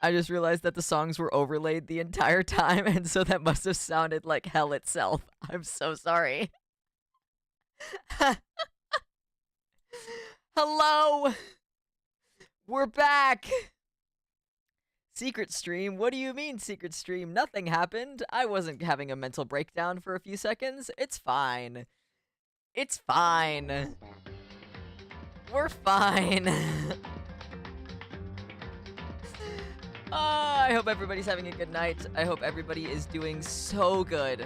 I just realized that the songs were overlaid the entire time, and so that must have sounded like hell itself. I'm so sorry. Hello! We're back! Secret stream? What do you mean, secret stream? Nothing happened. I wasn't having a mental breakdown for a few seconds. It's fine. It's fine. We're fine. I hope everybody's having a good night. I hope everybody is doing so good.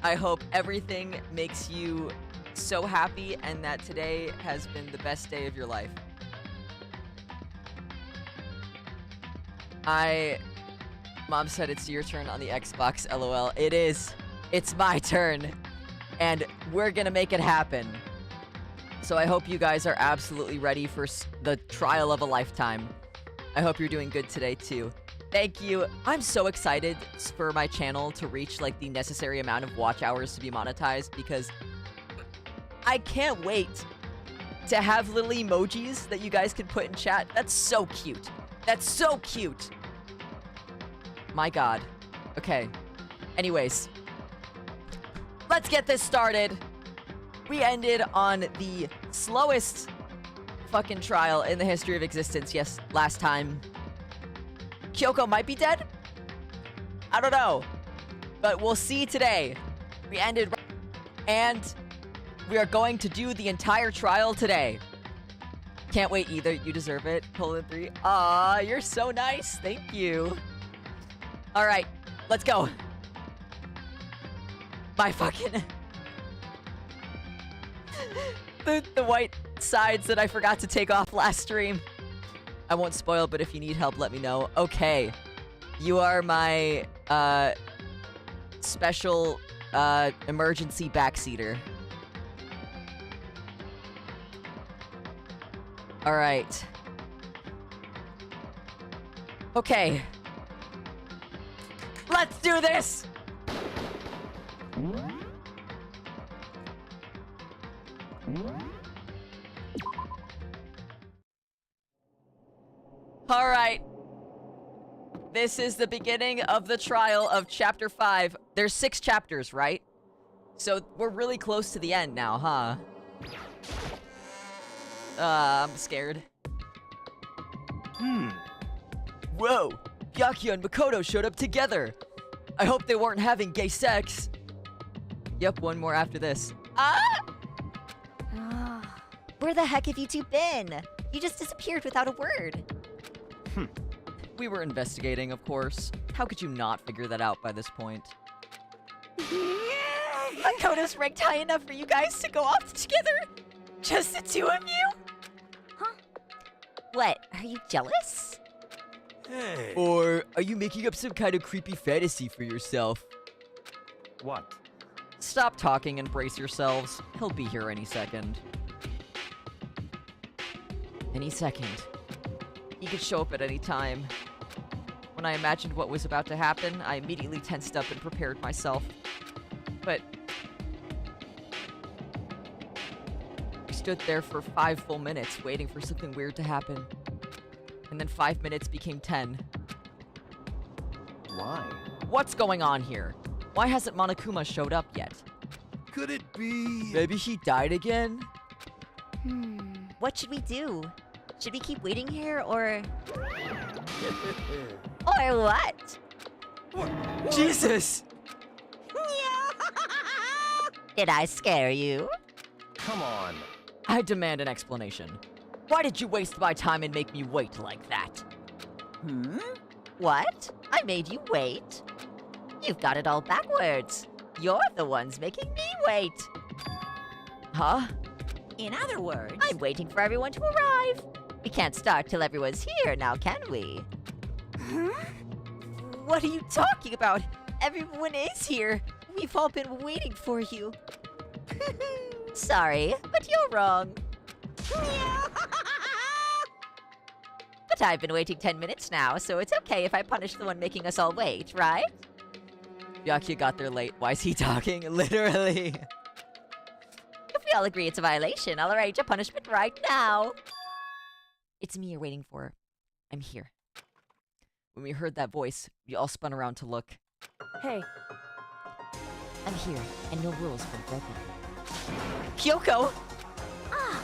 I hope everything makes you so happy and that today has been the best day of your life. Mom said it's your turn on the Xbox, LOL. It is. It's my turn. And we're gonna make it happen. So I hope you guys are absolutely ready for the trial of a lifetime. I hope you're doing good today, too. Thank you. I'm so excited for my channel to reach, like, the necessary amount of watch hours to be monetized, because I can't wait to have little emojis that you guys can put in chat. That's so cute. That's so cute. My god. Okay. Anyways. Let's get this started. We ended on the slowest fucking trial in the history of existence. Yes, last time. Kyoko might be dead? I don't know. But we'll see today. We ended and we are going to do the entire trial today. Can't wait either. You deserve it. :3. Aw, you're so nice. Thank you. Alright, let's go. My fucking... the white sides that I forgot to take off last stream. I won't spoil, but if you need help, let me know. Okay. You are my, special, emergency backseater. Alright. Okay. Let's do this! Alright. This is the beginning of the trial of Chapter 5. There's 6 chapters, right? So we're really close to the end now, huh? I'm scared. Whoa! Byakuya and Makoto showed up together! I hope they weren't having gay sex! Yep, one more after this. Where the heck have you two been? You just disappeared without a word. We were investigating, of course. How could you not figure that out by this point? Makoto's ranked high enough for you guys to go off together? Just the two of you? Huh? What, are you jealous? Hey. Or are you making up some kind of creepy fantasy for yourself? What? Stop talking and brace yourselves. He'll be here any second. Any second. He could show up at any time. When I imagined what was about to happen, I immediately tensed up and prepared myself. But I stood there for 5 full minutes waiting for something weird to happen. And then 5 minutes became 10. Why? What's going on here? Why hasn't Monokuma showed up yet? Could it be... Maybe she died again? What should we do? Should we keep waiting here, or... Or what? Jesus! Did I scare you? Come on. I demand an explanation. Why did you waste my time and make me wait like that? What? I made you wait? You've got it all backwards. You're the ones making me wait. Huh? In other words, I'm waiting for everyone to arrive. We can't start till everyone's here now, can we? What are you talking about? Everyone is here. We've all been waiting for you. Sorry, but you're wrong. But I've been waiting 10 minutes now, so it's okay if I punish the one making us all wait, right? Byakuya got there late. Why is he talking? Literally. If we all agree it's a violation, I'll arrange a punishment right now. It's me you're waiting for. I'm here. When we heard that voice, we all spun around to look. Hey, I'm here, and no rules were broken. Kyoko! Ah!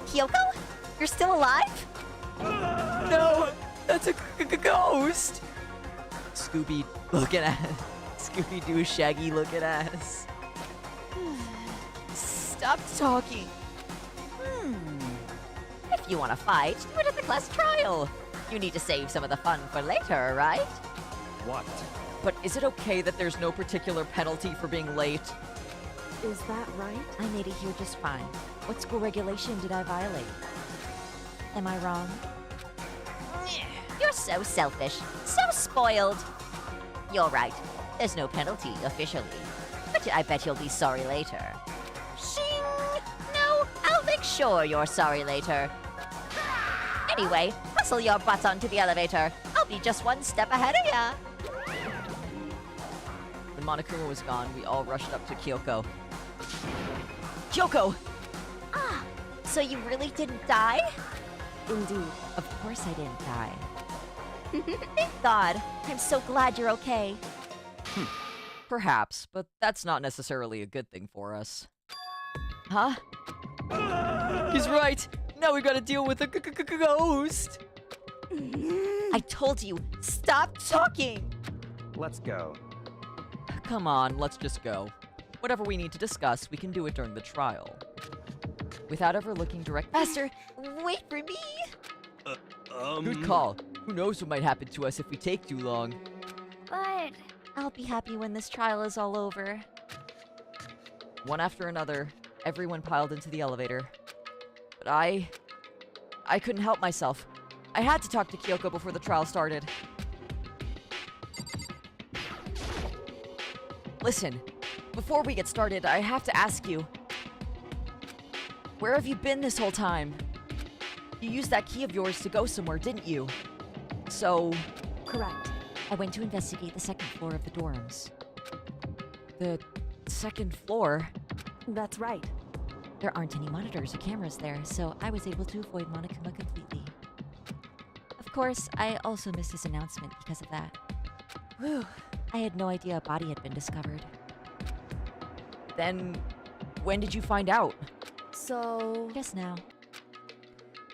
Kyoko? You're still alive? No! That's a ghost! Scooby looking at Scooby-Doo Shaggy looking ass. Stop talking. If you want to fight, do it at the class trial. You need to save some of the fun for later, right? What? But is it okay that there's no particular penalty for being late? is that right? I made it here just fine. What school regulation did I violate? Am I wrong? You're so selfish. So spoiled. You're right. There's no penalty, officially. But I bet you'll be sorry later. Shing! No, I'll make sure you're sorry later. Anyway, hustle your butts onto the elevator. I'll be just one step ahead of ya. When Monokuma was gone, we all rushed up to Kyoko. Kyoko! Ah, so you really didn't die? Indeed. Of course I didn't die. Thank God. I'm so glad you're okay. Perhaps, but that's not necessarily a good thing for us. Huh? He's right! Now we gotta deal with a ghost! I told you, stop talking! Let's go. Come on, let's just go. Whatever we need to discuss, we can do it during the trial. Without ever looking direct— Master, wait for me! Good call. Who knows what might happen to us if we take too long. But I'll be happy when this trial is all over. One after another, everyone piled into the elevator. But I couldn't help myself. I had to talk to Kyoko before the trial started. Listen, before we get started, I have to ask you. Where have you been this whole time? You used that key of yours to go somewhere, didn't you? So, Correct. I went to investigate the second floor of the dorms. the second floor? That's right. There aren't any monitors or cameras there, so I was able to avoid Monokuma completely. Of course, I also missed his announcement because of that. Whew. I had no idea a body had been discovered. Then, when did you find out? So, Just now.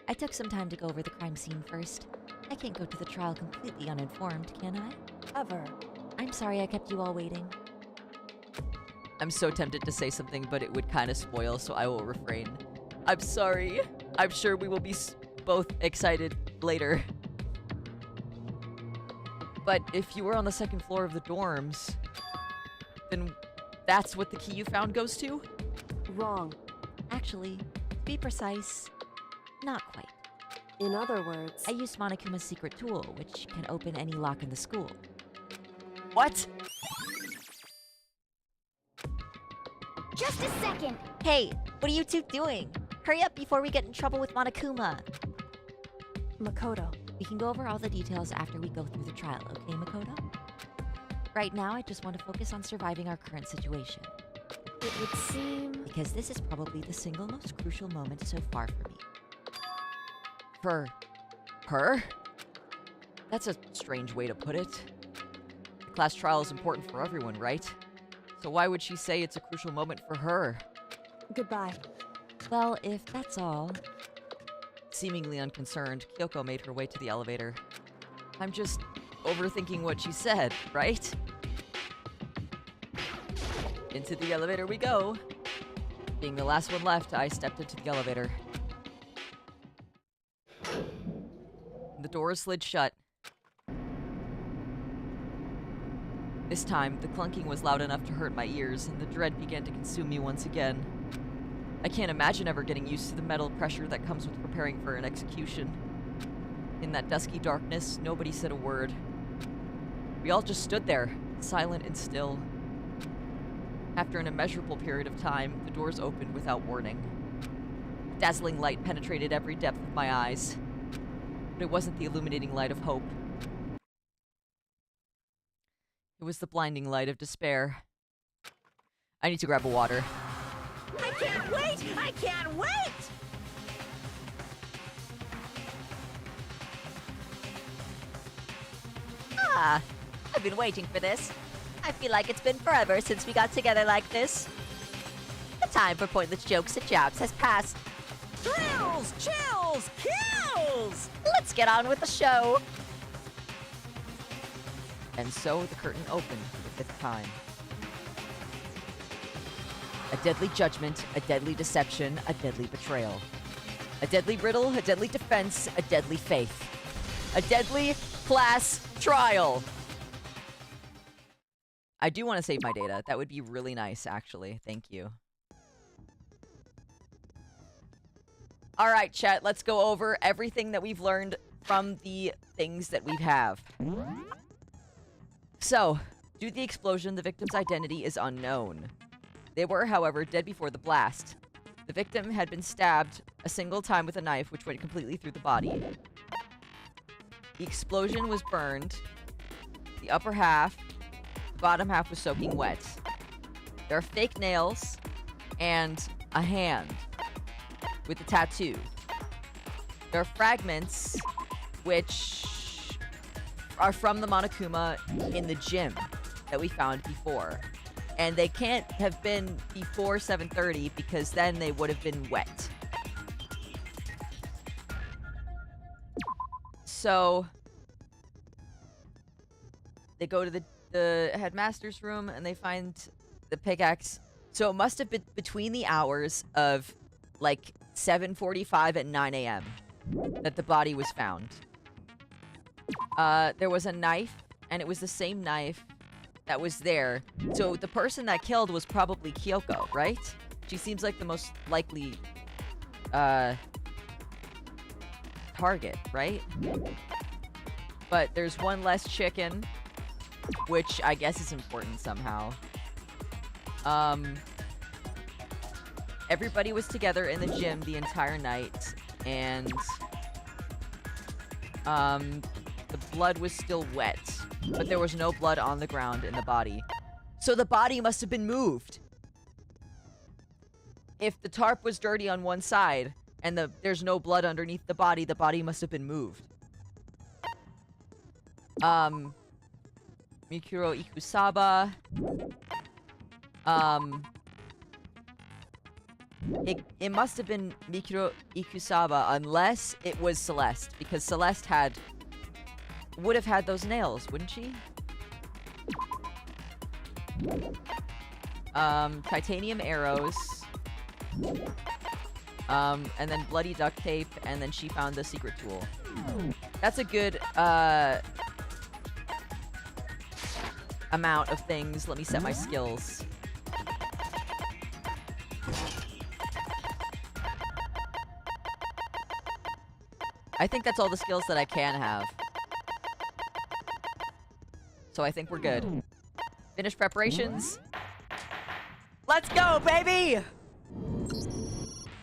I took some time to go over the crime scene first. I can't go to the trial completely uninformed, can I? ever. I'm sorry I kept you all waiting. I'm so tempted to say something, but it would kind of spoil, so I will refrain. I'm sorry. I'm sure we will be both excited later. But if you were on the second floor of the dorms, then that's what the key you found goes to? Wrong. Actually, to be precise, not quite. In other words, I used Monokuma's secret tool, which can open any lock in the school. What? Just a second! Hey, what are you two doing? Hurry up before we get in trouble with Monokuma. Makoto. We can go over all the details after we go through the trial, okay, Makoto? Right now, I just want to focus on surviving our current situation. It would seem... Because this is probably the single most crucial moment so far for me. For her? That's a strange way to put it. The class trial is important for everyone, right? So why would she say it's a crucial moment for her? Goodbye. Well, if that's all... Seemingly unconcerned, Kyoko made her way to the elevator. I'm just overthinking what she said, right? Into the elevator we go. Being the last one left, I stepped into the elevator. The doors slid shut. This time, the clunking was loud enough to hurt my ears, and the dread began to consume me once again. I can't imagine ever getting used to the mental pressure that comes with preparing for an execution. In that dusky darkness, nobody said a word. We all just stood there, silent and still. After an immeasurable period of time, the doors opened without warning. Dazzling light penetrated every depth of my eyes. But it wasn't the illuminating light of hope. It was the blinding light of despair. I need to grab a water. I can't wait! I can't wait! Ah, I've been waiting for this. I feel like it's been forever since we got together like this. The time for pointless jokes and jabs has passed. Thrills, chills, kills! Let's get on with the show. And so the curtain opened for the 5th time. A deadly judgment, a deadly deception, a deadly betrayal. A deadly riddle, a deadly defense, a deadly faith. A deadly class trial. I do want to save my data. That would be really nice, actually. Thank you. Alright, chat, let's go over everything that we've learned from the things that we have. So, due to the explosion, the victim's identity is unknown. They were, however, dead before the blast. The victim had been stabbed a single time with a knife, which went completely through the body. The explosion was burned. The upper half, the bottom half was soaking wet. There are fake nails and a hand with a tattoo. There are fragments which are from the Monokuma in the gym that we found before. And they can't have been before 7:30 because then they would have been wet. So they go to the headmaster's room and they find the pickaxe. So it must have been between the hours of like 7:45 and 9 a.m. that the body was found. There was a knife, and it was the same knife that was there. So the person that killed was probably Kyoko, right? She seems like the most likely target, right? But there's one less chicken, which I guess is important somehow. Everybody was together in the gym the entire night, and the blood was still wet, but there was no blood on the ground in the body. So the body must have been moved. If the tarp was dirty on one side and there's no blood underneath the body must have been moved. Mikuro Ikusaba. It must have been Mikuro Ikusaba unless it was Celeste, because Celeste would have had those nails, wouldn't she? Titanium arrows. And then bloody duct tape, and then she found the secret tool. That's a good, amount of things. Let me set my skills. I think that's all the skills that I can have. So I think we're good. Finish preparations. Let's go, baby!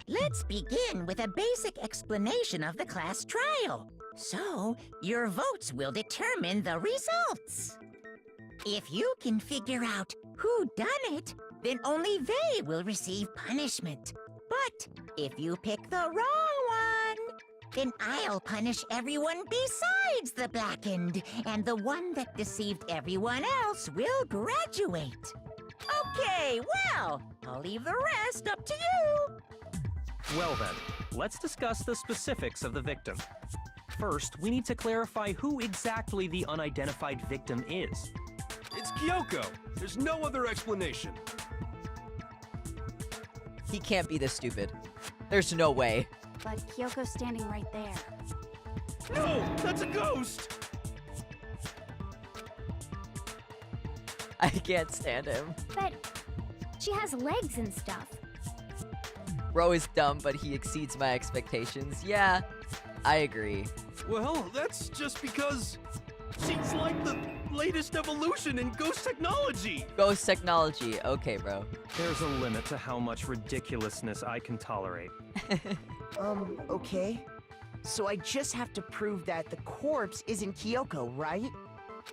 Let's begin with a basic explanation of the class trial. So, your votes will determine the results. If you can figure out who done it, then only they will receive punishment. But if you pick the wrong one, then I'll punish everyone besides the blackened, and the one that deceived everyone else will graduate. Okay, well, I'll leave the rest up to you. Well then, let's discuss the specifics of the victim. First, we need to clarify who exactly the unidentified victim is. It's Kyoko. There's no other explanation. He can't be this stupid. There's no way. But Kyoko's standing right there. No, that's a ghost! I can't stand him. But she has legs and stuff. Bro is dumb, but he exceeds my expectations. Yeah, I agree. Well, that's just because she's like the latest evolution in ghost technology. Ghost technology. Okay, bro. There's a limit to how much ridiculousness I can tolerate. Okay. So I just have to prove that the corpse isn't Kyoko, right?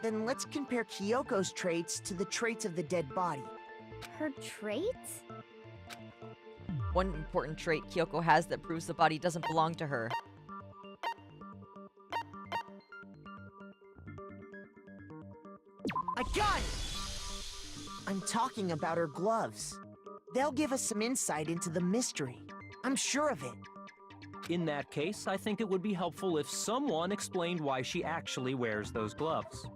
Then let's compare Kyoko's traits to the traits of the dead body. Her traits? One important trait Kyoko has that proves the body doesn't belong to her. talking about her gloves. They'll give us some insight into the mystery. I'm sure of it. In that case, I think it would be helpful if someone explained why she actually wears those gloves.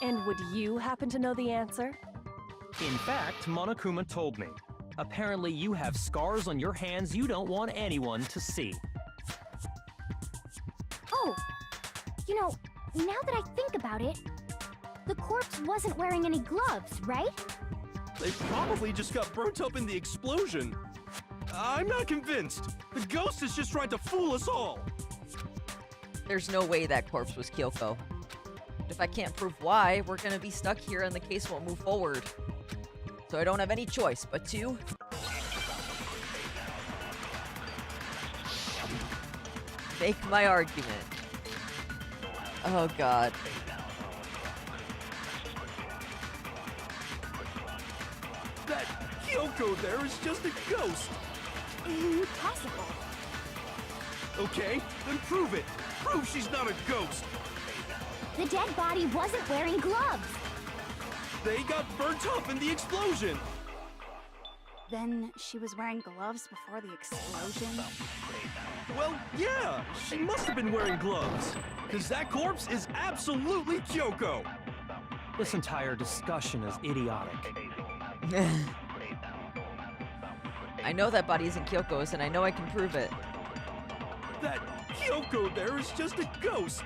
And would you happen to know the answer? In fact, Monokuma told me. Apparently you have scars on your hands you don't want anyone to see. Oh, you know, now that I think about it, the corpse wasn't wearing any gloves, right? They probably just got burnt up in the explosion. I'm not convinced. The ghost is just trying to fool us all. There's no way that corpse was Kyoko. If I can't prove why, we're gonna be stuck here and the case won't move forward. So I don't have any choice but to... make my argument. Oh god. That Kyoko there is just a ghost. Impossible. Okay, then prove it. Prove she's not a ghost. The dead body wasn't wearing gloves. They got burnt up in the explosion. Then she was wearing gloves before the explosion? Well, yeah, she must have been wearing gloves. Because that corpse is absolutely Kyoko. This entire discussion is idiotic. I know that body isn't Kyoko's, and I know I can prove it. That Kyoko there is just a ghost.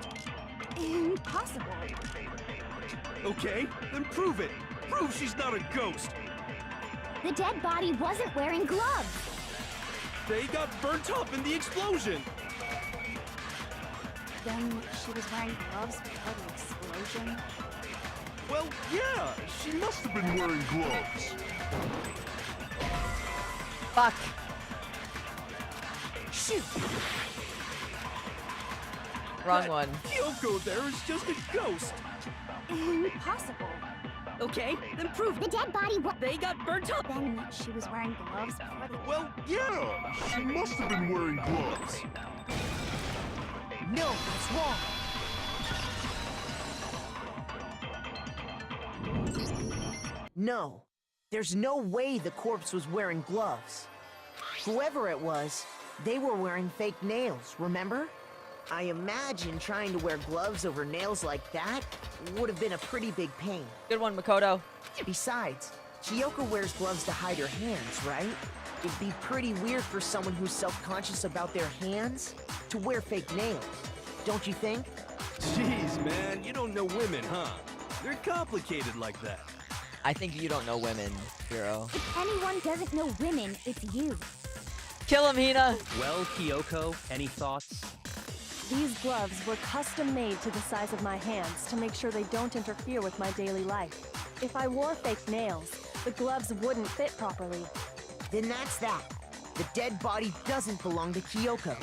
Impossible. Okay, then prove it. Prove she's not a ghost. The dead body wasn't wearing gloves. They got burnt up in the explosion. Then she was wearing gloves before the explosion? Well, yeah, she must have been wearing gloves. Fuck. Shoot! Wrong That one. Kyoko there is just a ghost. Impossible. Okay, then prove The dead body they got burnt up. Then she was wearing gloves before the... Well, yeah, she must have been wearing gloves. No, that's wrong. No, there's no way the corpse was wearing gloves. Whoever it was, they were wearing fake nails, remember? I imagine trying to wear gloves over nails like that would have been a pretty big pain. Good one, Makoto. Besides, Kyoko wears gloves to hide her hands, right? It'd be pretty weird for someone who's self-conscious about their hands to wear fake nails, don't you think? Jeez, man, you don't know women, huh? They're complicated like that. I think you don't know women, Hero. If anyone doesn't know women, it's you. Kill him, Hina! Well, Kyoko, any thoughts? These gloves were custom made to the size of my hands to make sure they don't interfere with my daily life. If I wore fake nails, the gloves wouldn't fit properly. Then that's that. The dead body doesn't belong to Kyoko.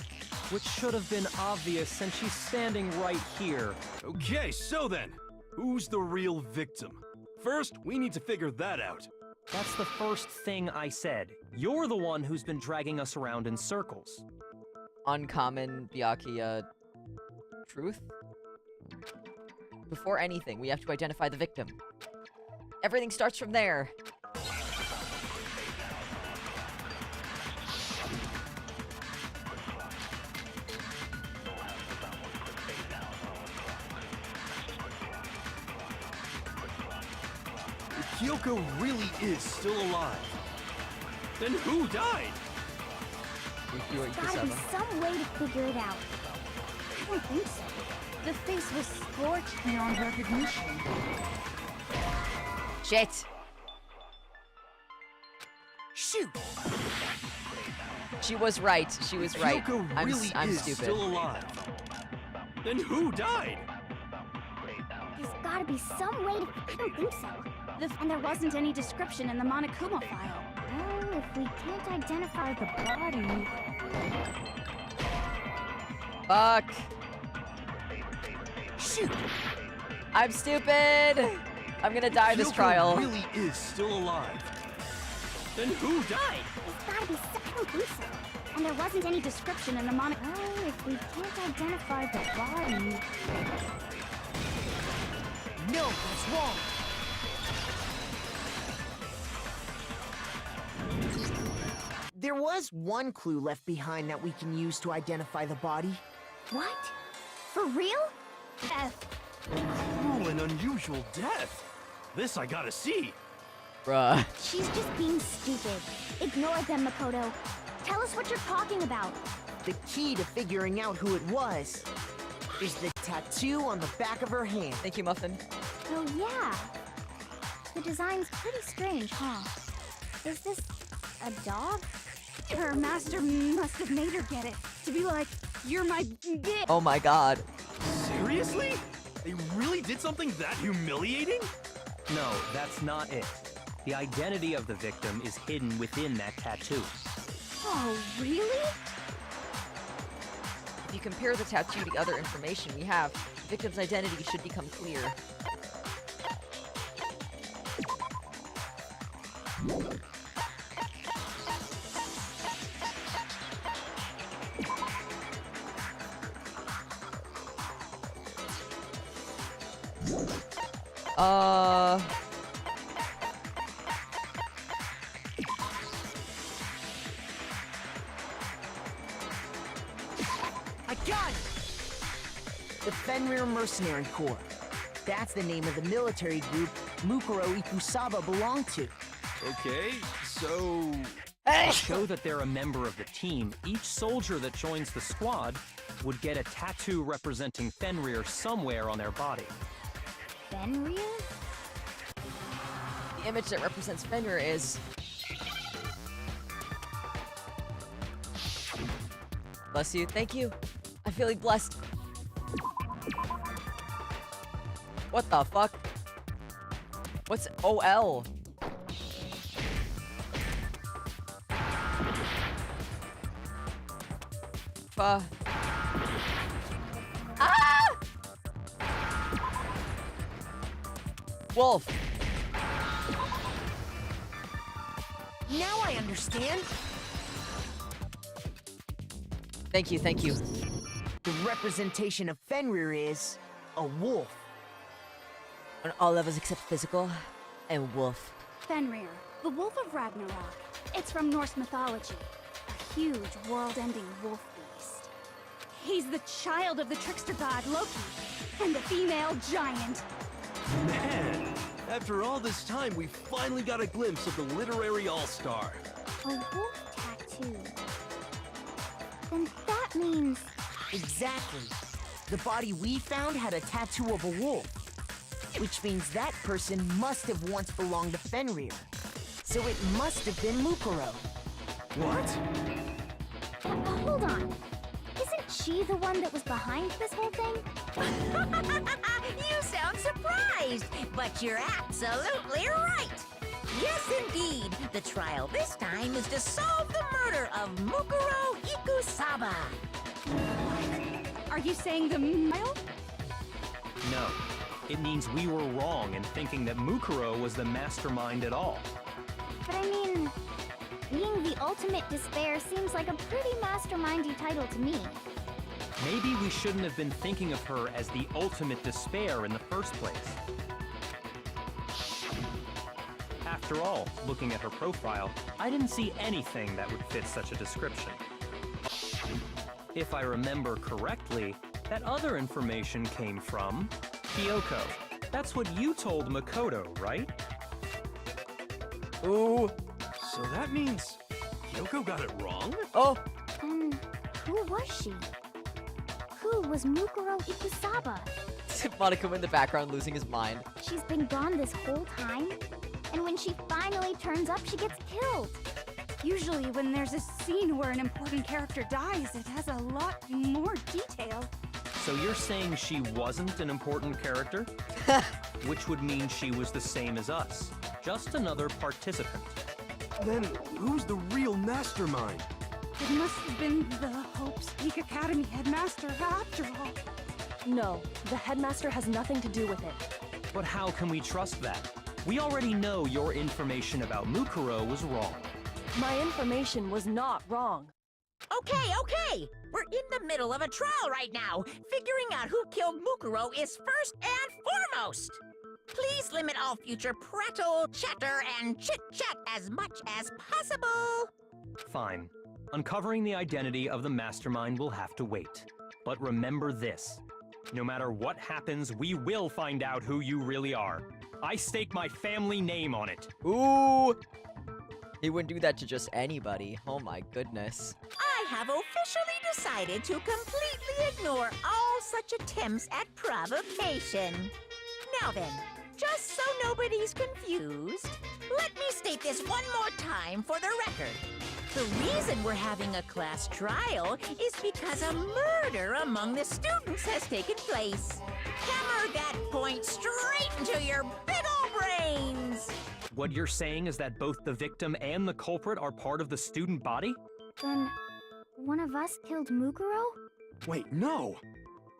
Which should have been obvious since she's standing right here. Okay, so then, who's the real victim? First, we need to figure that out. That's the first thing I said. You're the one who's been dragging us around in circles. Uncommon Byakuya truth? Before anything, we have to identify the victim. Everything starts from there. If Kyoko really is still alive, then who died? Gotta be some way to figure it out. I don't think so. The face was scorched beyond recognition. Shit! Shoot! She was right. She was right. Kyoko really I'm is stupid. still alive. Then who died? There's gotta be some way to... I don't think so. And there wasn't any description in the Monokuma file. Well, if we can't identify the body... Fuck! Shoot! I'm stupid! I'm gonna die this Kyoko trial. really is still alive. Then who died? There's gotta be some... I don't think so. And there wasn't any description in the Monokuma... Well, if we can't identify the body... No, that's wrong. There was one clue left behind that we can use to identify the body. What? For real? Cruel and unusual death. This I gotta see. Bruh. She's just being stupid. Ignore them, Makoto. Tell us what you're talking about. The key to figuring out who it was is the tattoo on the back of her hand. Thank you, Muffin. Oh, yeah. The design's pretty strange, huh? Is this a dog? Her master must have made her get it. To be like, you're my bitch. Oh my god. Seriously? They really did something that humiliating? No, that's not it. The identity of the victim is hidden within that tattoo. Oh, really? If you compare the tattoo to other information we have, the victim's identity should become clear. I got it! The Fenrir Mercenary Corps. That's the name of the military group Mukuro Ikusaba belonged to. Okay, so... To show that they're a member of the team, each soldier that joins the squad would get a tattoo representing Fenrir somewhere on their body. Fenrir? The image that represents Fenrir is... Bless you. Thank you. I'm feeling blessed. What the fuck? What's OL? Ah! Wolf. Now I understand. Thank you, thank you. The representation of Fenrir is a wolf. On all levels except physical, and wolf. Fenrir, the Wolf of Ragnarok. It's from Norse mythology. A huge, world-ending wolf beast. He's the child of the trickster god Loki, and the female giant. Man, after all this time, we finally got a glimpse of the literary all-star. A wolf tattoo. Then that means... Exactly. The body we found had a tattoo of a wolf, which means that person must have once belonged to Fenrir. So it must have been Mukuro. What? Hold on. Isn't she the one that was behind this whole thing? You sound surprised, but you're absolutely right. Yes, indeed. The trial this time is to solve the murder of Mukuro Ikusaba. Are you saying the mile? No. It means we were wrong in thinking that Mukuro was the mastermind at all. But I mean, being the ultimate despair seems like a pretty mastermindy title to me. Maybe we shouldn't have been thinking of her as the ultimate despair in the first place. After all, looking at her profile, I didn't see anything that would fit such a description. If I remember correctly, that other information came from Kyoko. That's what you told Makoto, right? Ooh. So that means Kyoko got it wrong? Oh. Then who was she? Who was Mukuro Ikusaba? Monica in the background losing his mind. She's been gone this whole time? And when she finally turns up, she gets killed. Usually when there's a scene where an important character dies, it has a lot more detail. So you're saying she wasn't an important character? Which would mean she was the same as us. Just another participant. Then who's the real mastermind? It must have been the Hope's Peak Academy headmaster after all. No, the headmaster has nothing to do with it. But how can we trust that? We already know your information about Mukuro was wrong. My information was not wrong. Okay. We're in the middle of a trial right now. Figuring out who killed Mukuro is first and foremost. Please limit all future prattle, chatter, and chit-chat as much as possible. Fine. Uncovering the identity of the mastermind will have to wait. But remember this. No matter what happens, we will find out who you really are. I stake my family name on it. Ooh! He wouldn't do that to just anybody. Oh my goodness. I have officially decided to completely ignore all such attempts at provocation. Now then, just so nobody's confused, let me state this one more time for the record. The reason we're having a class trial is because a murder among the students has taken place. Hammer that point straight into your big ol' brains! What you're saying is that both the victim and the culprit are part of the student body? Then, one of us killed Mukuro? Wait, no!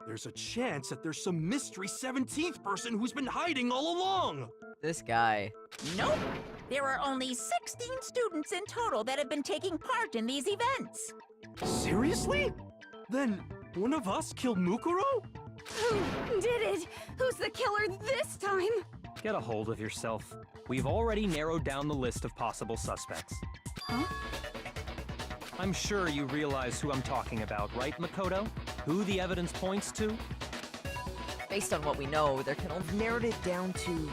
There's a chance that there's some mystery 17th person who's been hiding all along! This guy. Nope. There are only 16 students in total that have been taking part in these events. Seriously? Then, one of us killed Mukuro? Who did it? Who's the killer this time? Get a hold of yourself. We've already narrowed down the list of possible suspects. Huh? I'm sure you realize who I'm talking about, right, Makoto? Who the evidence points to? Based on what we know, there can only... I've narrowed it down to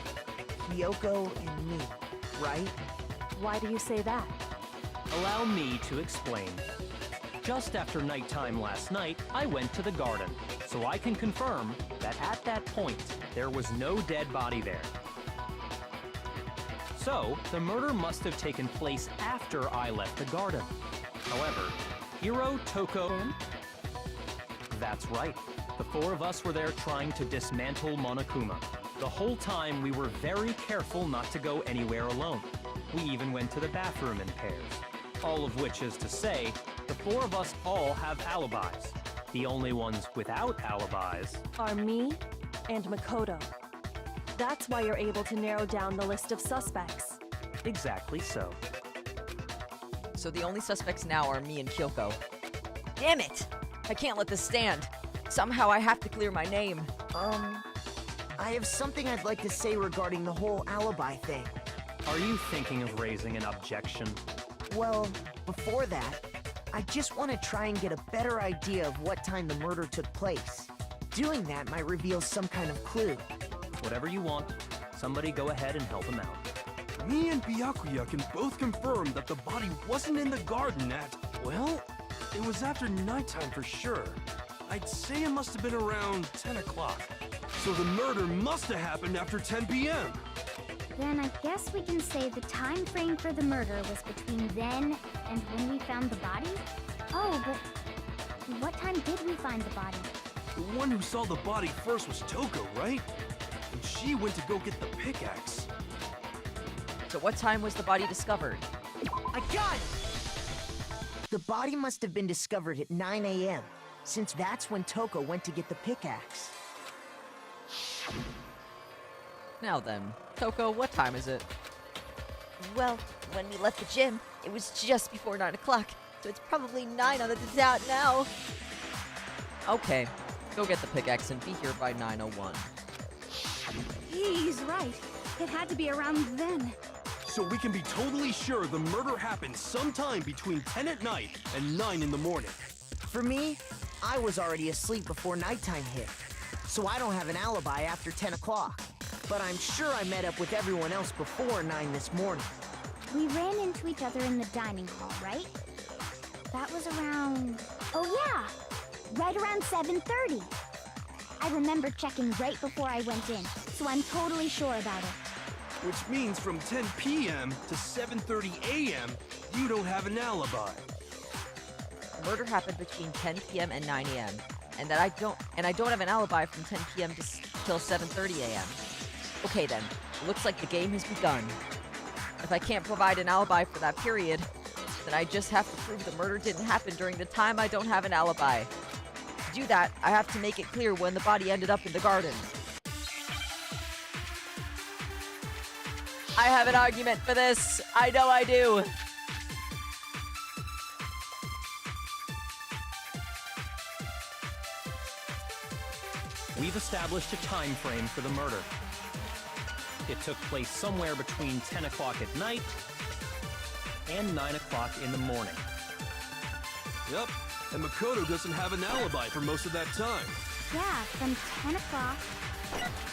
Kyoko and me, right? Why do you say that? Allow me to explain. Just after nighttime last night, I went to the garden, so I can confirm that at that point, there was no dead body there. So, the murder must have taken place after I left the garden. However, Hiro, Toko... That's right. The four of us were there trying to dismantle Monokuma. The whole time, we were very careful not to go anywhere alone. We even went to the bathroom in pairs. All of which is to say, the four of us all have alibis. The only ones without alibis... Are me and Makoto. That's why you're able to narrow down the list of suspects. Exactly so. So the only suspects now are me and Kyoko. Damn it! I can't let this stand. Somehow I have to clear my name. I have something I'd like to say regarding the whole alibi thing. Are you thinking of raising an objection? Well, before that, I just want to try and get a better idea of what time the murder took place. Doing that might reveal some kind of clue. Whatever you want. Somebody go ahead and help him out. Me and Byakuya can both confirm that the body wasn't in the garden at... Well, it was after nighttime for sure. I'd say it must have been around 10 o'clock. So the murder must have happened after 10 p.m. Then I guess we can say the time frame for the murder was between then and when we found the body? Oh, but what time did we find the body? The one who saw the body first was Toko, right? And she went to go get the pickaxe. So what time was the body discovered? I got it! The body must have been discovered at 9 a.m., since that's when Toko went to get the pickaxe. Now then, Toko, what time is it? Well, when we left the gym, it was just before 9 o'clock, so it's probably 9 on the dot now. Okay, go get the pickaxe and be here by 9:01. He's right. It had to be around then. So we can be totally sure the murder happened sometime between 10 at night and 9 in the morning. For me, I was already asleep before nighttime hit, so I don't have an alibi after 10 o'clock. But I'm sure I met up with everyone else before 9 this morning. We ran into each other in the dining hall, right? That was around... Oh yeah! Right around 7:30. I remember checking right before I went in, so I'm totally sure about it. Which means from 10 p.m. to 7:30 a.m., you don't have an alibi. The murder happened between 10 p.m. and 9 a.m. and I don't have an alibi from 10 p.m. till 7:30 a.m. Okay then, it looks like the game has begun. If I can't provide an alibi for that period, then I just have to prove the murder didn't happen during the time I don't have an alibi. To do that, I have to make it clear when the body ended up in the garden. I have an argument for this. I know I do. We've established a time frame for the murder. It took place somewhere between 10 o'clock at night and 9 o'clock in the morning. Yep, and Makoto doesn't have an alibi for most of that time. Yeah, from 10 o'clock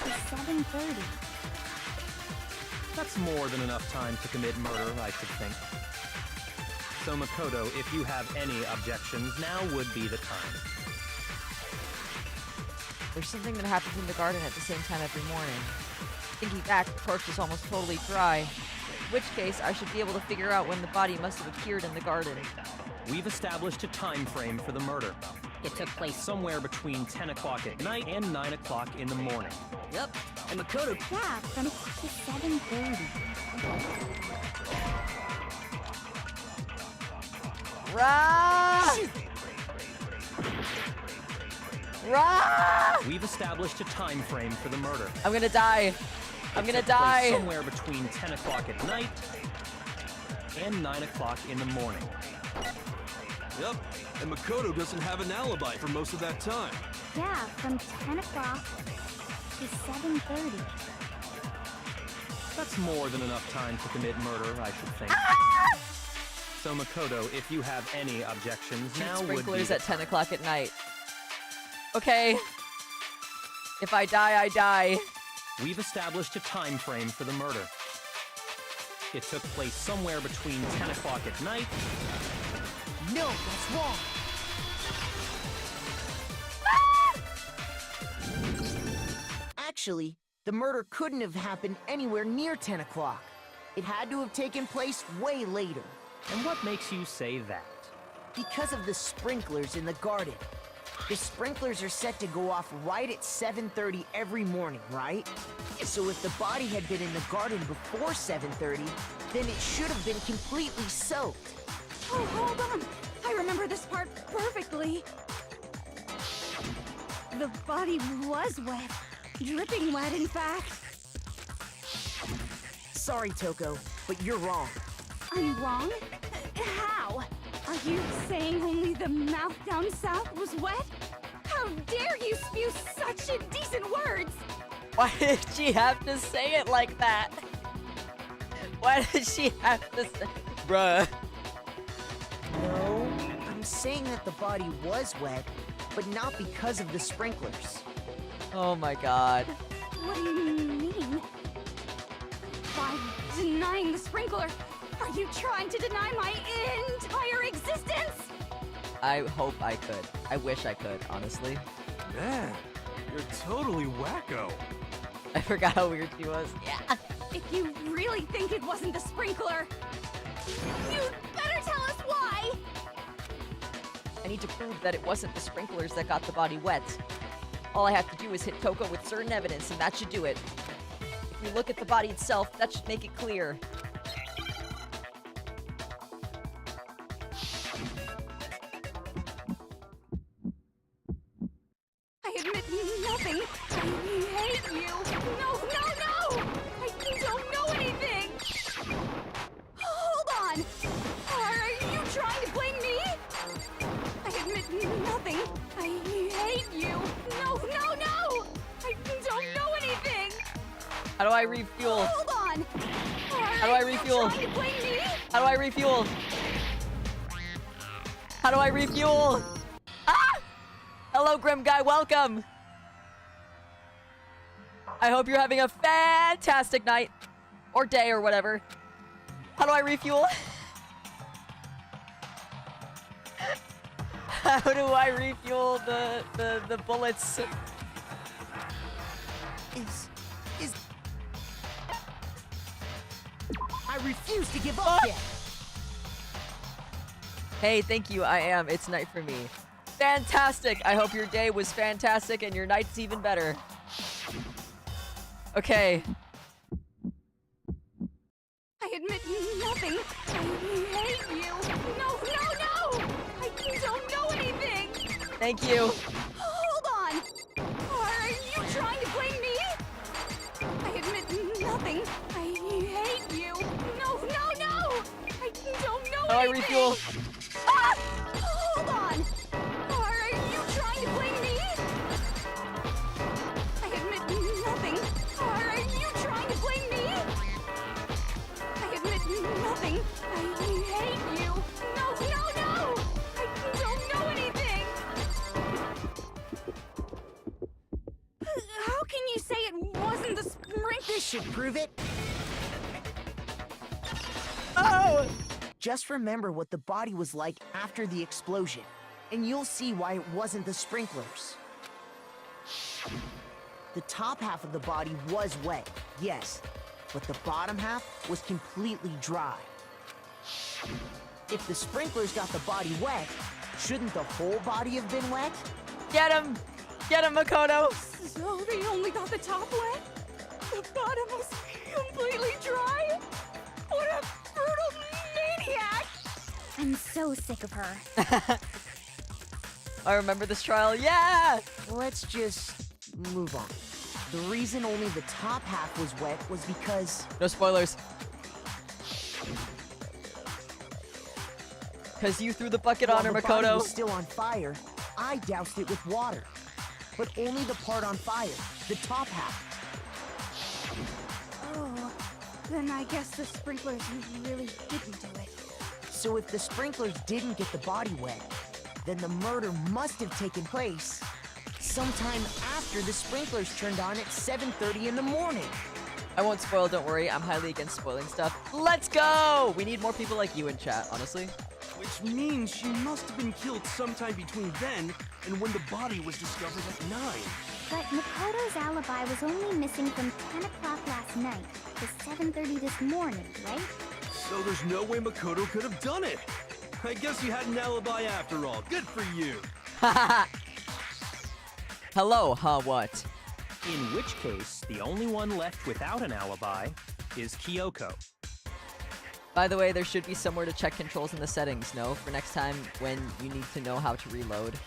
to 7:30. That's more than enough time to commit murder, I should think. So Makoto, if you have any objections, now would be the time. There's something that happens in the garden at the same time every morning. Thinking back, the corpse is almost totally dry. In which case, I should be able to figure out when the body must have appeared in the garden. We've established a time frame for the murder. It took place somewhere between 10 o'clock at night and 9 o'clock in the morning. Yep, and Makoto... Yeah, from 6 to 7:30. Rah! Rah! We've established a time frame for the murder. I'm gonna die. I'm gonna It took place die. somewhere between 10 o'clock at night and 9 o'clock in the morning. Yep, and Makoto doesn't have an alibi for most of that time. Yeah, from 10 o'clock to 7:30. That's more than enough time to commit murder, I should think. So Makoto, if you have any objections, Shoot now would be sprinklers the at 10 o'clock at night. Okay. If I die, I die. We've established a time frame for the murder. It took place somewhere between 10 o'clock at night. No, that's wrong. Actually, the murder couldn't have happened anywhere near 10 o'clock. It had to have taken place way later. And what makes you say that? Because of the sprinklers in the garden. The sprinklers are set to go off right at 7:30 every morning, right? So if the body had been in the garden before 7:30, then it should have been completely soaked. Oh, hold on. I remember this part perfectly. The body was wet. Dripping wet, in fact. Sorry, Toko, but you're wrong. I'm wrong? How? Are you saying only the mouth down south was wet? How dare you spew such indecent words? Why did she have to say it like that? Why did she have to say... Bruh. No, I'm saying that the body was wet, but not because of the sprinklers. Oh my god. What do you mean? By denying the sprinkler, are you trying to deny my entire existence? I hope I could. I wish I could, honestly. Man, you're totally wacko. I forgot how weird she was. Yeah. If you really think it wasn't the sprinkler, you'd better tell us why! I need to prove that it wasn't the sprinklers that got the body wet. All I have to do is hit Toko with certain evidence, and that should do it. If we look at the body itself, that should make it clear. I admit nothing. I hate you. No, no, no! I don't know anything! Hold on! Are you trying to blame me? I admit nothing. I hate you. No, no, no! I don't know anything! How do I refuel? Hold on! How do I refuel? Trying to blame me? How do I refuel? How do I refuel? Ah! Hello, Grim Guy, welcome! I hope you're having a fantastic night. Or day, or whatever. How do I refuel? How do I refuel the bullets? I refuse to give up yet. Hey, thank you, I am. It's night for me. Fantastic! I hope your day was fantastic and your night's even better. Okay. I admit nothing. I hate you. No, no, no! I don't know anything! Thank you. Hold on! Are you trying to blame me? I admit nothing. I hate you. No, no, no! I don't know How do I anything! refuel? Ah! Hold on! Are you trying to blame me? I admit nothing. Are you trying to blame me? I admit nothing. I should prove it. Oh! Just remember what the body was like after the explosion, and you'll see why it wasn't the sprinklers. The top half of the body was wet, yes, but the bottom half was completely dry. If the sprinklers got the body wet, shouldn't the whole body have been wet? Get him! Get him, Makoto! So they only got the top wet? The bottom was completely dry? What a brutal maniac! I'm so sick of her. I remember this trial, yeah! Let's just move on. The reason only the top half was wet was because... No spoilers. Because you threw the bucket on her, while the body Makoto. was still on fire, I doused it with water. But only the part on fire, the top half. Oh, then I guess the sprinklers really didn't do it. So if the sprinklers didn't get the body wet, then the murder must have taken place sometime after the sprinklers turned on at 7:30 in the morning. I won't spoil, don't worry. I'm highly against spoiling stuff. Let's go! We need more people like you in chat, honestly. Which means she must have been killed sometime between then and when the body was discovered at 9. But Makoto's alibi was only missing from 10 o'clock last night to 7:30 this morning, right? So there's no way Makoto could have done it. I guess you had an alibi after all. Good for you. Hello, what? In which case, the only one left without an alibi is Kyoko. By the way, there should be somewhere to check controls in the settings, no? For next time when you need to know how to reload.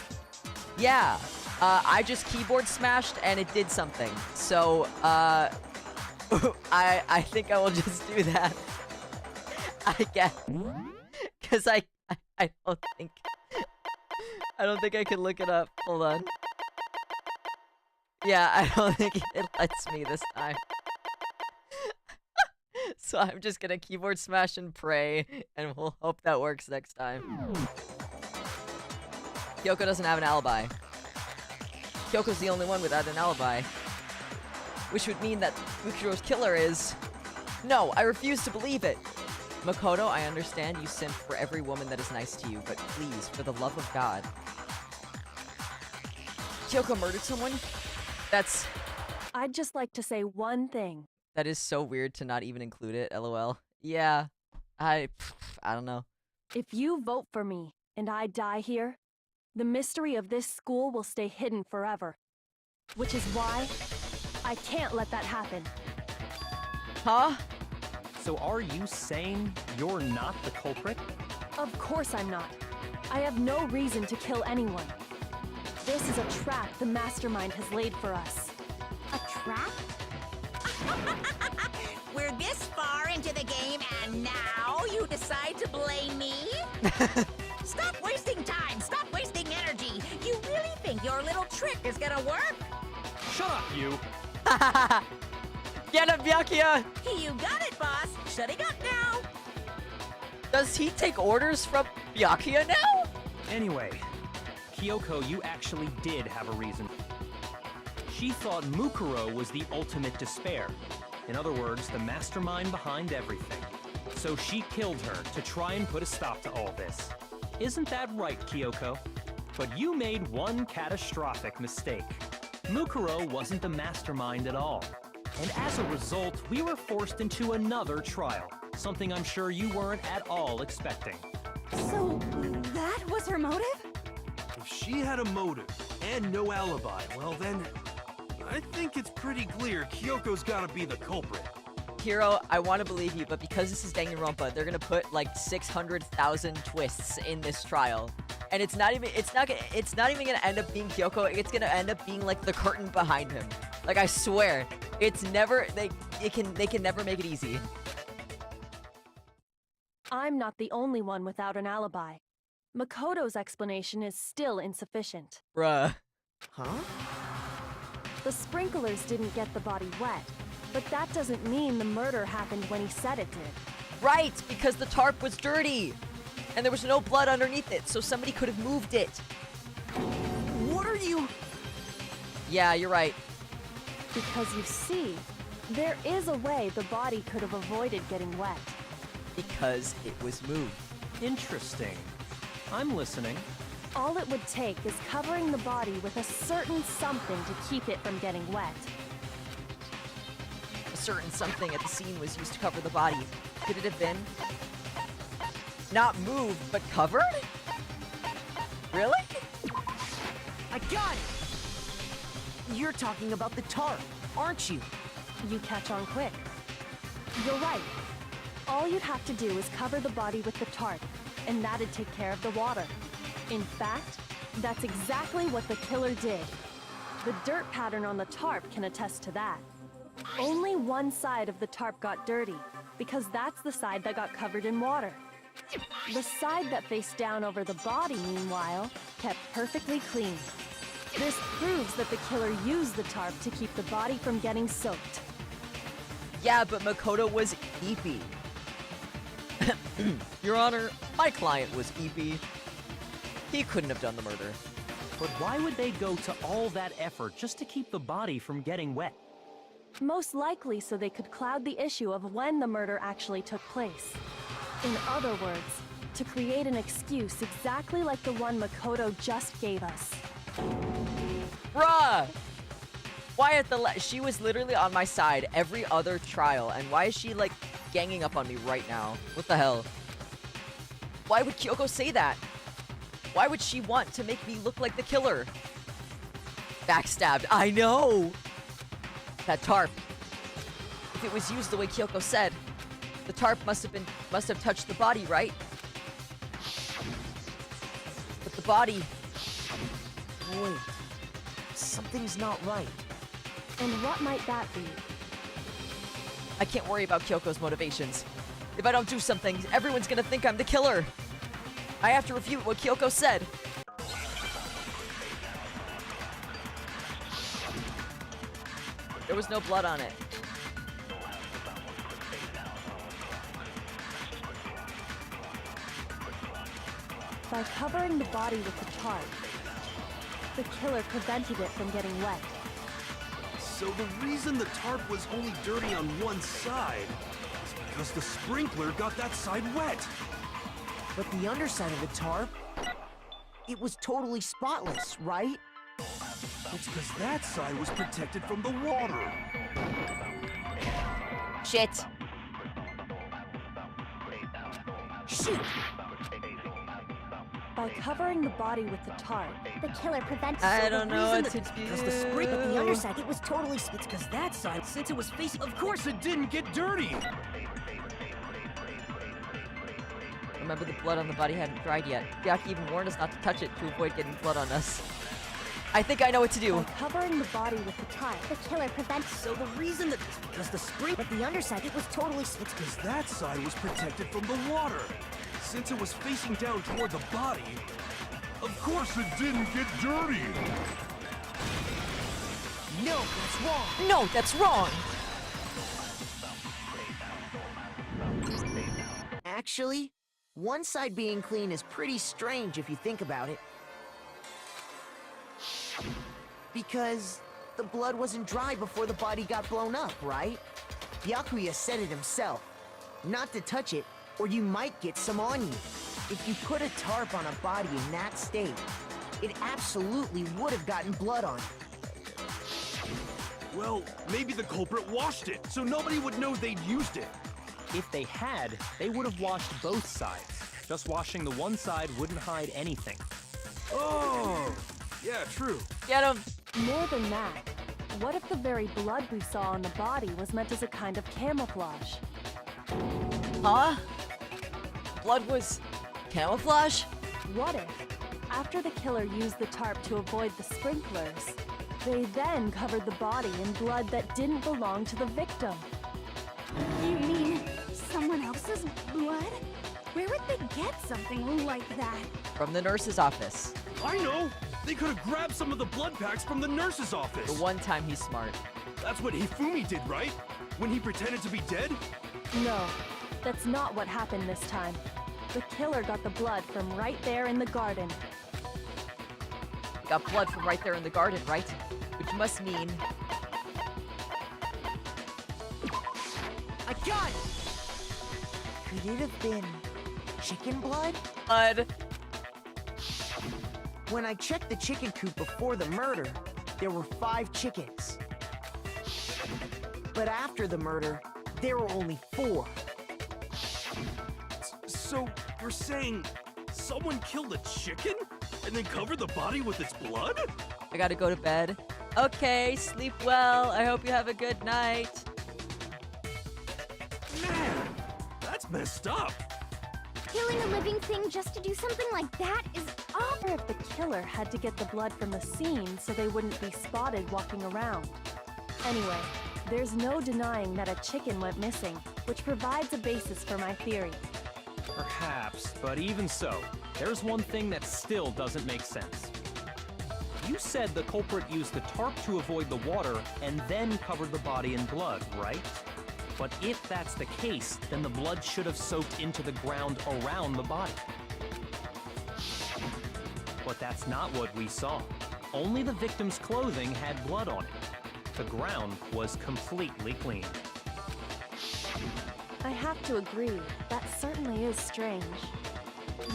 Yeah, I just keyboard smashed and it did something. So, I think I will just do that. I guess. Because I don't think I can look it up. Hold on. Yeah, I don't think it lets me this time. So I'm just gonna keyboard smash and pray, and we'll hope that works next time. Kyoko doesn't have an alibi. Kyoko's the only one without an alibi. Which would mean that Mukuro's killer is... No, I refuse to believe it! Makoto, I understand you simp for every woman that is nice to you, but please, for the love of God. Kyoko murdered someone? That's... I'd just like to say one thing. That is so weird to not even include it, lol. Yeah, I don't know. If you vote for me and I die here, the mystery of this school will stay hidden forever. Which is why I can't let that happen. Huh? So are you saying you're not the culprit? Of course I'm not. I have no reason to kill anyone. This is a trap the mastermind has laid for us. A trap? We're this far into the game and now you decide to blame me? Stop wasting time! Stop wasting energy! You really think your little trick is gonna work? Shut up, you! Get him, Byakuya! You got it, boss! Shutting up now! Does he take orders from Byakuya now? Anyway, Kyoko, you actually did have a reason. She thought Mukuro was the ultimate despair. In other words, the mastermind behind everything. So she killed her to try and put a stop to all this. Isn't that right, Kyoko? But you made one catastrophic mistake. Mukuro wasn't the mastermind at all. And as a result, we were forced into another trial. Something I'm sure you weren't at all expecting. So, that was her motive? If she had a motive and no alibi, well then, I think it's pretty clear Kyoko's gotta be the culprit. Hiro, I want to believe you, but because this is Danganronpa, they're gonna put like 600,000 twists in this trial, and it's not even gonna end up being Kyoko. It's gonna end up being like the curtain behind him. Like I swear, it's never they can never make it easy. I'm not the only one without an alibi. Makoto's explanation is still insufficient. Bruh. Huh? The sprinklers didn't get the body wet, but that doesn't mean the murder happened when he said it did. Right, because the tarp was dirty, and there was no blood underneath it, so somebody could have moved it. What are you... Yeah, you're right. Because you see, There is a way the body could have avoided getting wet. Because it was moved. Interesting. I'm listening. All it would take is covering the body with a certain something to keep it from getting wet. A certain something at the scene was used to cover the body. Could it have been not moved, but covered? Really? I got it! You're talking about the tarp, aren't you? You catch on quick. You're right. All you'd have to do is cover the body with the tarp, and that'd take care of the water. In fact, that's exactly what the killer did. The dirt pattern on the tarp can attest to that. Only one side of the tarp got dirty, because that's the side that got covered in water. The side that faced down over the body, meanwhile, kept perfectly clean. This proves that the killer used the tarp to keep the body from getting soaked. Yeah, but Makoto was yippee. Your Honor, my client was yippee. He couldn't have done the murder. But why would they go to all that effort just to keep the body from getting wet? Most likely so they could cloud the issue of when the murder actually took place. In other words, to create an excuse exactly like the one Makoto just gave us. Bruh! Why at the she was literally on my side every other trial, and why is she, like, ganging up on me right now? What the hell? Why would Kyoko say that? Why would she want to make me look like the killer? Backstabbed. I know! That tarp. If it was used the way Kyoko said, the tarp must have touched the body, right? But the body... Wait. Something's not right. And what might that be? I can't worry about Kyoko's motivations. If I don't do something, everyone's gonna think I'm the killer. I have to refute what Kyoko said. There was no blood on it. By covering the body with the tarp, the killer prevented it from getting wet. So the reason the tarp was only dirty on one side is because the sprinkler got that side wet. But the underside of the tarp, it was totally spotless, right? It's because that side was protected from the water. Shit. Shoot! By covering the body with the tarp, The killer prevented. I don't know what to Because the spring, but the do. underside, it was totally it's because that side, since it was facing. Of course it didn't get dirty! Remember, the blood on the body hadn't dried yet. Byaki even warned us not to touch it to avoid getting blood on us. I think I know what to do. by covering the body with the tarp, The killer prevented. So the reason that because the spring, but the underside, it was totally it's Because that side was protected from the water. Since it was facing down toward the body, of course it didn't get dirty. No, that's wrong. No, that's wrong! Actually, one side being clean is pretty strange if you think about it. Because the blood wasn't dry before the body got blown up, right? Byakuya said it himself. Not to touch it, or you might get some on you. If you put a tarp on a body in that state, it absolutely would have gotten blood on it. Well, maybe the culprit washed it, so nobody would know they'd used it. If they had, they would have washed both sides. Just washing the one side wouldn't hide anything. Oh, yeah, true. Get him! more than that, what if the very blood we saw on the body was meant as a kind of camouflage? Huh? Blood was camouflage? What if, after the killer used the tarp to avoid the sprinklers, they then covered the body in blood that didn't belong to the victim? You mean someone else's blood? Where would they get something like that? From the nurse's office. I know! They could have grabbed some of the blood packs from the nurse's office. The one time he's smart. That's what Hifumi did, right? When he pretended to be dead? No, that's not what happened this time. The killer got the blood from right there in the garden. Got blood from right there in the garden, right? Which must mean... gun! Could it have been chicken blood? When I checked the chicken coop before the murder, there were 5 chickens. But after the murder, there were only 4. So, you're saying someone killed a chicken and then covered the body with its blood? I gotta go to bed. Okay, sleep well. I hope you have a good night. Man, that's messed up. Killing a living thing just to do something like that is awful. If the killer had to get the blood from the scene so they wouldn't be spotted walking around. Anyway, there's no denying that a chicken went missing, which provides a basis for my theory. Perhaps, but even so, there's one thing that still doesn't make sense. You said the culprit used the tarp to avoid the water and then covered the body in blood, right? But if that's the case, then the blood should have soaked into the ground around the body. But that's not what we saw. Only the victim's clothing had blood on it. The ground was completely clean. I have to agree, that certainly is strange.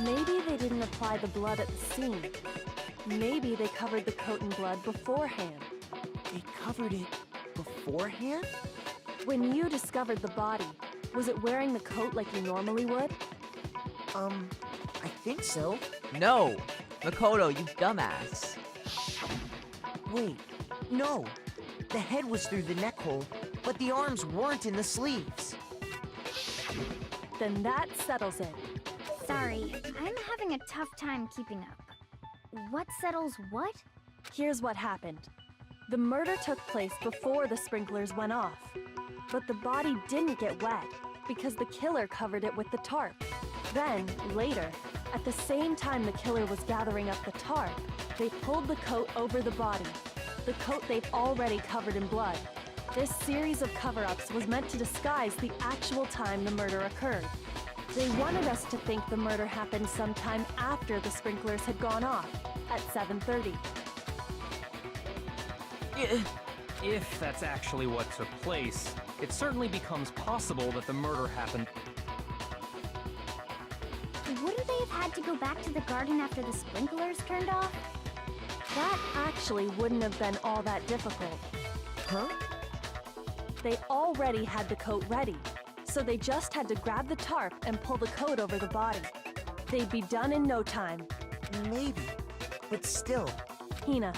Maybe they didn't apply the blood at the scene. Maybe they covered the coat in blood beforehand. They covered it beforehand? When you discovered the body, was it wearing the coat like you normally would? I think so. No! Makoto, you dumbass. Wait, no. The head was through the neck hole, but the arms weren't in the sleeves. Then that settles it. Sorry, I'm having a tough time keeping up. What settles what? Here's what happened. The murder took place before the sprinklers went off. But the body didn't get wet because the killer covered it with the tarp. Then, later, at the same time the killer was gathering up the tarp, they pulled the coat over the body. The coat they'd already covered in blood. This series of cover-ups was meant to disguise the actual time the murder occurred. They wanted us to think the murder happened sometime after the sprinklers had gone off, at 7:30. If that's actually what took place, it certainly becomes possible that the murder happened. Wouldn't they have had to go back to the garden after the sprinklers turned off? That actually wouldn't have been all that difficult. Huh? They already had the coat ready, so they just had to grab the tarp and pull the coat over the body. They'd be done in no time. Maybe, but still. Hina,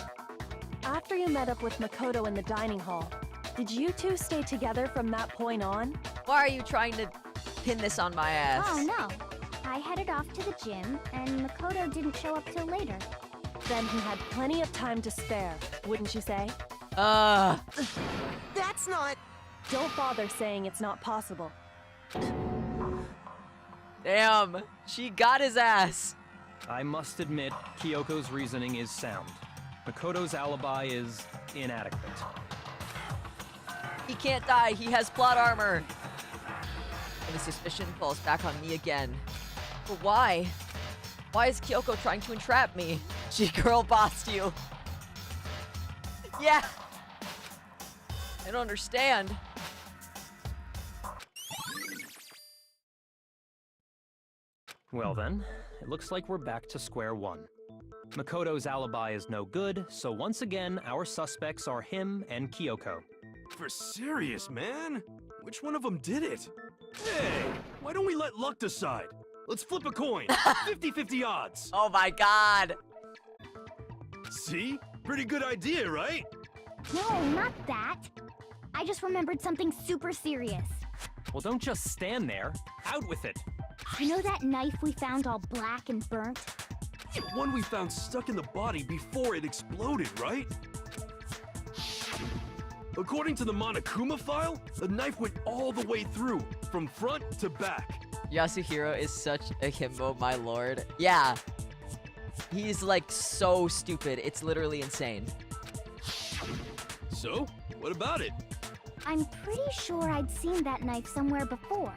after you met up with Makoto in the dining hall, did you two stay together from that point on? Why are you trying to pin this on my ass? Oh no. I headed off to the gym, and Makoto didn't show up till later. Then he had plenty of time to spare, wouldn't you say? That's not... Don't bother saying it's not possible. Damn, she got his ass. I must admit, Kyoko's reasoning is sound. Makoto's alibi is inadequate. He can't die, he has plot armor. And the suspicion falls back on me again. But why? Why is Kyoko trying to entrap me? She girl bossed you. Yeah. I don't understand. Well then, it looks like we're back to square one. Makoto's alibi is no good, so once again, our suspects are him and Kyoko. For serious, man? Which one of them did it? Hey, why don't we let luck decide? Let's flip a coin. 50-50 odds. Oh my god. See? Pretty good idea, right? No, not that. I just remembered something super serious. Well, don't just stand there. Out with it. You know that knife we found all black and burnt? The one we found stuck in the body before it exploded, right? According to the Monokuma file, the knife went all the way through, from front to back. Yasuhiro is such a himbo, my lord. Yeah. He's like so stupid. It's literally insane. So, what about it? I'm pretty sure I'd seen that knife somewhere before.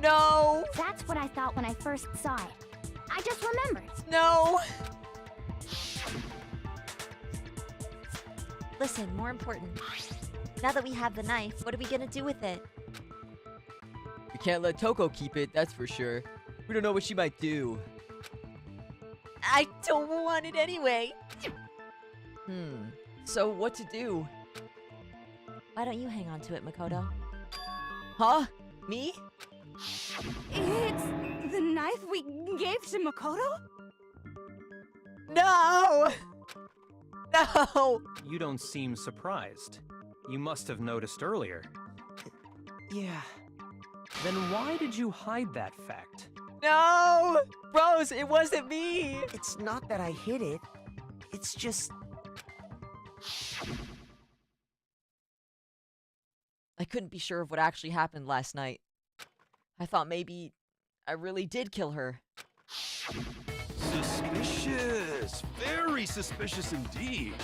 No. That's what I thought when I first saw it. I just remembered. No. Listen, more important. Now that we have the knife, what are we gonna do with it? Can't let Toko keep it, that's for sure. We don't know what she might do. I don't want it anyway. So what to do? Why don't you hang on to it, Makoto? Huh? Me? It's the knife we gave to Makoto? No! No! You don't seem surprised. You must have noticed earlier. Yeah. Then why did you hide that fact? No! Rose, it wasn't me! It's not that I hid it. It's just... I couldn't be sure of what actually happened last night. I thought maybe I really did kill her. Suspicious! Very suspicious indeed.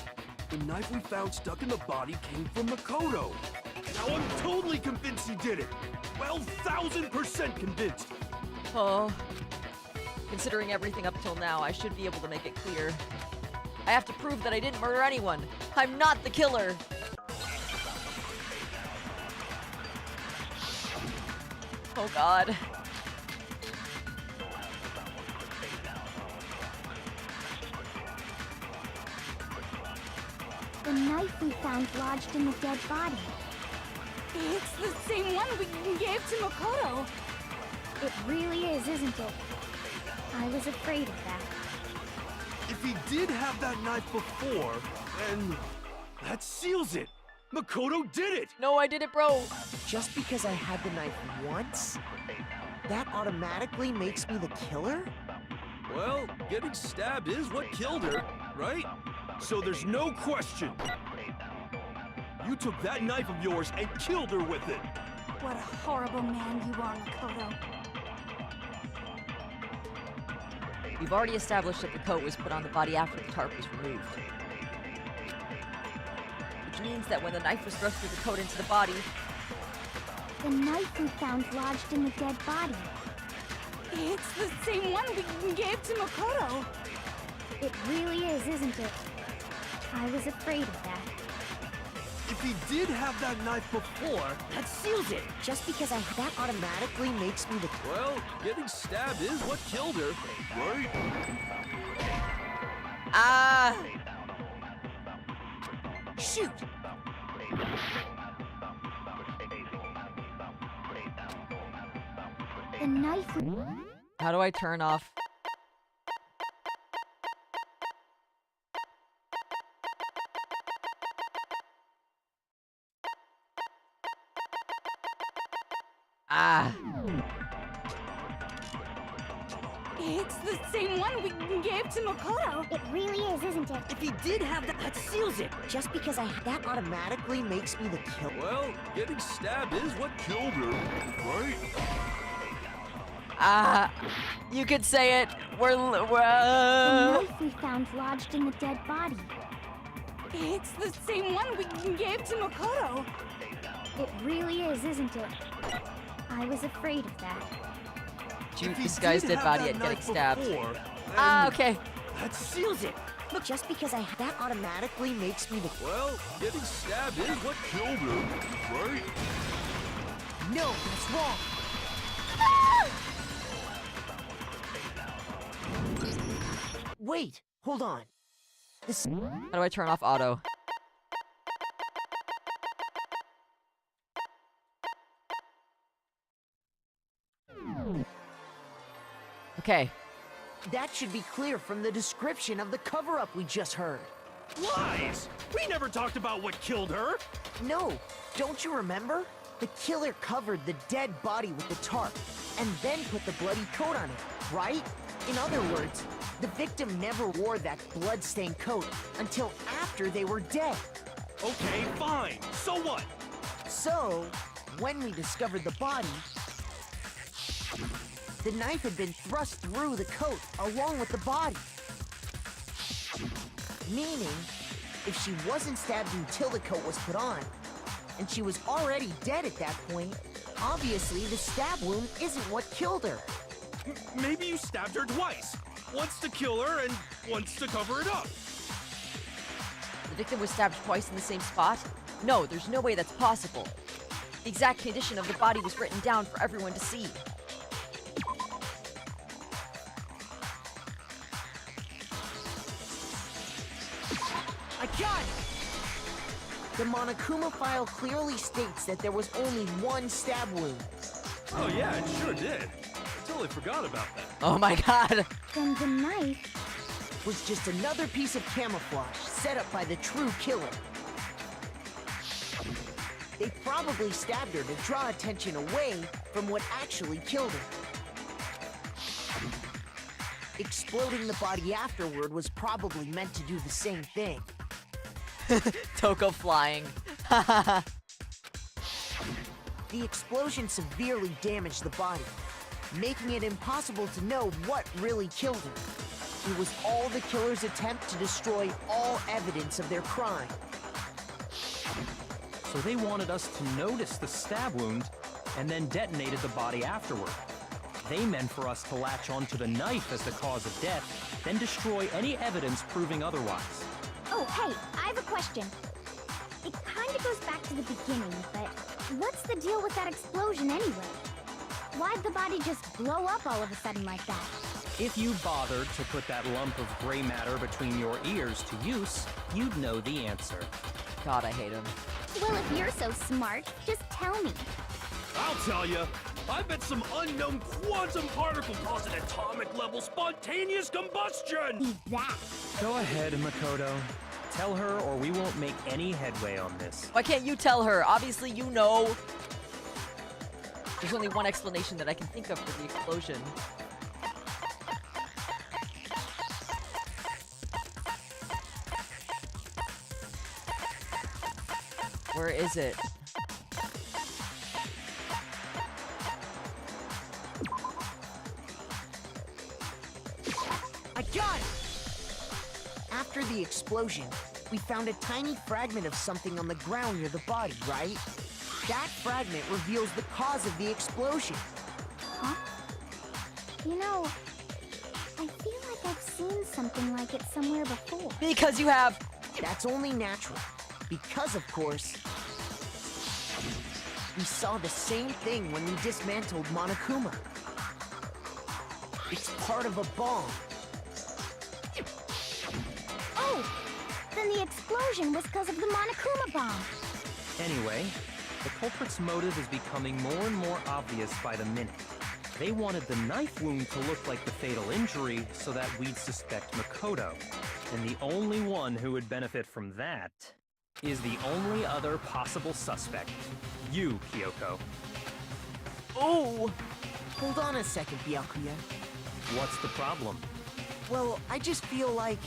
The knife we found stuck in the body came from Makoto. Now I'm totally convinced he did it. 12,000% convinced. Oh. Considering everything up till now, I should be able to make it clear. I have to prove that I didn't murder anyone. I'm not the killer. Oh God. The knife we found lodged in the dead body. It's the same one we gave to Makoto. It really is, isn't it? I was afraid of that. If he did have that knife before, then that seals it. Makoto did it! No, I did it, bro. Just because I had the knife once, that automatically makes me the killer? Well, getting stabbed is what killed her, right? So there's no question. You took that knife of yours and killed her with it. What a horrible man you are, Makoto. We've already established that the coat was put on the body after the tarp was removed. Which means that when the knife was thrust through the coat into the body... The knife we found lodged in the dead body. It's the same one we gave to Makoto. It really is, isn't it? I was afraid of that. If he did have that knife before, That seals it. Just because that automatically makes me the... well, getting stabbed is what killed her, right? Ah! Shoot! The knife... How do I turn off? Ah! It's the same one we gave to Makoto. It really is, isn't it? If he did have that seals it. Just because that automatically makes me the killer. Well, getting stabbed is what killed her, right? Ah! You could say it. The knife we found lodged in the dead body. It's the same one we gave to Makoto. It really is, isn't it? I was afraid of that. Shoot If he this guy's did dead have body that and getting knife stabbed. before, Ah, then okay. that seals it. Look, just because that automatically makes me the... Well, getting stabbed is what killed her, right? No, that's wrong. Wait, hold on. This... How do I turn off auto? Okay. That should be clear from the description of the cover-up we just heard. Lies! We never talked about what killed her! No, don't you remember? The killer covered the dead body with the tarp, and then put the bloody coat on it, right? In other words, the victim never wore that blood-stained coat until after they were dead. Okay, fine. So what? So, when we discovered the body, the knife had been thrust through the coat along with the body. Meaning, if she wasn't stabbed until the coat was put on, and she was already dead at that point, obviously the stab wound isn't what killed her. Maybe you stabbed her twice. Once to kill her and once to cover it up. The victim was stabbed twice in the same spot? No, there's no way that's possible. The exact condition of the body was written down for everyone to see. I got it! The Monokuma file clearly states that there was only one stab wound. Oh yeah, it sure did. Totally forgot about that. Oh my god! Then the knife... Was just another piece of camouflage set up by the true killer. They probably stabbed her to draw attention away from what actually killed her. Exploding the body afterward was probably meant to do the same thing. Toko flying. The explosion severely damaged the body, making it impossible to know what really killed her. It was all the killer's attempt to destroy all evidence of their crime. So they wanted us to notice the stab wound and then detonated the body afterward. They meant for us to latch onto the knife as the cause of death, then destroy any evidence proving otherwise. Oh, hey, I have a question. It kinda goes back to the beginning, but what's the deal with that explosion anyway? Why'd the body just blow up all of a sudden like that? If you bothered to put that lump of gray matter between your ears to use, you'd know the answer. God, I hate him. Well, if you're so smart, just tell me. I'll tell you. I bet some unknown quantum particle caused an atomic level spontaneous combustion! Be that. Go ahead, Makoto. Tell her or we won't make any headway on this. Why can't you tell her? Obviously you know. There's only one explanation that I can think of for the explosion. Where is it? I got it! After the explosion, we found a tiny fragment of something on the ground near the body, right? That fragment reveals the cause of the explosion. Huh? You know, I feel like I've seen something like it somewhere before. Because you have. That's only natural. Because, of course, we saw the same thing when we dismantled Monokuma. It's part of a bomb. Oh! Then the explosion was because of the Monokuma bomb. Anyway, the culprit's motive is becoming more and more obvious by the minute. They wanted the knife wound to look like the fatal injury so that we'd suspect Makoto. And the only one who would benefit from that is the only other possible suspect. You, Kyoko. Oh! Hold on a second, Byakuya. What's the problem? Well, I just feel like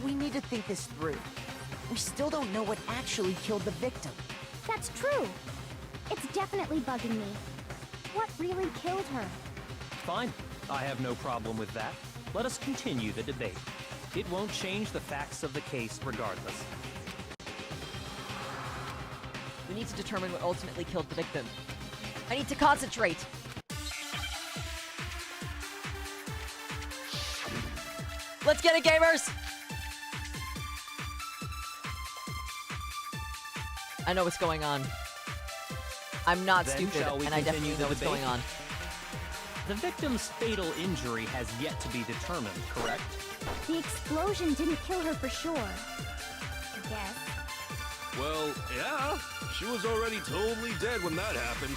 we need to think this through. We still don't know what actually killed the victim. That's true. It's definitely bugging me. What really killed her? Fine. I have no problem with that. Let us continue the debate. It won't change the facts of the case regardless. We need to determine what ultimately killed the victim. I need to concentrate. Let's get it, gamers! I know what's going on. I'm not Then stupid, shall we and I definitely continue know the what's going debate? on. The victim's fatal injury has yet to be determined, correct? The explosion didn't kill her for sure. I guess. Well, yeah. She was already totally dead when that happened.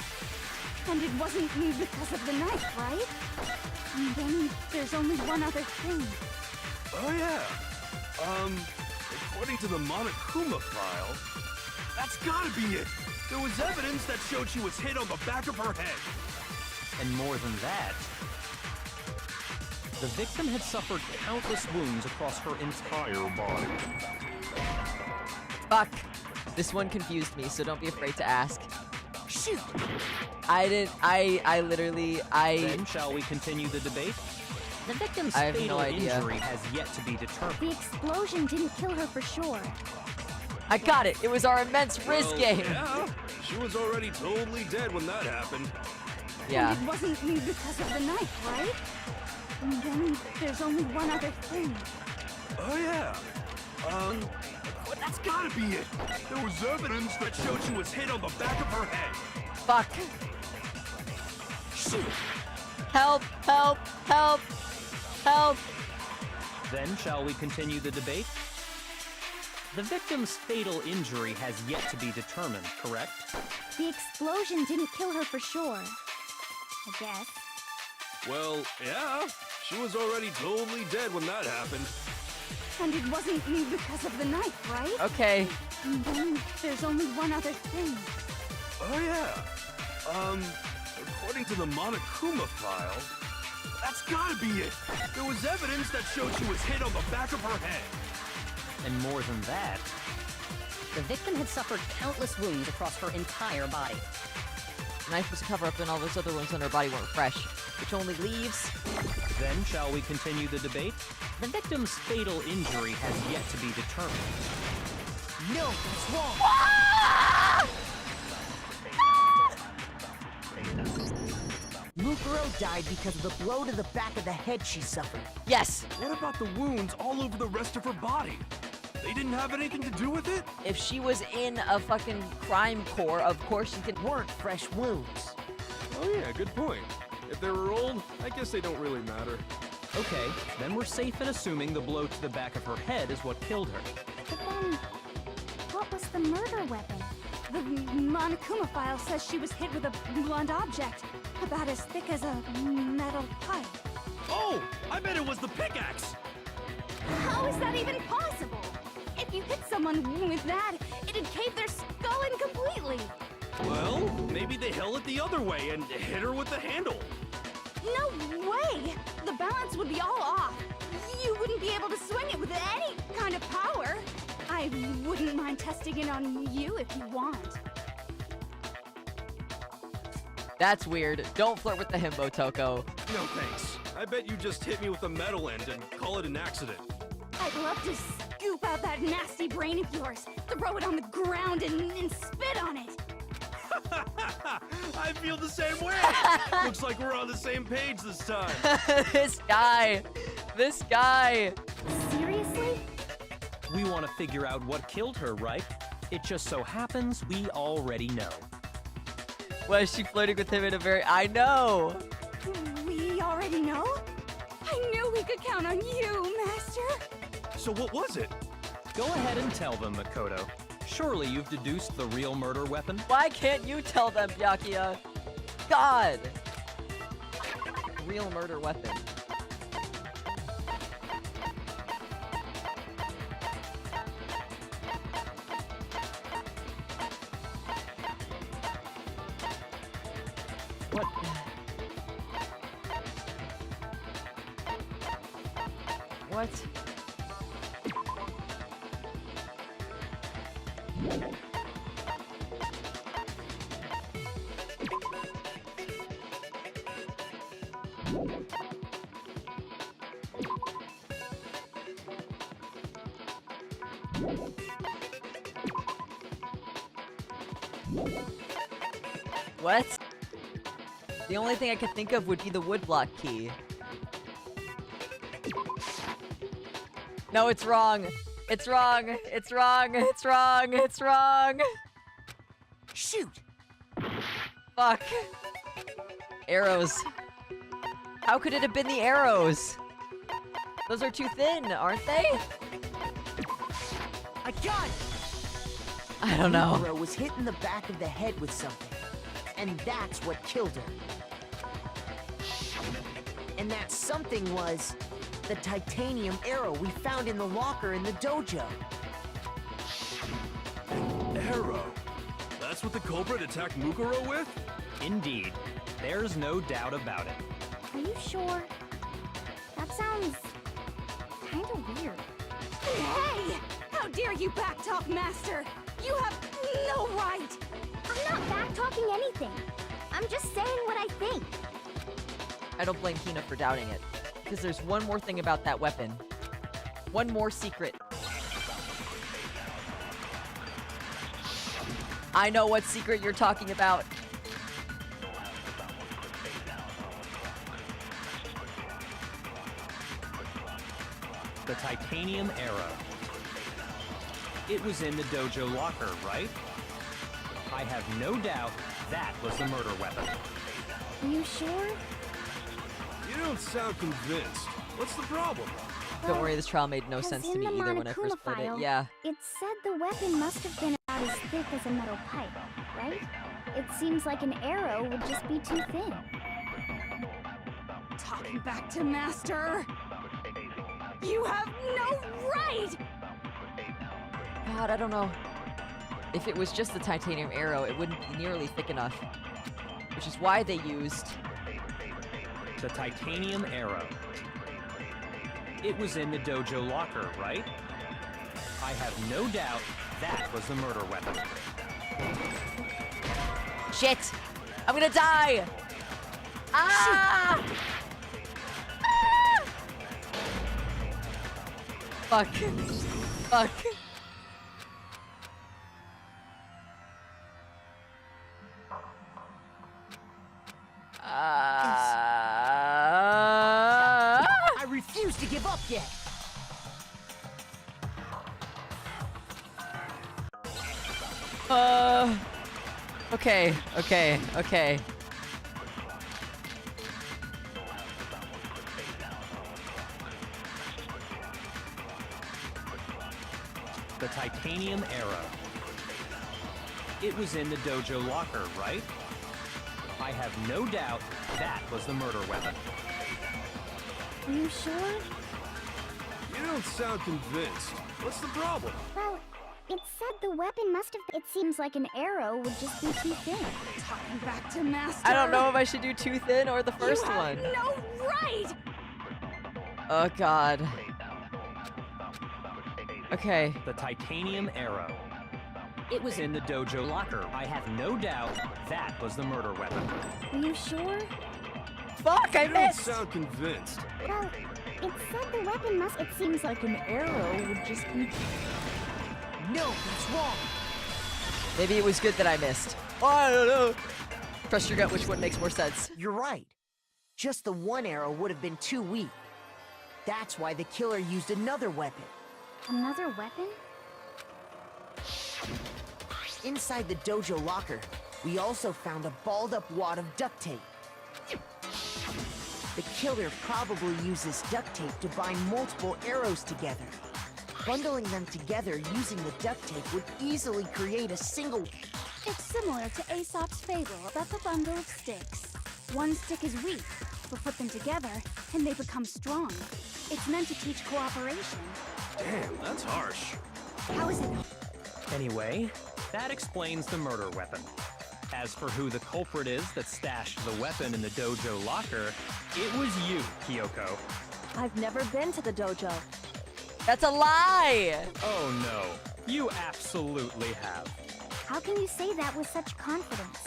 And it wasn't me because of the knife, right? And then there's only one other thing. Oh yeah. According to the Monokuma file, that's gotta be it. There was evidence that showed she was hit on the back of her head. And more than that, the victim had suffered countless wounds across her entire body. Fuck. This one confused me, so don't be afraid to ask. Shoot! I literally. Then shall we continue the debate? The victim's I have fatal no idea. injury has yet to be determined. The explosion didn't kill her for sure. I got it! It was our immense risk Well, game! Yeah. She was already totally dead when that happened. Yeah. And it wasn't me because of the knife, right? And then there's only one other thing. Oh yeah. That's gotta be it! There was evidence that showed she was hit on the back of her head. Fuck. Shoot! Help, help, help, help. Then shall we continue the debate? The victim's fatal injury has yet to be determined, correct? The explosion didn't kill her for sure. I guess. Well, yeah. She was already totally dead when that happened. And it wasn't because of the knife, right? Okay. And then there's only one other thing. Oh, yeah. According to the Monokuma file, that's gotta be it. There was evidence that showed she was hit on the back of her head. And more than that, The victim had suffered countless wounds across her entire body. The knife was a cover-up and all those other wounds on her body weren't fresh, which only leaves... then shall we continue the debate? The victim's fatal injury has yet to be determined. No, it's wrong. Mukuro died because of the blow to the back of the head she suffered. Yes! What about the wounds all over the rest of her body? They didn't have anything to do with it? If she was in a fucking crime corps, of course she could... Weren't fresh wounds. Oh yeah, good point. If they were old, I guess they don't really matter. Okay, then we're safe in assuming the blow to the back of her head is what killed her. But then, what was the murder weapon? The Monokuma file says she was hit with a blunt object, about as thick as a metal pipe. Oh! I bet it was the pickaxe! How is that even possible? If you hit someone with that, it'd cave their skull in completely. Well, maybe they held it the other way and hit her with the handle. No way! The balance would be all off. You wouldn't be able to swing it with any kind of power. I wouldn't mind testing it on you if you want. That's weird. Don't flirt with the himbo, Toko. No thanks. I bet you just hit me with a metal end and call it an accident. I'd love to scoop out that nasty brain of yours, throw it on the ground and spit on it. I feel the same way. Looks like we're on the same page this time. This guy. This guy. Seriously? We want to figure out what killed her, right? It just so happens we already know. Was she flirting with him in a very... I know. We already know? I knew we could count on you, Master. So what was it? Go ahead and tell them, Makoto. Surely you've deduced the real murder weapon? Why can't you tell them, Byakuya? God. Real murder weapon. What? What? What? The only thing I could think of would be the woodblock key. No, it's wrong. It's wrong. It's wrong. It's wrong. It's wrong. Shoot! Fuck. Arrows. How could it have been the arrows? Those are too thin, aren't they? I got it! I don't know. Mukuro was hit in the back of the head with something. And that's what killed her. And that something was the titanium arrow we found in the locker in the dojo. Arrow. That's what the culprit attacked Mukuro with? Indeed. There's no doubt about it. Are you sure? That sounds kinda weird. Hey! How dare you backtalk, Master! You have no right! I'm not backtalking anything. I'm just saying what I think. I don't blame Hina for doubting it. Because there's one more thing about that weapon. One more secret. I know what secret you're talking about. The titanium arrow. It was in the dojo locker, right? I have no doubt that was the murder weapon. You sure? You don't sound convinced. What's the problem? Don't worry, this trial made no sense to me either when I first played it. Yeah. It said the weapon must have been about as thick as a metal pipe, right? It seems like an arrow would just be too thin. Talking back to Master! You have no right! God, I don't know. If it was just the titanium arrow, it wouldn't be nearly thick enough. Which is why they used... The titanium arrow. It was in the dojo locker, right? I have no doubt that was the murder weapon. Shit! I'm gonna die! Ah! Ah! Fuck. Fuck. I refuse to give up yet. Okay, okay, okay. The titanium arrow. It was in the dojo locker, right? I have no doubt that was the murder weapon. You sure? You don't sound convinced. What's the problem? Well, it said the weapon must have... It seems like an arrow would just be too thin. Talking back to Master! I don't know if I should do too thin or the first you have one. No right! Oh god. Okay. The titanium arrow. It was in the dojo locker. I have no doubt that was the murder weapon. You sure? Fuck, I You don't missed! sound convinced. Well, it said the weapon must... It seems like an arrow would just be... No, that's wrong. Maybe it was good that I missed. Oh, I don't know. Trust your gut, which one makes more sense? You're right. Just the one arrow would have been too weak. That's why the killer used another weapon. Another weapon? Inside the dojo locker, we also found a balled-up wad of duct tape. The killer probably uses duct tape to bind multiple arrows together. Bundling them together using the duct tape would easily create a single... It's similar to Aesop's fable about the bundle of sticks. One stick is weak, but put them together, and they become strong. It's meant to teach cooperation. Damn, that's harsh. How is it? Anyway, that explains the murder weapon. As for who the culprit is that stashed the weapon in the dojo locker, it was you, Kyoko. I've never been to the dojo. That's a lie! Oh no, you absolutely have. How can you say that with such confidence?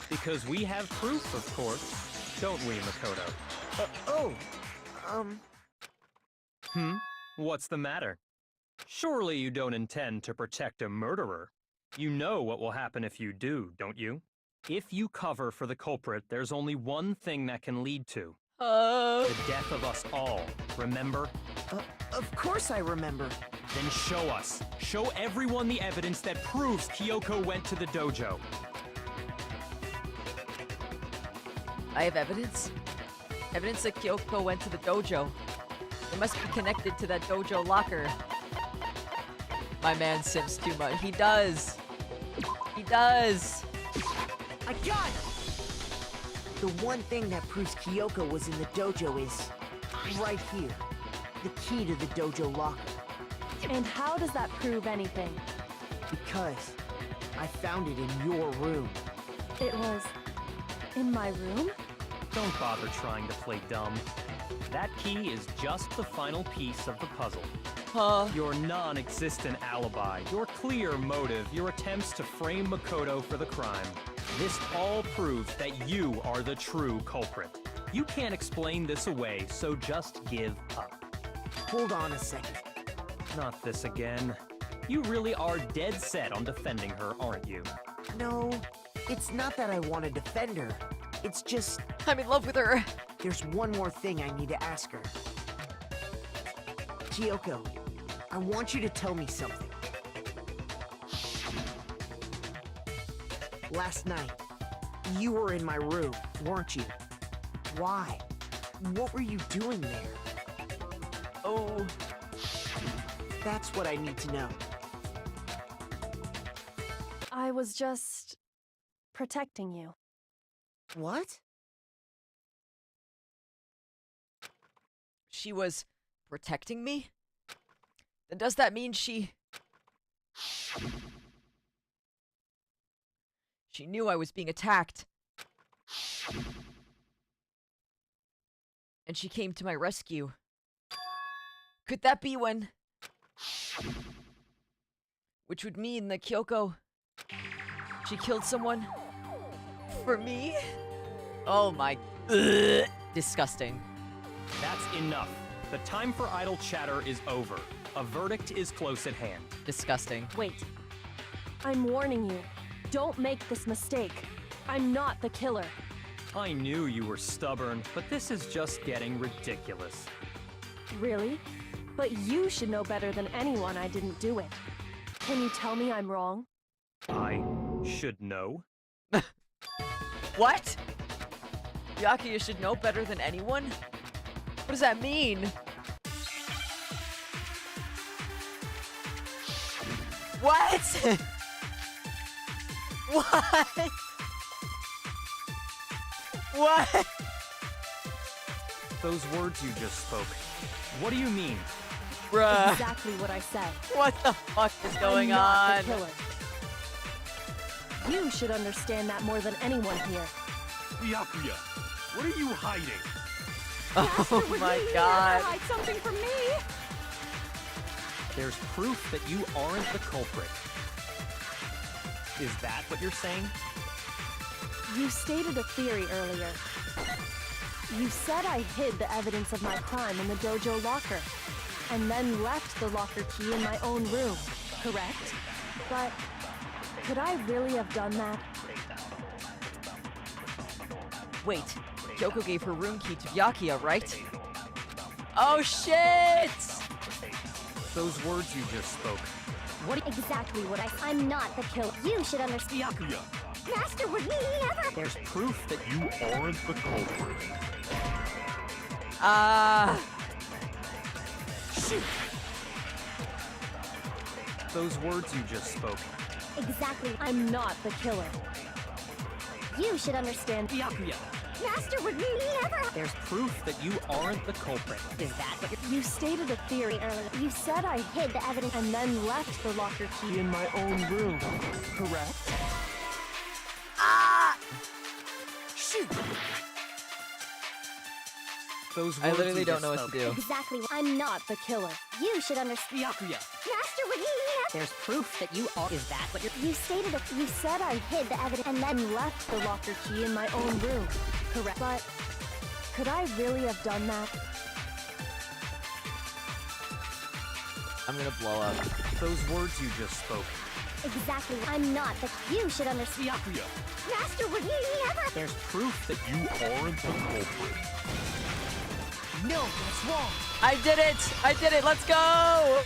Because we have proof, of course. Don't we, Makoto? What's the matter? Surely you don't intend to protect a murderer. You know what will happen if you do, don't you? If you cover for the culprit, there's only one thing that can lead to. The death of us all, remember? Of course I remember. Then show us. Show everyone the evidence that proves Kyoko went to the dojo. I have evidence? Evidence that Kyoko went to the dojo. It must be connected to that dojo locker. My man simps too much. He does. He does. I got it! The one thing that proves Kyoko was in the dojo is right here. The key to the dojo locker. And how does that prove anything? Because I found it in your room. It was in my room? Don't bother trying to play dumb. That key is just the final piece of the puzzle. Your non-existent alibi, your clear motive, your attempts to frame Makoto for the crime. This all proves that you are the true culprit. You can't explain this away, so just give up. Hold on a second. Not this again. You really are dead set on defending her, aren't you? No, it's not that I want to defend her. It's just... I'm in love with her. There's one more thing I need to ask her. Kyoko, I want you to tell me something. Last night, you were in my room, weren't you? Why? What were you doing there? Oh, that's what I need to know. I was just protecting you. What? She was protecting me? Then does that mean she knew I was being attacked? And she came to my rescue. Could that be when... Which would mean that Kyoko... She killed someone? For me? Oh my... Ugh, disgusting. That's enough. The time for idle chatter is over. A verdict is close at hand. Disgusting. Wait. I'm warning you. Don't make this mistake. I'm not the killer. I knew you were stubborn, but this is just getting ridiculous. Really? But you should know better than anyone I didn't do it. Can you tell me I'm wrong? I should know. What? Byakuya should know better than anyone? What does that mean? What? What? What? Those words you just spoke. What do you mean? Bruh. Exactly what I said. What the fuck is going I'm not on? the killer. You should understand that more than anyone here. Byakuya, what are you hiding? Oh my god. Hide something from me. There's proof that you aren't the culprit. Is that what you're saying? You stated a theory earlier. You said I hid the evidence of my crime in the dojo locker, and then left the locker key in my own room, correct? But could I really have done that? Wait, Kyoko gave her room key to Byakuya, right? Oh shit! Those words you just spoke. What exactly what I'm not the killer. You should understand. Byakuya, Master would never. There's proof that you aren't the culprit. Shoot! Those words you just spoke. Exactly. I'm not the killer. You should understand. Byakuya, Master would never. there's proof that you aren't the culprit. Is that what you're... You stated a theory earlier. You said I hid the evidence and then left the locker key in my own room, correct? Shoot! Those words I literally you don't just know what spoke. to do. Exactly. I'm not the killer. You should understand. Byakuya, Master would never. There's proof that you are. Is that what you're... You stated it. You said I hid the evidence And then left the locker key in my own room, correct? But could I really have done that? I'm gonna blow up. those words you just spoke. Exactly. I'm not the. You should understand. Byakuya, Master would never. There's proof that you aren't the culprit. No, that's wrong. I did it! I did it! Let's go!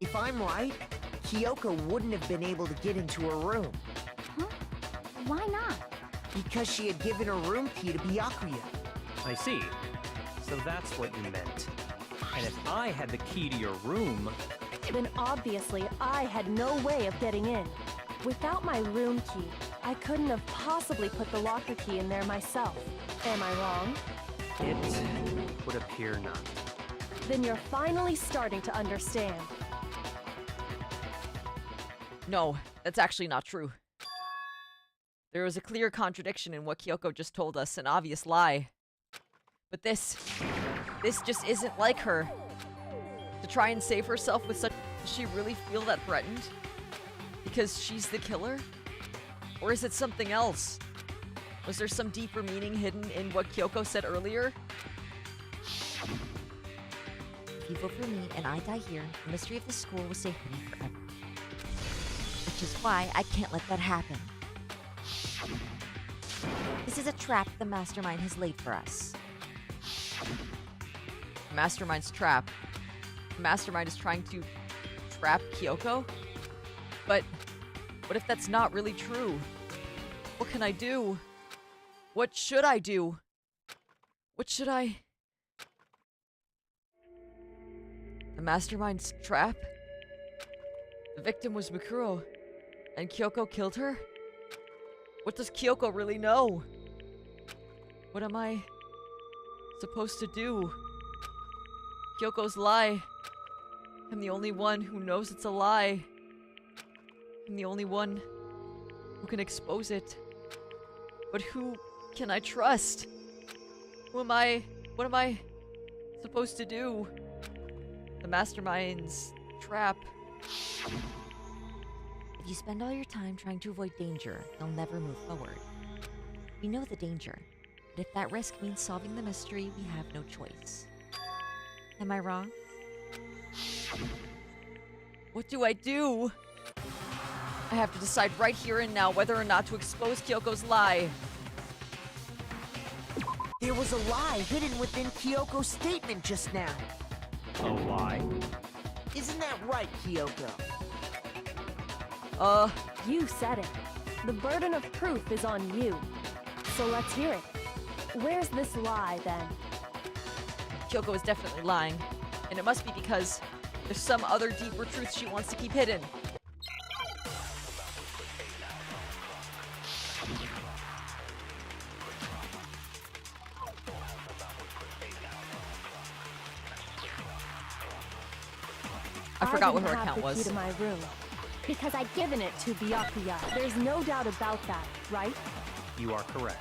If I'm right, Kyoko wouldn't have been able to get into her room Huh? Why not? because she had given her room key to Byakuya. I see. So that's what you meant. And if I had the key to your room... Then obviously I had no way of getting in. Without my room key, I couldn't have possibly put the locker key in there myself. Am I wrong? It would appear not. Then you're finally starting to understand. No, that's actually not true. There was a clear contradiction in what Kyoko just told us, an obvious lie. But this just isn't like her. To try and save herself with such... Does she really feel that threatened? Because she's the killer? Or is it something else? Was there some deeper meaning hidden in what Kyoko said earlier? If you vote for me and I die here, the mystery of the school will stay hidden forever. Which is why I can't let that happen. This is a trap the Mastermind has laid for us. Mastermind's trap. Mastermind is trying to trap Kyoko? But What if that's not really true? What can I do? What should I do? What should I... The mastermind's trap? The victim was Mikuro, and Kyoko killed her? What does Kyoko really know? What am I supposed to do? Kyoko's lie. I'm the only one who knows it's a lie. I'm the only one who can expose it. But who can I trust? Who am I? What am I supposed to do? The mastermind's trap. If you spend all your time trying to avoid danger, you'll never move forward. We know the danger, but if that risk means solving the mystery, we have no choice. Am I wrong? What do I do? I have to decide right here and now whether or not to expose Kyoko's lie. There was a lie hidden within Kyoko's statement just now. A lie? Isn't that right, Kyoko? You said it. The burden of proof is on you. So let's hear it. Where's this lie, then? Kyoko is definitely lying, and it must be because there's some other deeper truth she wants to keep hidden. I forgot what her account was. I didn't have the key to my room because I'd given it to Byakuya. There's no doubt about that, right? You are correct.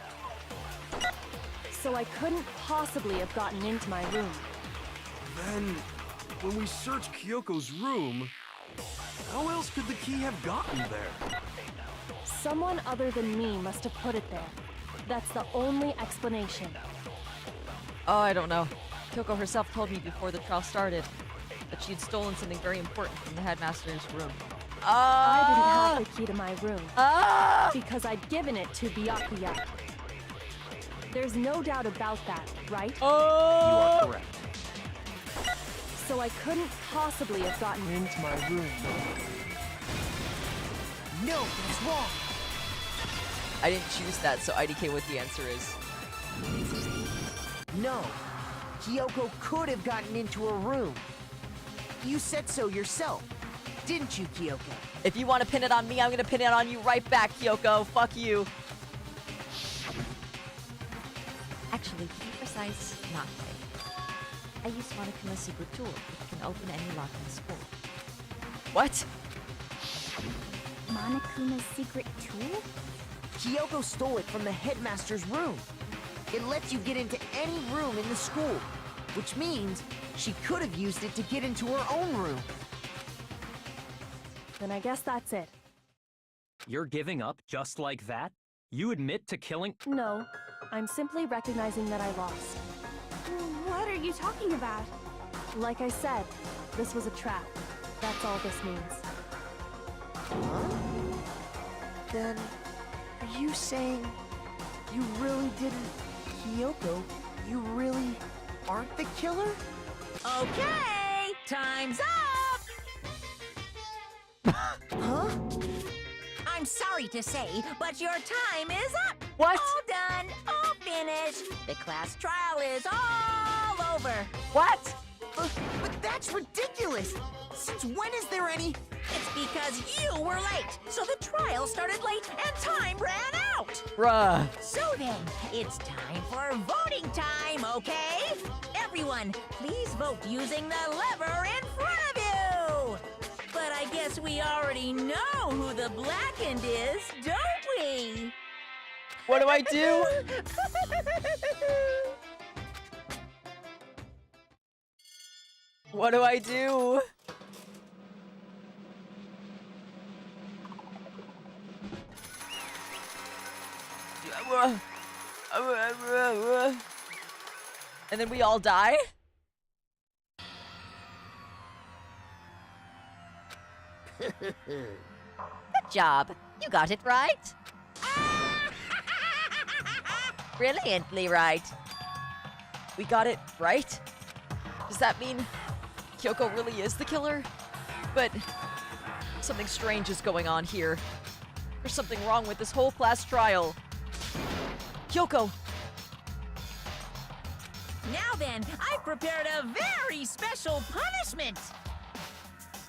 So I couldn't possibly have gotten into my room. Then, when we searched Kyoko's room, how else could the key have gotten there? Someone other than me must have put it there. That's the only explanation. Oh, I don't know. Kyoko herself told me before the trial started that she had stolen something very important from the headmaster's room. I didn't have the key to my room because I'd given it to Byakuya. There's no doubt about that, right? You are correct. So I couldn't possibly have gotten into my room. No, that's wrong. I didn't choose that, so IDK what the answer is. No. Kyoko could have gotten into her room. You said so yourself, didn't you, Kyoko? If you want to pin it on me, I'm going to pin it on you right back, Kyoko. Fuck you. Actually, to be precise, not quite. I used Monokuma's secret tool, which can open any lock in the school. What? Monokuma's secret tool? Kyoko stole it from the headmaster's room. It lets you get into any room in the school, which means she could have used it to get into her own room. Then I guess that's it. You're giving up just like that? You admit to killing... No, I'm simply recognizing that I lost. What are you talking about? Like I said, this was a trap. That's all this means. Huh? Then, are you saying you really didn't... Kyoko, you really aren't the killer? Okay, time's up! Huh? I'm sorry to say, but your time is up! What? All done, all finished. The class trial is all over. What? But that's ridiculous! Since when is there any... It's because you were late, so the trial started late and time ran out. Bruh. So then, it's time for voting time, okay? Everyone, please vote using the lever in front of you. But I guess we already know who the blackened is, don't we? What do I do? What do I do? And then we all die? Good job. You got it right. Brilliantly right. We got it right? Does that mean Kyoko really is the killer? But something strange is going on here. There's something wrong with this whole class trial. Kyoko! Now then, I've prepared a very special punishment.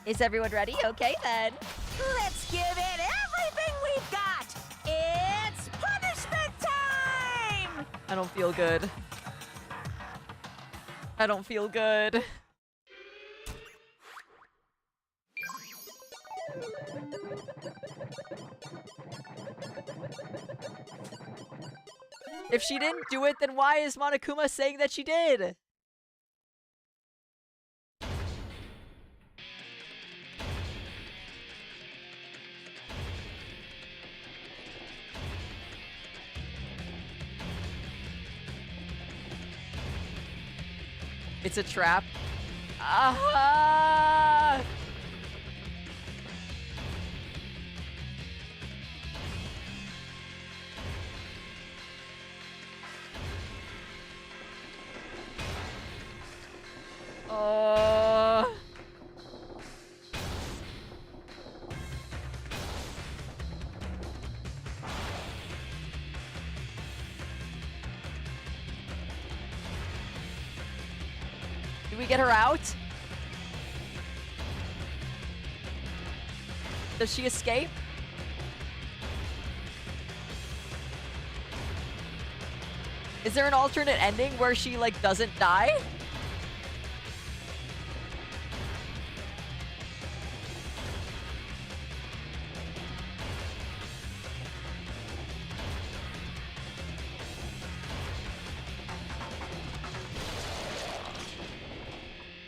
Is everyone ready? Okay, then. Let's give it everything we've got. It's punishment time! I don't feel good. I don't feel good. If she didn't do it, then why is Monokuma saying that she did? It's a trap. Ah! Did we get her out? Does she escape? Is there an alternate ending where she, like, doesn't die?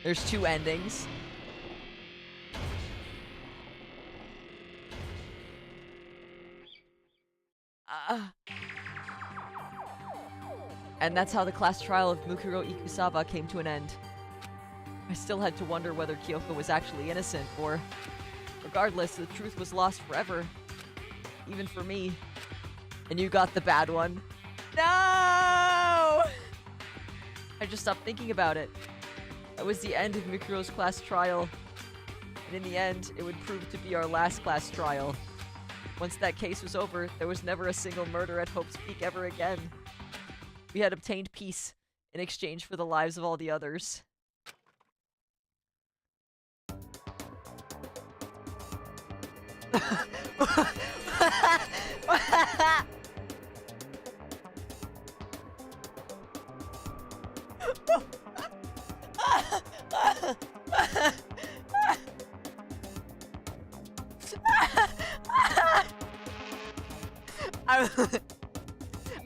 There's two endings. And that's how the class trial of Mukuro Ikusawa came to an end. I still had to wonder whether Kyoko was actually innocent, or regardless, the truth was lost forever. Even for me. And you got the bad one. No! I just stopped thinking about it. That was the end of Mukuro's class trial. And in the end, it would prove to be our last class trial. Once that case was over, there was never a single murder at Hope's Peak ever again. We had obtained peace in exchange for the lives of all the others.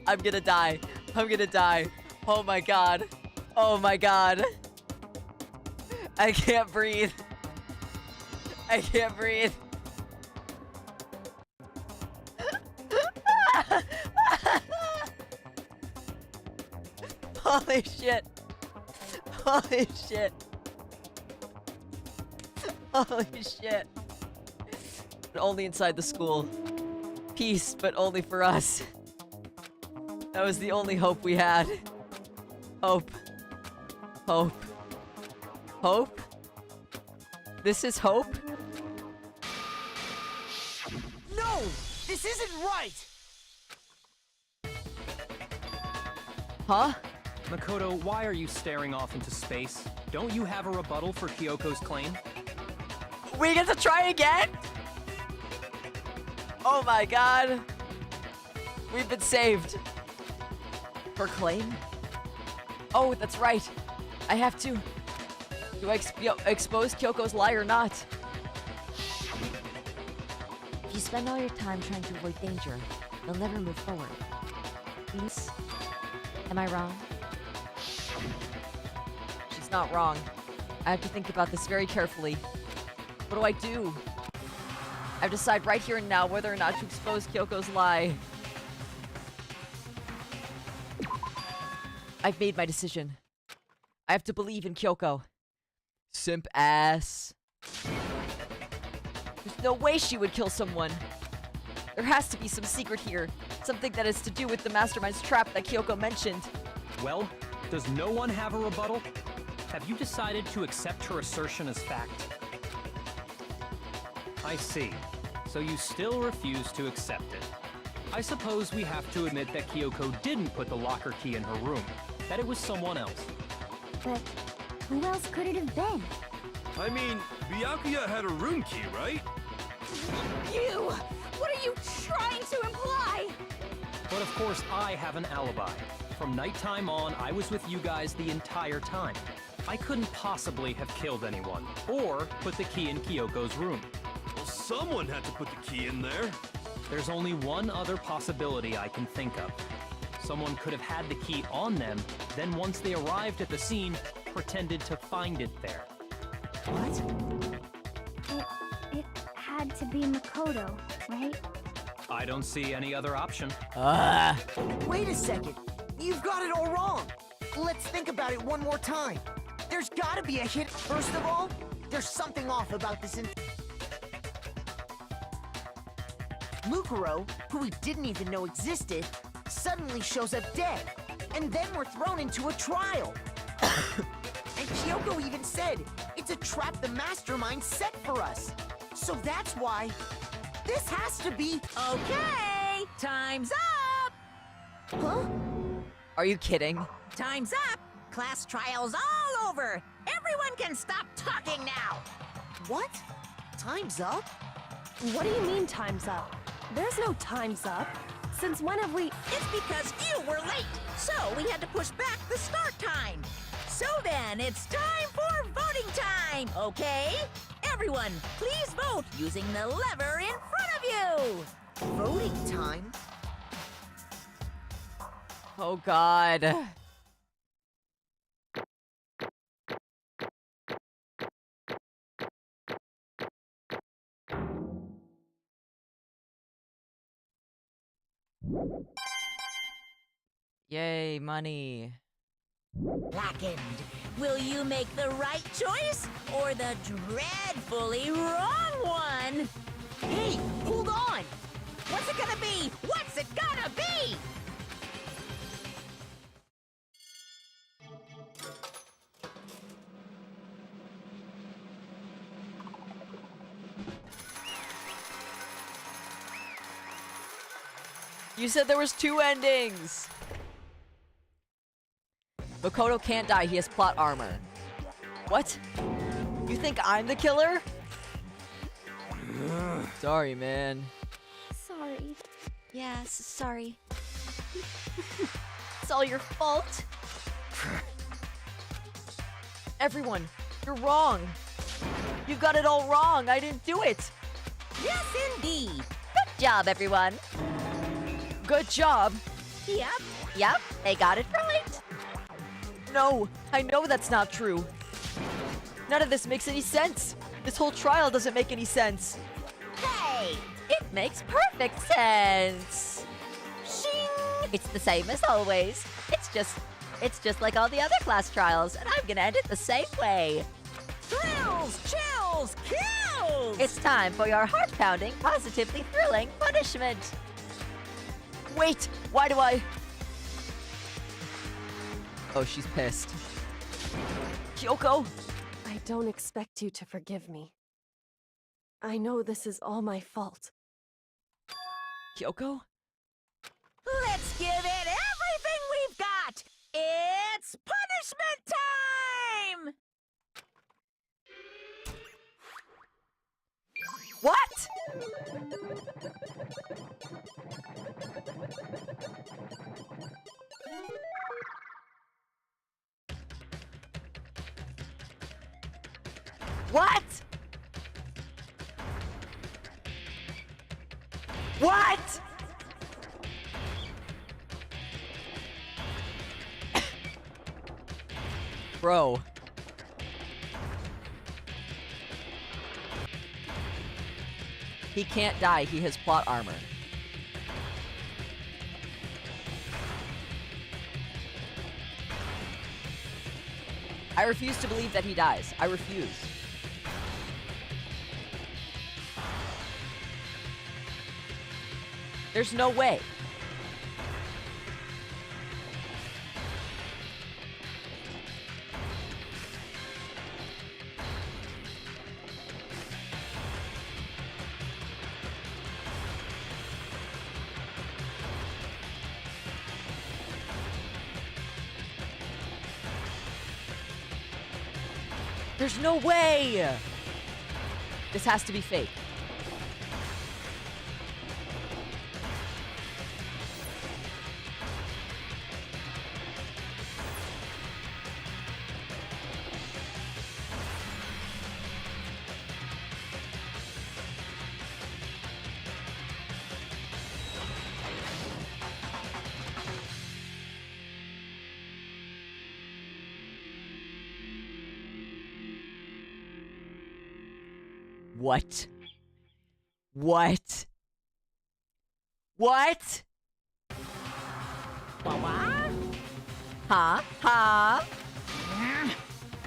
I'm gonna die. I'm gonna die. Oh my god. Oh my god. I can't breathe. I can't breathe. Holy shit. Holy shit. Holy shit. But only inside the school. Peace, but only for us. That was the only hope we had. Hope. Hope. Hope? This is hope? No! This isn't right! Huh? Makoto, why are you staring off into space? Don't you have a rebuttal for Kyoko's claim? We get to try again? Oh my god. We've been saved. Her claim? Oh, that's right. I have to. Do I expose Kyoko's lie or not? If you spend all your time trying to avoid danger, you'll never move forward. Please? Am I wrong? She's not wrong. I have to think about this very carefully. What do I do? I have to decide right here and now whether or not to expose Kyoko's lie. I've made my decision. I have to believe in Kyoko. Simp ass. There's no way she would kill someone. There has to be some secret here. Something that has to do with the mastermind's trap that Kyoko mentioned. Well, does no one have a rebuttal? Have you decided to accept her assertion as fact? I see. So you still refuse to accept it. I suppose we have to admit that Kyoko didn't put the locker key in her room, that it was someone else. But who else could it have been? I mean, Byakuya had a room key, right? You! What are you trying to imply? But of course, I have an alibi. From nighttime on, I was with you guys the entire time. I couldn't possibly have killed anyone, or put the key in Kyoko's room. Well, someone had to put the key in there. There's only one other possibility I can think of. Someone could have had the key on them, then once they arrived at the scene, pretended to find it there. What? It had to be Makoto, right? I don't see any other option. Wait a second. You've got it all wrong. Let's think about it one more time. There's gotta be a hit. First of all, there's something off about this Mukuro, who we didn't even know existed, suddenly shows up dead. And then we're thrown into a trial. And Kyoko even said, it's a trap the mastermind set for us. So that's why this has to be... Okay, time's up! Huh? Are you kidding? Time's up! Class trial's all over! Everyone can stop talking now! What? Time's up? What do you mean time's up? There's no time's up. Since when have we... It's because you were late, so we had to push back the start time. So then, it's time for voting time, okay? Everyone, please vote using the lever in front of you! Voting time? Oh God. Yay, money. Blackened, will you make the right choice or the dreadfully wrong one? Hey, hold on! What's it gonna be? What's it gonna be? You said there was 2 endings! Makoto can't die, he has plot armor. What? You think I'm the killer? Sorry, man. Sorry. Yes, sorry. It's all your fault. Everyone, you're wrong. You got it all wrong. I didn't do it. Yes, indeed. Good job, everyone. Good job. Yep, they got it right. No, I know that's not true. None of this makes any sense. This whole trial doesn't make any sense. Hey, it makes perfect sense. Shing! It's the same as always. It's just like all the other class trials, and I'm gonna end it the same way. Thrills, chills, kills! It's time for your heart-pounding, positively thrilling punishment. Wait, why do I... Oh, she's pissed. Kyoko! I don't expect you to forgive me. I know this is all my fault. Kyoko? Let's give it everything we've got! It's punishment time! What? What? What? Bro. He can't die, he has plot armor. I refuse to believe that he dies. I refuse. There's no way. There's no way! This has to be fake. What? What? What? Huh? Huh?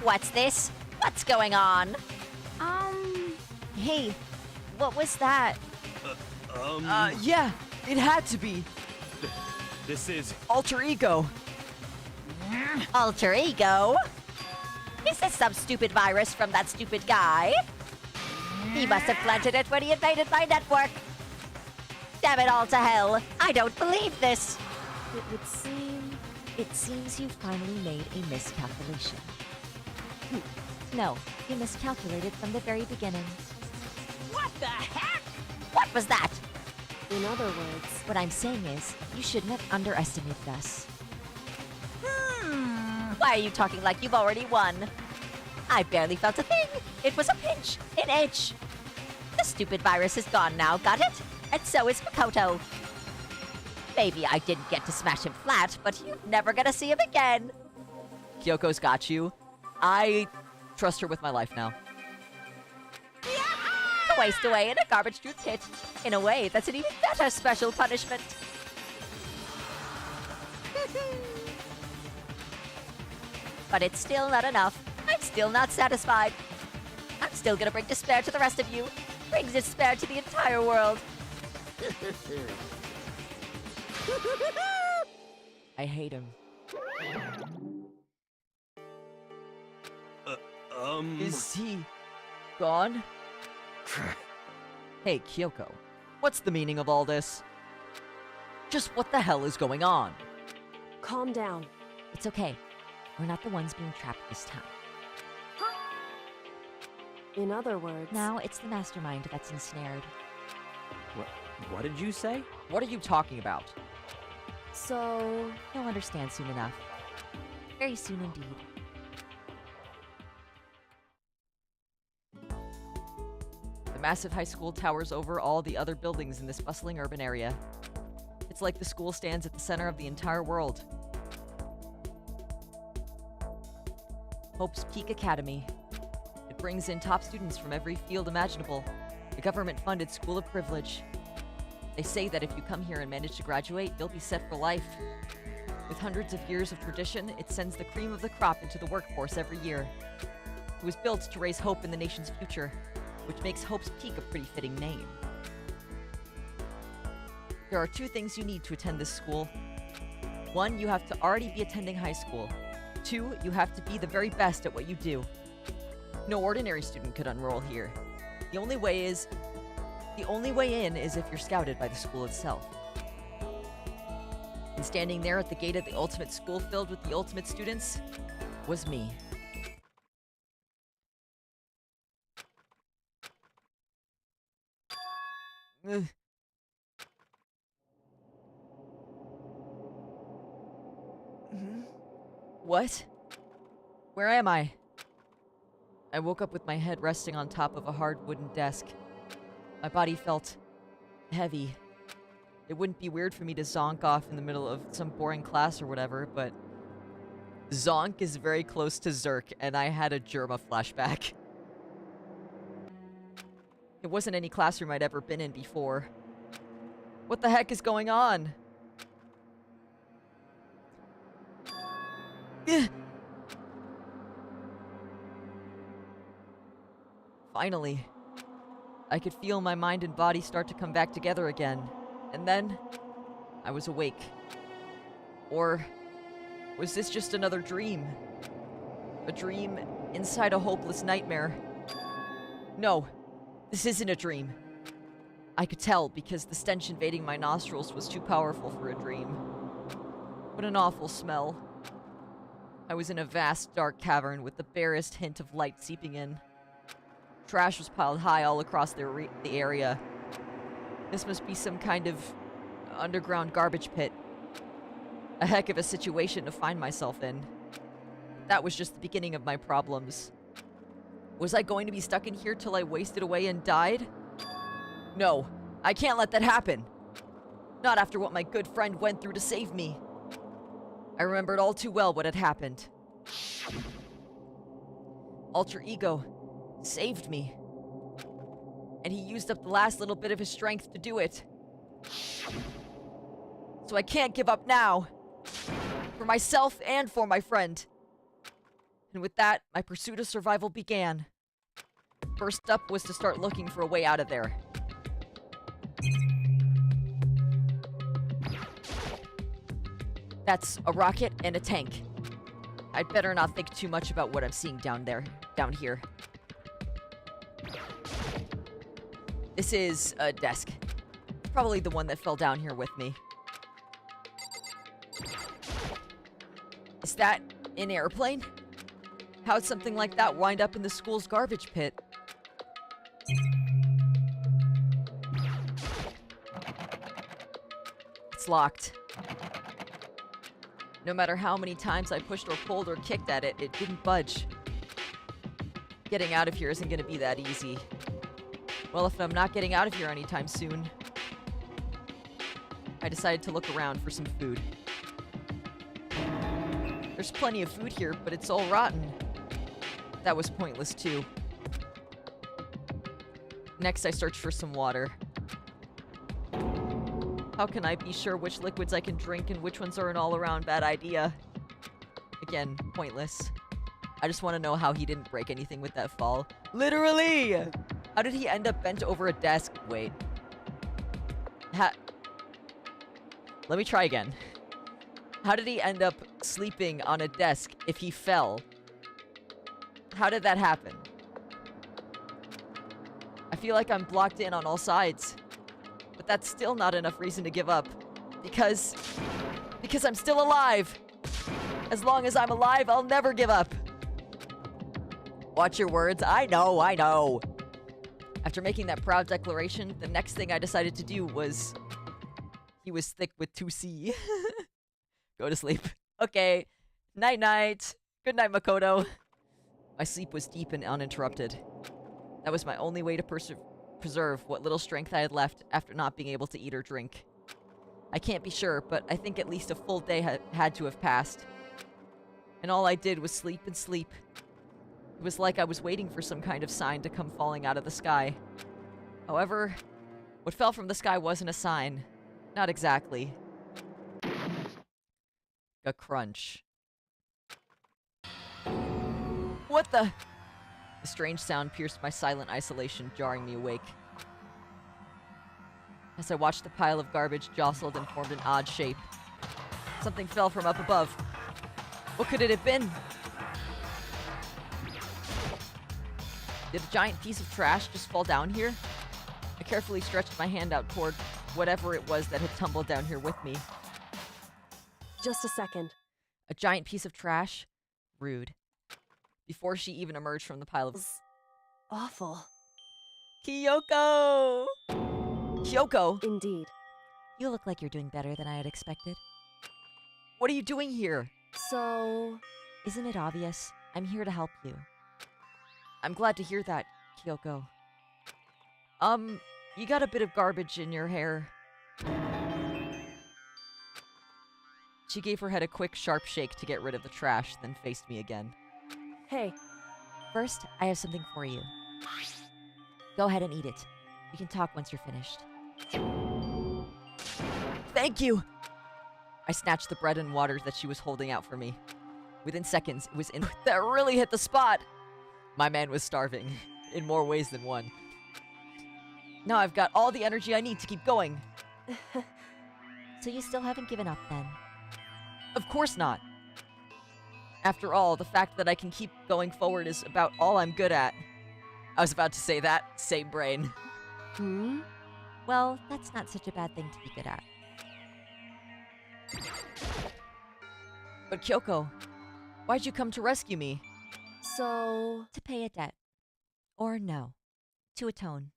What's this? What's going on? Hey, what was that? Yeah, it had to be. This is... Alter ego. Alter ego? Is this some stupid virus from that stupid guy? He must have planted it when he invaded my network. Damn it all to hell. I don't believe this. It would seem... It seems you finally made a miscalculation. No, you miscalculated from the very beginning. What the heck? What was that? In other words... What I'm saying is, you shouldn't have underestimated us. Why are you talking like you've already won? I barely felt a thing. It was a pinch, an itch. The stupid virus is gone now, got it? And so is Makoto. Maybe I didn't get to smash him flat, but you're never gonna see him again. Kyoko's got you. I trust her with my life now. To waste away in a garbage chute pit. In a way, that's an even better special punishment. But it's still not enough. I'm still not satisfied. I'm still gonna bring despair to the rest of you. Bring despair to the entire world. I hate him. Is he gone? Hey, Kyoko. What's the meaning of all this? Just what the hell is going on? Calm down. It's okay. We're not the ones being trapped this time. In other words... Now it's the mastermind that's ensnared. What did you say? What are you talking about? So... You'll understand soon enough. Very soon indeed. The massive high school towers over all the other buildings in this bustling urban area. It's like the school stands at the center of the entire world. Hope's Peak Academy. It brings in top students from every field imaginable. The government-funded school of privilege. They say that if you come here and manage to graduate, you'll be set for life. With hundreds of years of tradition, it sends the cream of the crop into the workforce every year. It was built to raise hope in the nation's future, which makes Hope's Peak a pretty fitting name. There are two things you need to attend this school. One, you have to already be attending high school. Two, you have to be the very best at what you do. No ordinary student could enroll here. The only way in is if you're scouted by the school itself. And standing there at the gate of the ultimate school filled with the ultimate students was me. Ugh. What? Where am I? I woke up with my head resting on top of a hard wooden desk. My body felt heavy. It wouldn't be weird for me to zonk off in the middle of some boring class or whatever, but zonk is very close to Zerk, and I had a Germa flashback. It wasn't any classroom I'd ever been in before. What the heck is going on? Ugh. Finally, I could feel my mind and body start to come back together again. And then, I was awake. Or was this just another dream? A dream inside a hopeless nightmare? No, this isn't a dream. I could tell because the stench invading my nostrils was too powerful for a dream. What an awful smell. I was in a vast, dark cavern with the barest hint of light seeping in. Trash was piled high all across the area. This must be some kind of underground garbage pit. A heck of a situation to find myself in. That was just the beginning of my problems. Was I going to be stuck in here till I wasted away and died? No, I can't let that happen. Not after what my good friend went through to save me. I remembered all too well what had happened. Alter Ego saved me. And he used up the last little bit of his strength to do it. So I can't give up now. For myself and for my friend. And with that, my pursuit of survival began. First up was to start looking for a way out of there. That's a rocket and a tank. I'd better not think too much about what I'm seeing down here. This is a desk. Probably the one that fell down here with me. Is that an airplane? How'd something like that wind up in the school's garbage pit? It's locked. No matter how many times I pushed or pulled or kicked at it, it didn't budge. Getting out of here isn't gonna be that easy. Well, if I'm not getting out of here anytime soon, I decided to look around for some food. There's plenty of food here, but it's all rotten. That was pointless too. Next, I searched for some water. How can I be sure which liquids I can drink and which ones are an all-around bad idea? Again, pointless. I just want to know how he didn't break anything with that fall. Literally! How did he end up bent over a desk? Wait. Let me try again. How did he end up sleeping on a desk if he fell? How did that happen? I feel like I'm blocked in on all sides. But that's still not enough reason to give up. Because I'm still alive. As long as I'm alive, I'll never give up. Watch your words. I know, I know. After making that proud declaration, the next thing I decided to do was... He was thick with 2C. Go to sleep. Okay. Night-night. Good night, Makoto. My sleep was deep and uninterrupted. That was my only way to preserve what little strength I had left after not being able to eat or drink. I can't be sure, but I think at least a full day had to have passed. And all I did was sleep and sleep. It was like I was waiting for some kind of sign to come falling out of the sky. However, what fell from the sky wasn't a sign. Not exactly. A crunch. What the? A strange sound pierced my silent isolation, jarring me awake. As I watched the pile of garbage jostled and formed an odd shape. Something fell from up above. What could it have been? Did a giant piece of trash just fall down here? I carefully stretched my hand out toward whatever it was that had tumbled down here with me. Just a second. A giant piece of trash? Rude. Before she even emerged from the pile of... Awful. Kyoko! Kyoko! Indeed. You look like you're doing better than I had expected. What are you doing here? So... Isn't it obvious? I'm here to help you. I'm glad to hear that, Kyoko. You got a bit of garbage in your hair. She gave her head a quick, sharp shake to get rid of the trash, then faced me again. Hey. First, I have something for you. Go ahead and eat it. We can talk once you're finished. Thank you! I snatched the bread and water that she was holding out for me. Within seconds, it was in... That really hit the spot! My man was starving, in more ways than one. Now I've got all the energy I need to keep going. So you still haven't given up, then? Of course not. After all, the fact that I can keep going forward is about all I'm good at. I was about to say that. Same brain. Hmm? Well, that's not such a bad thing to be good at. But Kyoko, Why'd you come to rescue me? So, To pay a debt. Or no. To atone.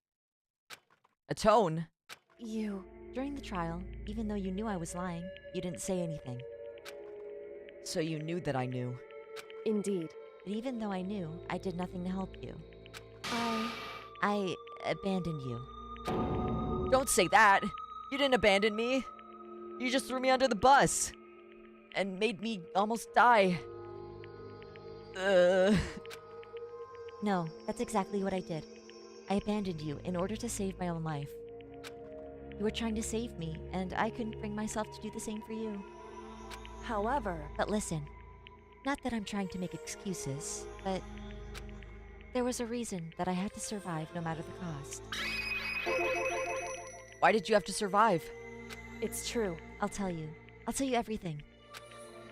Atone? you... During the trial, even though you knew I was lying, you didn't say anything. So you knew that I knew. Indeed. But even though I knew, I did nothing to help you. I... I abandoned you. Don't say that! You didn't abandon me! You just threw me under the bus! And made me almost die. No, that's exactly what I did. I abandoned you in order to save my own life. You were trying to save me, and I couldn't bring myself to do the same for you. However... But listen, not that I'm trying to make excuses, but there was a reason that I had to survive no matter the cost. Why did you have to survive? It's true. I'll tell you. I'll tell you everything.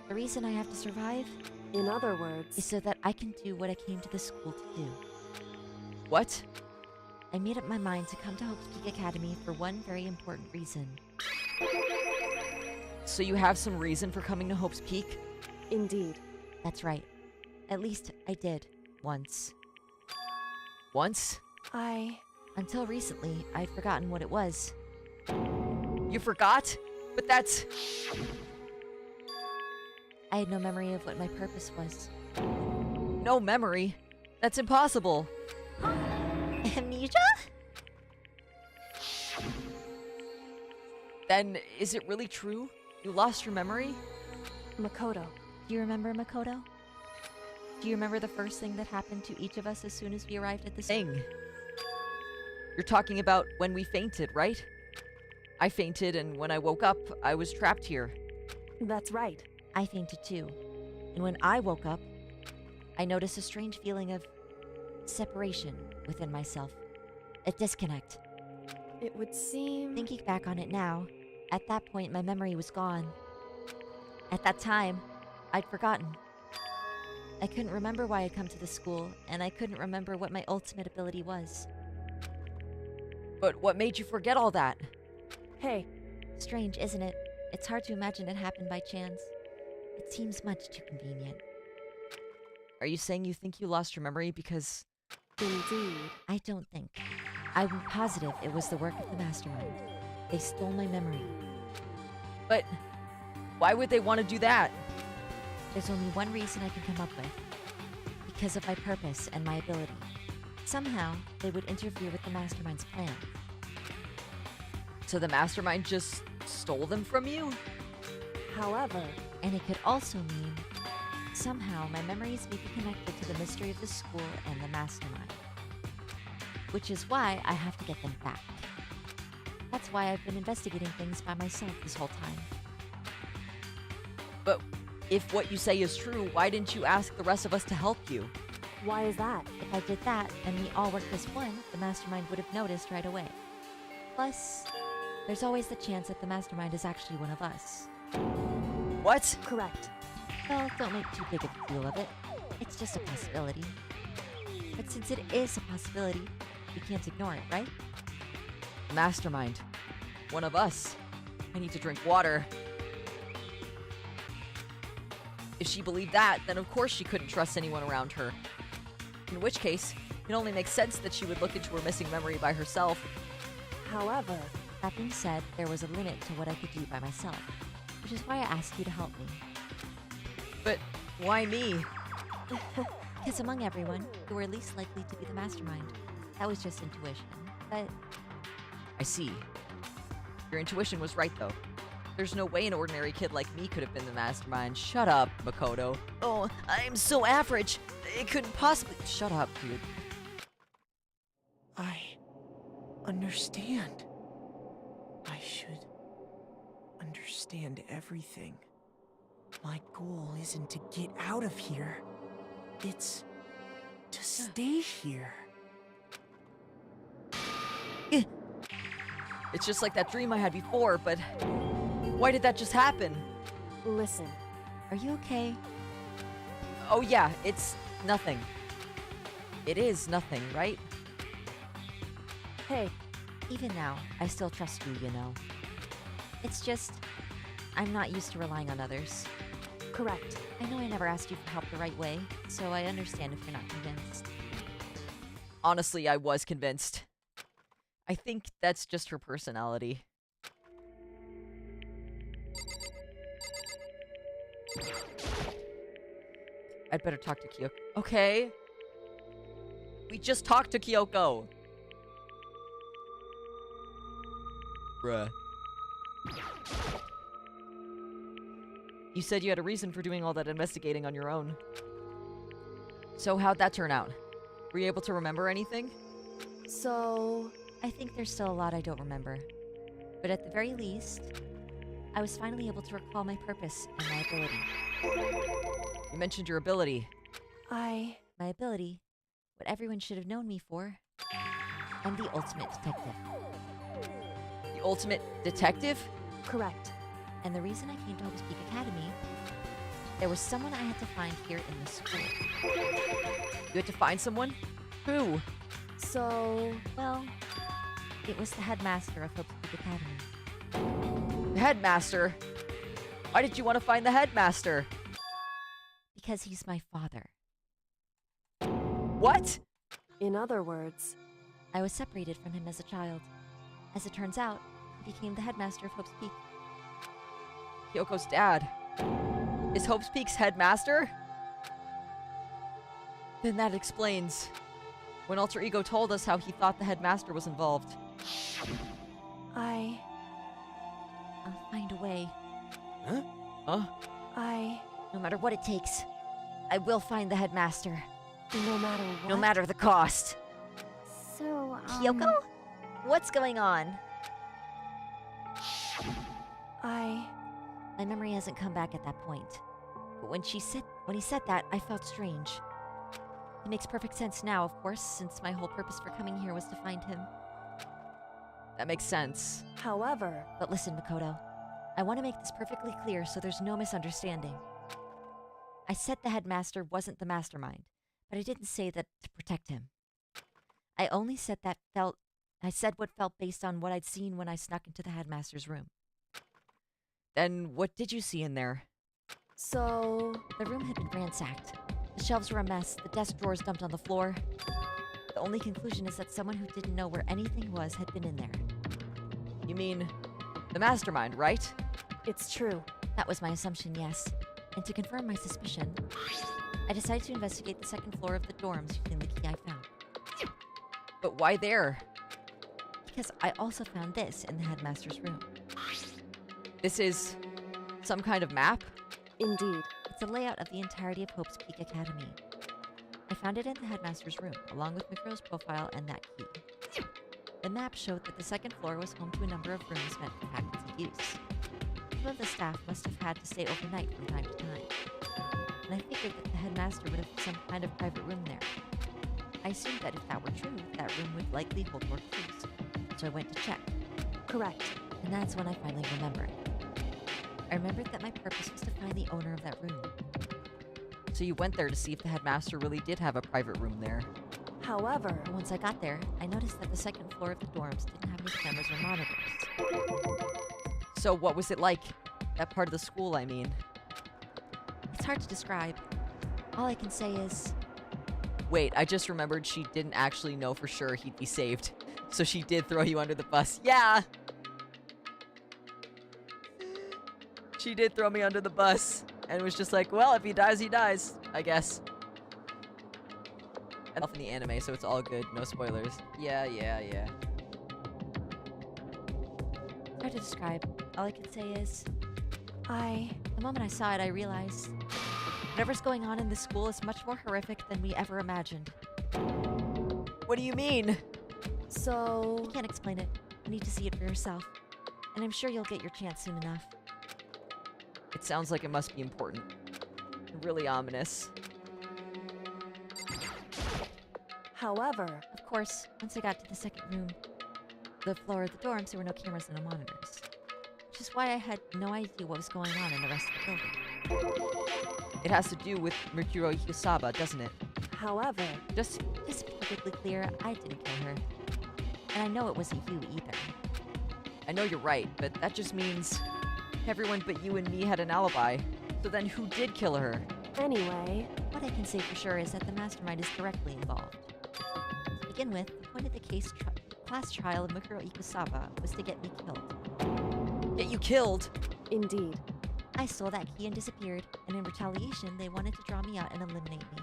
The reason I have to survive In other words... is so that I can do what I came to the school to do. What? I made up my mind to come to Hope's Peak Academy for one very important reason. So you have some reason for coming to Hope's Peak? Indeed. That's right. At least I did. Once. Once? Until recently, I'd forgotten what it was. You forgot? But that's... I had no memory of what my purpose was. No memory? That's impossible. Amnesia? Then, is it really true? You lost your memory? Makoto. Do you remember Makoto? Do you remember the first thing that happened to each of us as soon as we arrived at the school? Thing. You're talking about when we fainted, right? I fainted, and when I woke up, I was trapped here. That's right. I fainted too. And when I woke up, I noticed a strange feeling of separation within myself. A disconnect. It would seem... Thinking back on it now, at that point my memory was gone. At that time, I'd forgotten. I couldn't remember why I'd come to the school, and I couldn't remember what my ultimate ability was. But what made you forget all that? Hey, Strange, isn't it? It's hard to imagine it happened by chance. It seems much too convenient. Are you saying you think you lost your memory because... indeed. I don't think. I'm positive it was the work of the mastermind. They stole my memory. But why would they want to do that? There's only one reason I can come up with. Because of my purpose and my ability. Somehow, they would interfere with the mastermind's plan. So the mastermind just stole them from you? However... And it could also mean, somehow my memories may be connected to the mystery of the school and the mastermind. Which is why I have to get them back. That's why I've been investigating things by myself this whole time. But if what you say is true, why didn't you ask the rest of us to help you? Why is that? If I did that, and we all worked as one, the mastermind would have noticed right away. Plus, there's always the chance that the mastermind is actually one of us. What? Correct. Well, don't make too big of a deal of it. It's just a possibility. But since it is a possibility, we can't ignore it, right? Mastermind. One of us. I need to drink water. If she believed that, then of course she couldn't trust anyone around her. In which case, it only makes sense that she would look into her missing memory by herself. However... That being said, there was a limit to what I could do by myself, which is why I asked you to help me. But why me? Because among everyone, you were least likely to be the mastermind. That was just intuition, but... I see. Your intuition was right, though. There's no way an ordinary kid like me could have been the mastermind. Shut up, Makoto. Oh, I'm so average. It couldn't possibly... Shut up, dude. I understand. I should understand everything. My goal isn't to get out of here. It's to stay here. It's just like that dream I had before, but... Why did that just happen? Listen. Are you okay? Oh yeah, it's nothing. It is nothing, right? Hey, Even now, I still trust you, you know. It's just, I'm not used to relying on others. Correct. I know I never asked you for help the right way, so I understand if you're not convinced. Honestly, I was convinced. I think that's just her personality. I'd better talk to Kyoko. Okay. We just talked to Kyoko. Bruh. You said you had a reason for doing all that investigating on your own. So how'd that turn out? Were you able to remember anything? So... I think there's still a lot I don't remember. But at the very least, I was finally able to recall my purpose and my ability. You mentioned your ability. My ability, what everyone should have known me for. I'm the ultimate detective. The ultimate detective? Correct. And the reason I came to Hope's Peak Academy, there was someone I had to find here in the school. You had to find someone? Who? So... Well, it was the headmaster of Hope's Peak Academy. The headmaster? Why did you want to find the headmaster? Because he's my father. What? In other words... I was separated from him as a child. As it turns out, he became the headmaster of Hope's Peak. Kyoko's dad. Is Hope's Peak's headmaster? Then that explains when Alter Ego told us how he thought the headmaster was involved. I'll find a way. Huh? Huh? No matter what it takes, I will find the headmaster. No matter what? No matter the cost. So, Kyoko? What's going on? My memory hasn't come back at that point. But when he said that, I felt strange. It makes perfect sense now, of course, since my whole purpose for coming here was to find him. That makes sense. However... But listen, Makoto. I want to make this perfectly clear so there's no misunderstanding. I said the headmaster wasn't the mastermind, but I didn't say that to protect him. I only said I said what felt based on what I'd seen when I snuck into the headmaster's room. Then what did you see in there? So... The room had been ransacked. The shelves were a mess, the desk drawers dumped on the floor. The only conclusion is that someone who didn't know where anything was had been in there. You mean the mastermind, right? It's true. That was my assumption, yes. And to confirm my suspicion, I decided to investigate the second floor of the dorms using the key I found. But why there? Because I also found this in the headmaster's room. This is some kind of map? Indeed. It's a layout of the entirety of Hope's Peak Academy. I found it in the headmaster's room, along with Mikuro's profile and that key. The map showed that the second floor was home to a number of rooms meant for faculty use. Some of the staff must have had to stay overnight from time to time. And I figured that the headmaster would have some kind of private room there. I assumed that if that were true, that room would likely hold more clues. So I went to check. Correct. And that's when I finally remembered. I remembered that my purpose was to find the owner of that room. So you went there to see if the headmaster really did have a private room there. However... But once I got there, I noticed that the second floor of the dorms didn't have any cameras or monitors. So what was it like? That part of the school, I mean. It's hard to describe. All I can say is... Wait, I just remembered she didn't actually know for sure he'd be saved. So she did throw you under the bus. Yeah! She did throw me under the bus. And was just like, well, if he dies, he dies, I guess. And off in the anime, so it's all good. No spoilers. Yeah. Hard to describe. All I can say is... The moment I saw it, I realized... Whatever's going on in this school is much more horrific than we ever imagined. What do you mean? So... I can't explain it. You need to see it for yourself. And I'm sure you'll get your chance soon enough. It sounds like it must be important. Really ominous. However... Of course, once I got to the second room, the floor of the dorms, there were no cameras and no monitors. Which is why I had no idea what was going on in the rest of the building. It has to do with Mikuro Yusaba, doesn't it? However... Just to be perfectly clear, I didn't kill her. And I know it wasn't you either. I know you're right, but that just means everyone but you and me had an alibi. So then who did kill her? Anyway, What I can say for sure is that the mastermind is directly involved. To begin with, the point of the class trial of Mikuro Ikusawa was to get me killed. Get you killed? indeed. I stole that key and disappeared, and in retaliation, they wanted to draw me out and eliminate me.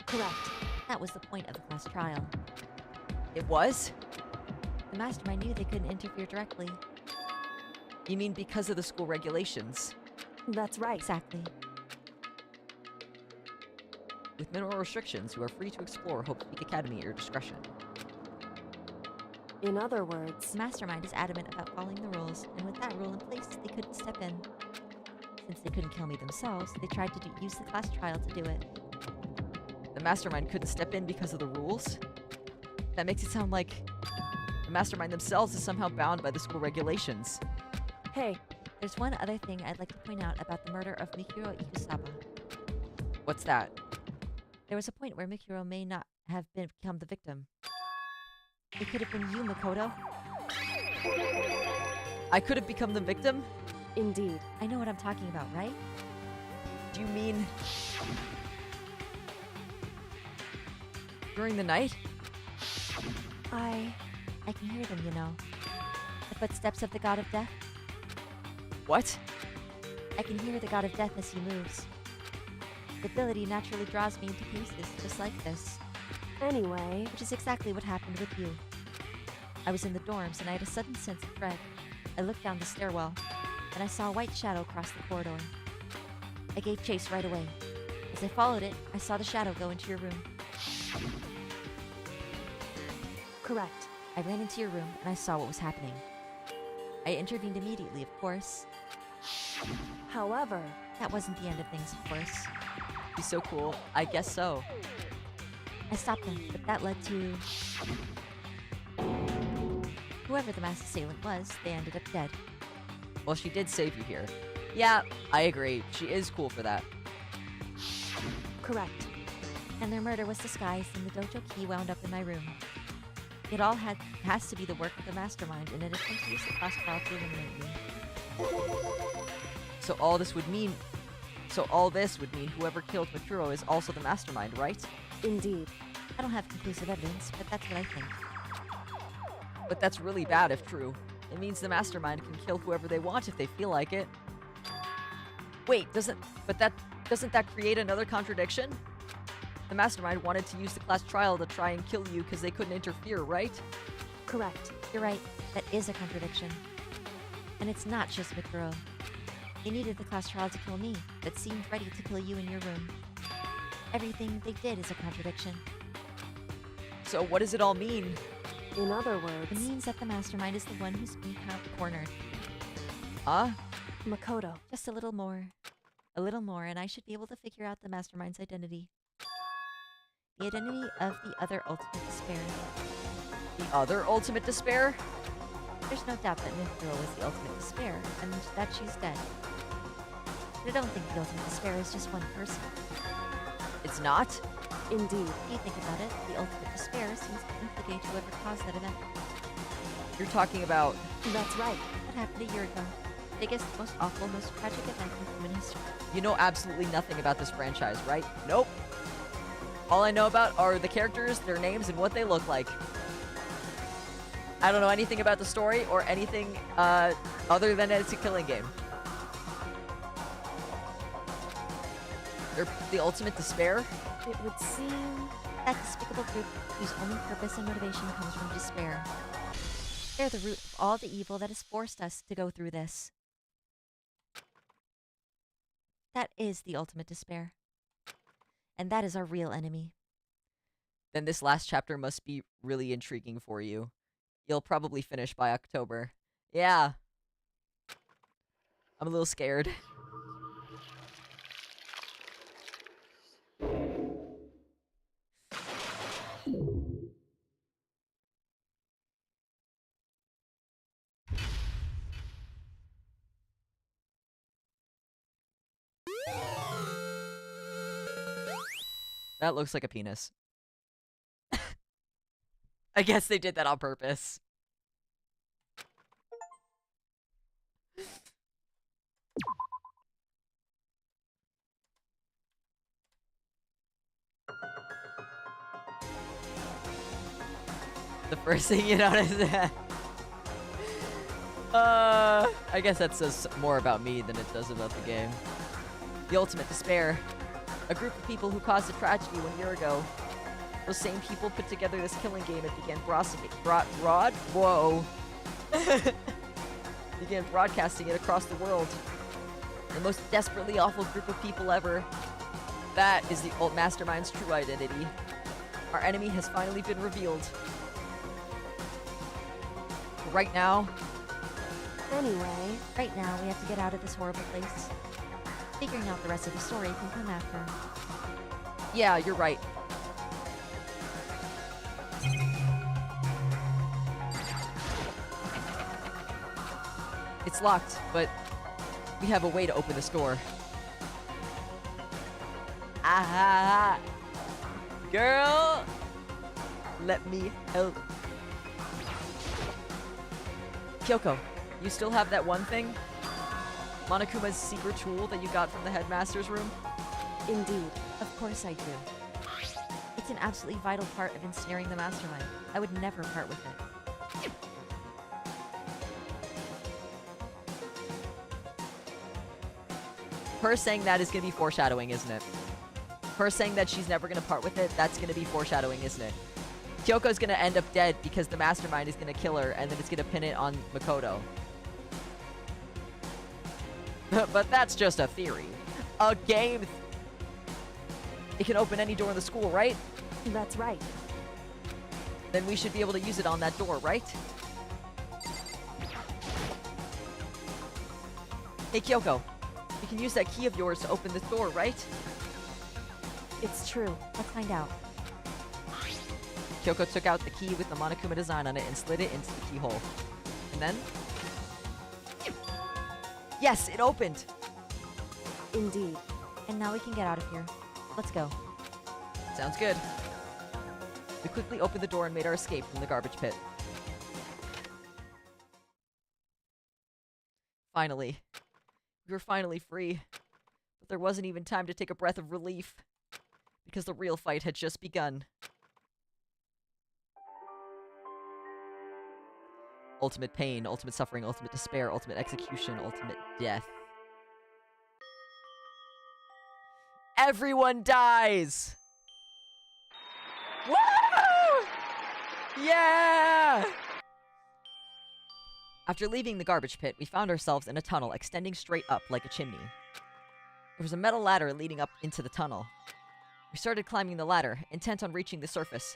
Correct. That was the point of the class trial. It was? The mastermind knew they couldn't interfere directly. You mean because of the school regulations? That's right. Exactly. With minimal restrictions, you are free to explore Hope Peak Academy at your discretion. In other words, The mastermind is adamant about following the rules, and with that rule in place, they couldn't step in. Since they couldn't kill me themselves, they tried to use the class trial to do it. The mastermind couldn't step in because of the rules? That makes it sound like the mastermind themselves is somehow bound by the school regulations. hey, There's one other thing I'd like to point out about the murder of Mikuro Ikusawa. What's that? There was a point where Mikuro may not have become the victim. It could have been you, Makoto. I could have become the victim? indeed. I know what I'm talking about, right? Do you mean... during the night? I can hear them, you know. The footsteps of the god of death. What? I can hear the god of death as he moves. The ability naturally draws me into cases just like this, Anyway, which is exactly what happened with you. I was in the dorms and I had a sudden sense of dread. I looked down the stairwell, and I saw a white shadow cross the corridor. I gave chase right away. As I followed it, I saw the shadow go into your room. correct. I ran into your room and I saw what was happening. I intervened immediately, of course. However, That wasn't the end of things, of course. He's so cool. I guess so. I stopped them, but that led to... Whoever the mass assailant was, they ended up dead. Well, she did save you here. Yeah, I agree. She is cool for that. correct. And their murder was disguised, and the dojo key wound up in my room. It all has to be the work of the mastermind in an attempt to use the class trial to eliminate me. So all this would mean whoever killed Mikuro is also the mastermind, right? Indeed. I don't have conclusive evidence, but that's what I think. But that's really bad if true. It means the mastermind can kill whoever they want if they feel like it. Wait, doesn't that create another contradiction? The mastermind wanted to use the class trial to try and kill you because they couldn't interfere, right? Correct. You're right, that is a contradiction. And it's not just Mikuro. They needed the class trial to kill me, but seemed ready to kill you in your room. Everything they did is a contradiction. So what does it all mean? In other It words, means that the mastermind is the one who's being cornered. Huh? Makoto. Just a little more. A little more, and I should be able to figure out the mastermind's identity. The identity of the other ultimate despair. The other ultimate despair? There's no doubt that Mikuro was the ultimate despair, and that she's dead. But I don't think the ultimate despair is just one person. It's not? Indeed. If you think about it, the ultimate despair seems to implicate whoever caused that event. You're talking about... That's right. What happened a year ago? Biggest, most awful, most tragic event in human history. You know absolutely nothing about this franchise, right? Nope. All I know about are the characters, their names, and what they look like. I don't know anything about the story or anything other than it's a killing game. They're the ultimate despair? It would seem That despicable group whose only purpose and motivation comes from despair. They're the root of all the evil that has forced us to go through this. That is the ultimate despair. And that is our real enemy. Then this last chapter must be really intriguing for you. You'll probably finish by October. Yeah. I'm a little scared. That looks like a penis. I guess they did that on purpose. The first thing you notice. I guess that says more about me than it does about the game. The ultimate despair. A group of people who caused a tragedy 1 year ago. Those same people put together this killing game and began began broadcasting it across the world. The most desperately awful group of people ever. That is the old mastermind's true identity. Our enemy has finally been revealed. Right now. Anyway, right now we have to get out of this horrible place. Figuring out the rest of the story can come after. Yeah, you're right. It's locked, but we have a way to open this door. Ah, girl, let me help. Kyoko, you still have that one thing? Monokuma's secret tool that you got from the headmaster's room? Indeed. Of course I do. It's an absolutely vital part of ensnaring the mastermind. I would never part with it. Her saying that is going to be foreshadowing, isn't it? Her saying that she's never going to part with it, that's going to be foreshadowing, isn't it? Kyoko's going to end up dead because the mastermind is going to kill her, and then it's going to pin it on Makoto. But that's just a theory. A game. It can open any door in the school, right? That's right. Then we should be able to use it on that door, right? Hey, Kyoko. You can use that key of yours to open this door, right? It's true. Let's find out. Kyoko took out the key with the Monokuma design on it and slid it into the keyhole. And then... Yes, it opened! Indeed. And now we can get out of here. Let's go. Sounds good. We quickly opened the door and made our escape from the garbage pit. Finally. We were finally free. But there wasn't even time to take a breath of relief. Because the real fight had just begun. Ultimate pain, ultimate suffering, ultimate despair, ultimate execution, ultimate death. Everyone dies! Woo! Yeah! After leaving the garbage pit, we found ourselves in a tunnel extending straight up like a chimney. There was a metal ladder leading up into the tunnel. We started climbing the ladder, intent on reaching the surface.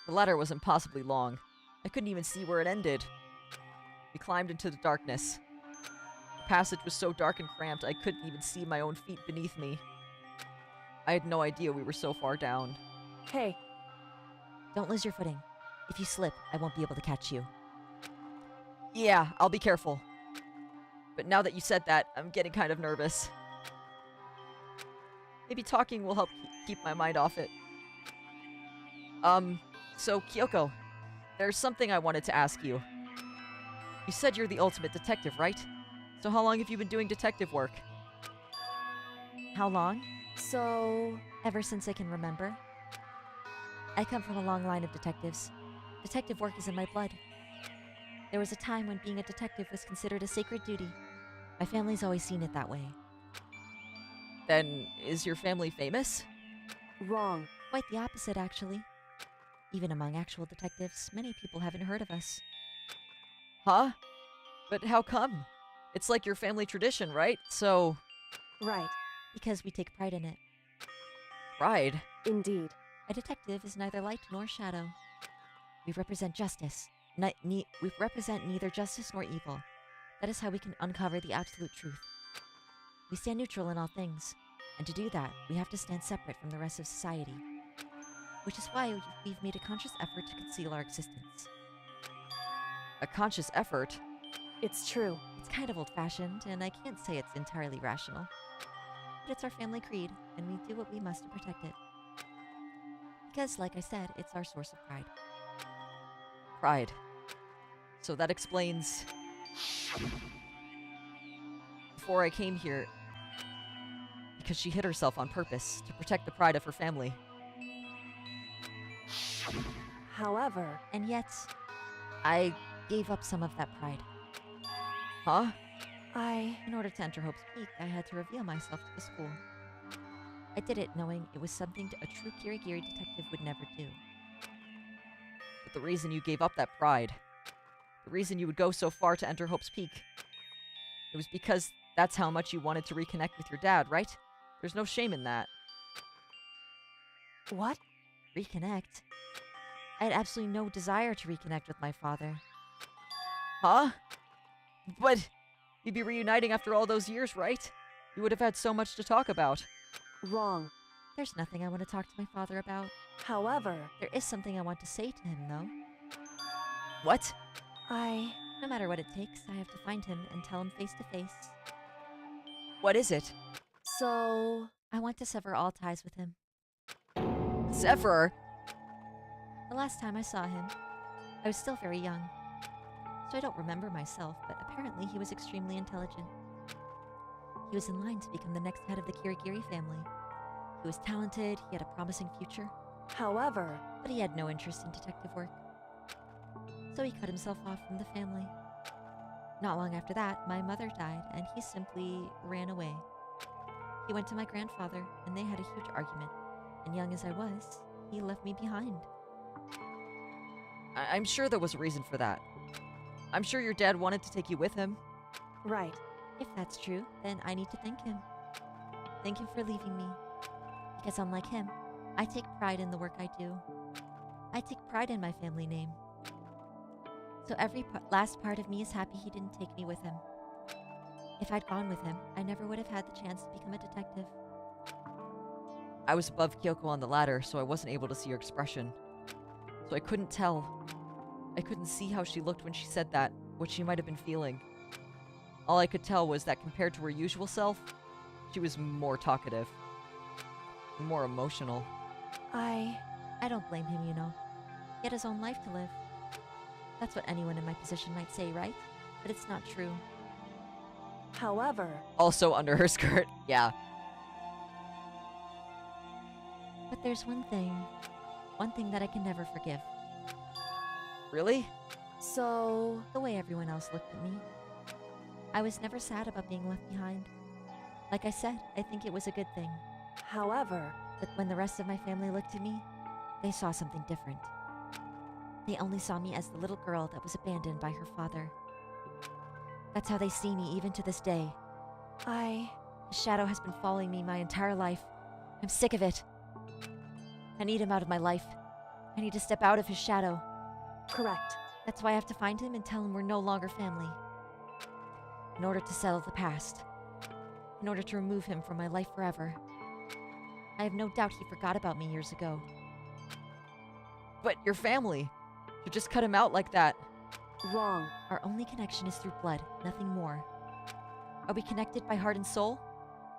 The ladder was impossibly long. I couldn't even see where it ended. We climbed into the darkness. The passage was so dark and cramped I couldn't even see my own feet beneath me. I had no idea we were so far down. Hey. Don't lose your footing. If you slip, I won't be able to catch you. Yeah, I'll be careful. But now that you said that, I'm getting kind of nervous. Maybe talking will help keep my mind off it. So Kyoko, there's something I wanted to ask you. You said you're the ultimate detective, right? So how long have you been doing detective work? How long? So... Ever since I can remember. I come from a long line of detectives. Detective work is in my blood. There was a time when being a detective was considered a sacred duty. My family's always seen it that way. Then, is your family famous? Wrong. Quite the opposite, actually. Even among actual detectives, many people haven't heard of us. Huh? But how come? It's like your family tradition, right? So... Right. Because we take pride in it. Pride? Indeed. A detective is neither light nor shadow. We represent justice. We represent neither justice nor evil. That is how we can uncover the absolute truth. We stand neutral in all things, and to do that, we have to stand separate from the rest of society. Which is why we've made a conscious effort to conceal our existence. A conscious effort? It's true. It's kind of old-fashioned, and I can't say it's entirely rational. But it's our family creed, and we do what we must to protect it. Because, like I said, it's our source of pride. Pride. So that explains... Before I came here... Because she hid herself on purpose, to protect the pride of her family. However, And yet, I gave up some of that pride. Huh? In order to enter Hope's Peak, I had to reveal myself to the school. I did it knowing it was something a true Kirigiri detective would never do. But the reason you gave up that pride, the reason you would go so far to enter Hope's Peak, it was because that's how much you wanted to reconnect with your dad, right? There's no shame in that. what? Reconnect? I had absolutely no desire to reconnect with my father. Huh? But you'd be reuniting after all those years, right? You would have had so much to talk about. Wrong. There's nothing I want to talk to my father about. However, There is something I want to say to him, though. What? No matter what it takes, I have to find him and tell him face to face. What is it? so... I want to sever all ties with him. Sever? The last time I saw him, I was still very young, so I don't remember myself, but apparently he was extremely intelligent. He was in line to become the next head of the Kirigiri family. He was talented, he had a promising future, However, but he had no interest in detective work. So he cut himself off from the family. Not long after that, my mother died, and he simply ran away. He went to my grandfather, and they had a huge argument, and young as I was, he left me behind. I'm sure there was a reason for that. I'm sure your dad wanted to take you with him. right. If that's true, then I need to thank him. Thank him for leaving me. Because unlike him, I take pride in the work I do. I take pride in my family name. So every last part of me is happy he didn't take me with him. If I'd gone with him, I never would have had the chance to become a detective. I was above Kyoko on the ladder, so I wasn't able to see her expression. So I couldn't tell. I couldn't see how she looked when she said that, what she might have been feeling. All I could tell was that compared to her usual self, she was more talkative. More emotional. I don't blame him, you know. He had his own life to live. That's what anyone in my position might say, right? But it's not true. However, Also under her skirt, yeah. But there's one thing that I can never forgive. Really? so... The way everyone else looked at me. I was never sad about being left behind. Like I said, I think it was a good thing. However, But when the rest of my family looked at me, they saw something different. They only saw me as the little girl that was abandoned by her father. That's how they see me even to this day. His shadow has been following me my entire life. I'm sick of it. I need him out of my life. I need to step out of his shadow. correct. That's why I have to find him and tell him we're no longer family. In order to settle the past. In order to remove him from my life forever. I have no doubt he forgot about me years ago. But your family. You just cut him out like that. Wrong. Our only connection is through blood, nothing more. Are we connected by heart and soul?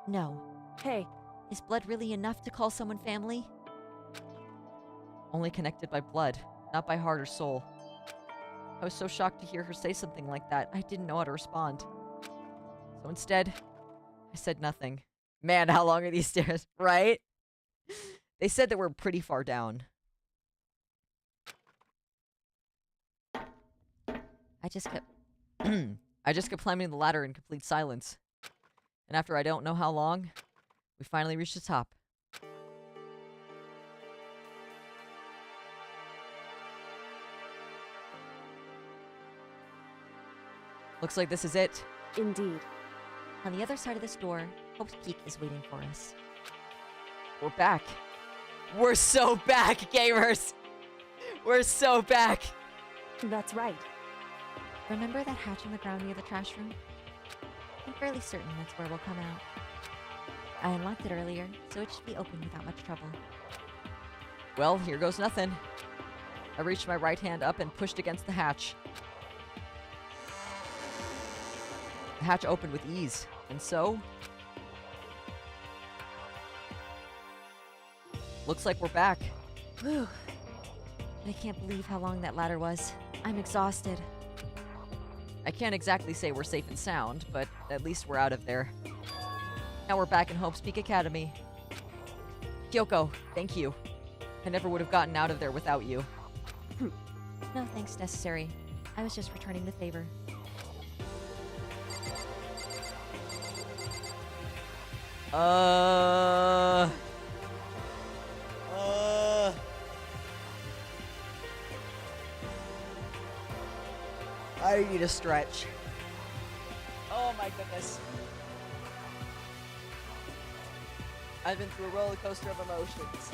No. Hey, Is blood really enough to call someone family? Only connected by blood, not by heart or soul. I was so shocked to hear her say something like that, I didn't know how to respond. So instead, I said nothing. Man, how long are these stairs, right? They said that we're pretty far down. I just kept... I just kept climbing the ladder in complete silence. And after I don't know how long, we finally reached the top. Looks like this is it. indeed. On the other side of this door, Hope's Peak is waiting for us. We're back. We're so back, gamers! We're so back! That's right. Remember that hatch on the ground near the trash room? I'm fairly certain that's where we'll come out. I unlocked it earlier, so it should be open without much trouble. Well, here goes nothing. I reached my right hand up and pushed against the hatch. The hatch opened with ease, and so... looks like we're back. Whew. I can't believe how long that ladder was. I'm exhausted. I can't exactly say we're safe and sound, but at least we're out of there. Now we're back in Hope's Peak Academy. Kyoko, thank you. I never would have gotten out of there without you. No thanks necessary. I was just returning the favor. I need a stretch. Oh my goodness. I've been through a roller coaster of emotions.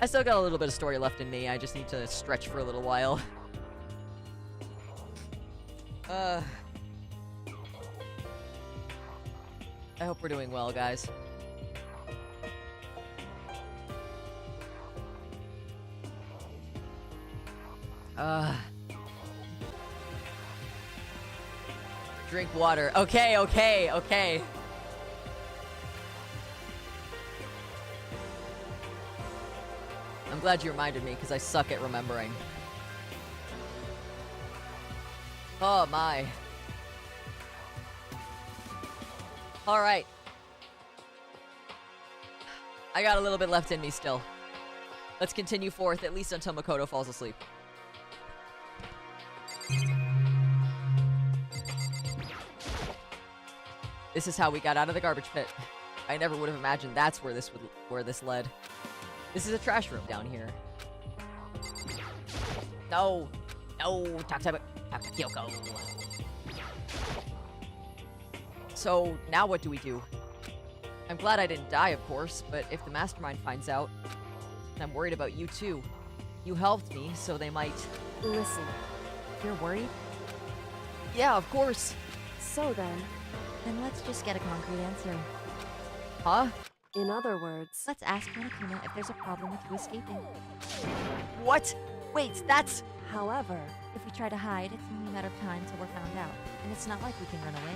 I still got a little bit of story left in me. I just need to stretch for a little while. I hope we're doing well, guys. Drink water. Okay, okay, okay. I'm glad you reminded me, because I suck at remembering. Oh, my. Alright. I got a little bit left in me still. Let's continue forth, at least until Makoto falls asleep. This is how we got out of the garbage pit. I never would have imagined that's where this led. This is a trash room down here. No, no, talk to Kyoko. So now what do we do? I'm glad I didn't die, of course, but if the mastermind finds out, I'm worried about you too. You helped me, so they might. Listen, you're worried? Yeah, of course. So then, let's just get a concrete answer. Huh? in other words, Let's ask Monokuma if there's a problem with you escaping. What? Wait, that's... However, if we try to hide, it's only a matter of time till we're found out. And it's not like we can run away.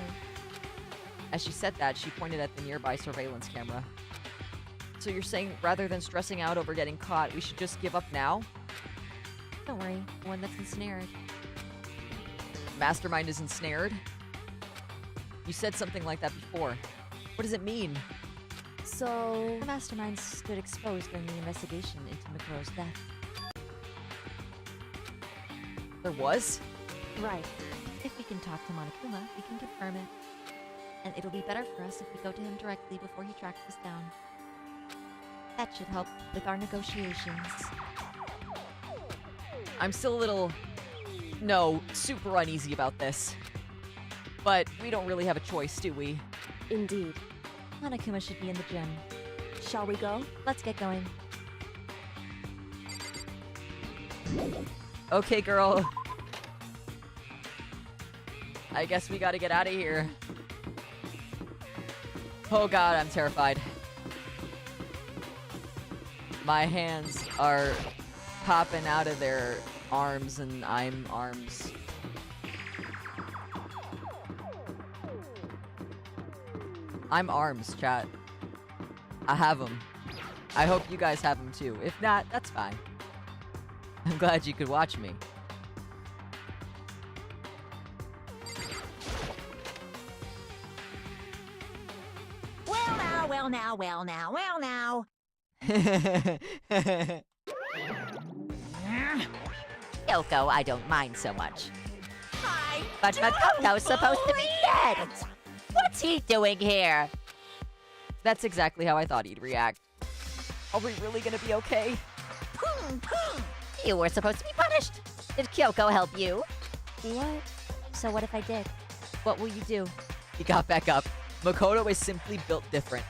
As she said that, she pointed at the nearby surveillance camera. So you're saying rather than stressing out over getting caught, we should just give up now? Don't worry, the one that's ensnared. Mastermind is ensnared? You said something like that before. What does it mean? so... The mastermind stood exposed during the investigation into Makoto's death. There was? Right. If we can talk to Monokuma, we can confirm it. And it'll be better for us if we go to him directly before he tracks us down. That should help with our negotiations. I'm still a little... No, super uneasy about this. But we don't really have a choice, do we? Indeed. Monokuma should be in the gym. Shall we go? Let's get going. Okay, girl. I guess we gotta get out of here. Oh god, I'm terrified. My hands are popping out of their arms and I'm arms. I'm arms, chat. I have them. I hope you guys have them too. If not, that's fine. I'm glad you could watch me. Well now, well now, well now, well now. Yoko, I don't mind so much. I But Makoto's supposed to be dead! What's he doing here? That's exactly how I thought he'd react. Are we really gonna be okay? You were supposed to be punished. Did Kyoko help you? What? So what if I did? What will you do? He got back up. Makoto is simply built different.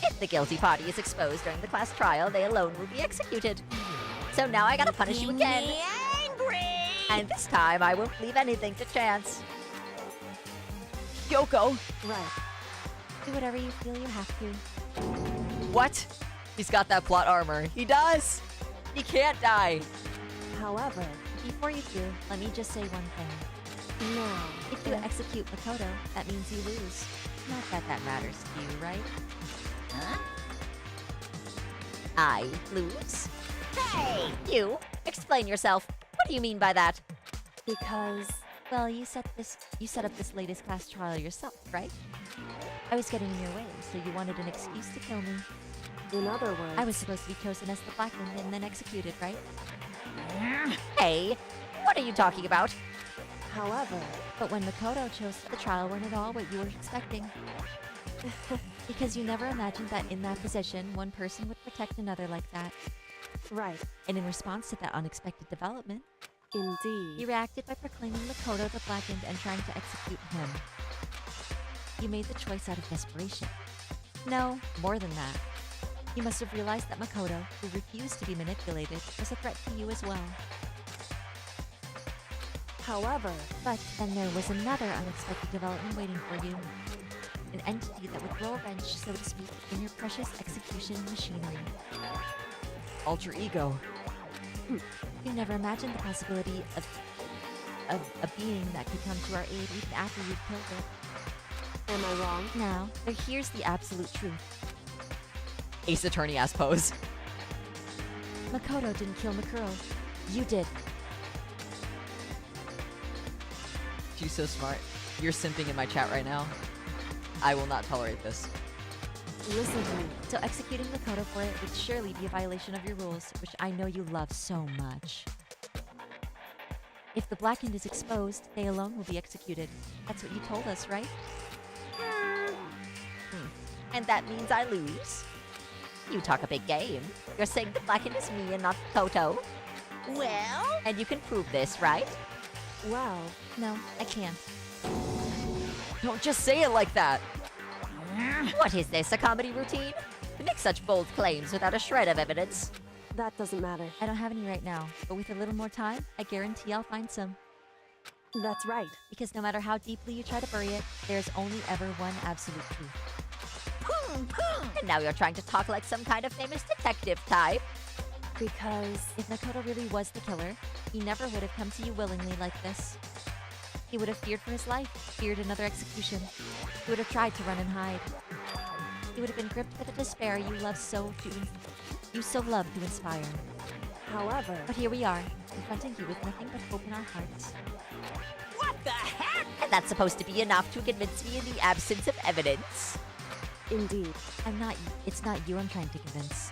If the guilty party is exposed during the class trial, they alone will be executed. So now I gotta punish you again. angry. And this time I won't leave anything to chance. Kyoko! Right. Do whatever you feel you have to. What? He's got that plot armor. He does! He can't die. However, Before you do, let me just say one thing. now, If you execute Makoto, that means you lose. Not that that matters to you, right? Huh? I lose? Hey! You? Explain yourself. What do you mean by that? because Well, you set up this latest class trial yourself, right? I was getting in your way, so you wanted an excuse to kill me. In other words, I was supposed to be chosen as the blackened and then executed, right? Hey, what are you talking about? however, But when Makoto chose the trial weren't at all what you were expecting. Because you never imagined that in that position, one person would protect another like that. right, And in response to that unexpected development, you indeed. reacted by proclaiming Makoto the blackened and trying to execute him. You made the choice out of desperation. No, more than that. You must have realized that Makoto, who refused to be manipulated, was a threat to you as well. However, But then there was another unexpected development waiting for you. An entity that would throw a wrench, so to speak, in your precious execution machinery. Alter ego. You never imagined the possibility of a being that could come to our aid even after you'd killed it. am I wrong? Now, here's the absolute truth. Ace Attorney ass pose. Makoto didn't kill Makuro. You did. She's so smart. You're simping in my chat right now. I will not tolerate this. Listen to me. So executing Makoto for it would surely be a violation of your rules, which I know you love so much. If the blackened is exposed, they alone will be executed. That's what you told us, right? And that means I lose? You talk a big game. You're saying the blackened is me and not Makoto. Well, And you can prove this, right? Well, No, I can't. Don't just say it like that. What is this, a comedy routine? To make such bold claims without a shred of evidence. that doesn't matter. I don't have any right now, but with a little more time, I guarantee I'll find some. That's right. Because no matter how deeply you try to bury it, there's only ever one absolute truth. And now you're trying to talk like some kind of famous detective type. Because If Makoto really was the killer, he never would have come to you willingly like this. He would have feared for his life, feared another execution. He would have tried to run and hide. He would have been gripped by the despair you love so love to inspire. however, But here we are, confronting you with nothing but hope in our hearts. what the heck? And that's supposed to be enough to convince me in the absence of evidence. indeed. It's not you I'm trying to convince.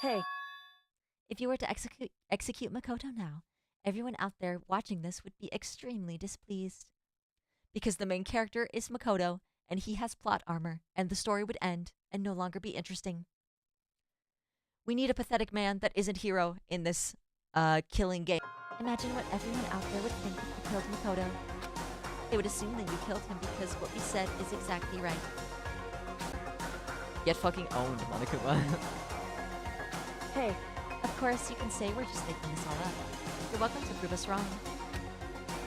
Hey, If you were to execute Makoto now, everyone out there watching this would be extremely displeased. Because the main character is Makoto, and he has plot armor, and the story would end and no longer be interesting. We need a pathetic man that isn't hero in this killing game. Imagine what everyone out there would think if you killed Makoto. They would assume that you killed him because what we said is exactly right. Get fucking owned, Monokuma. hey, Of course, you can say we're just making this all up. You're welcome to prove us wrong.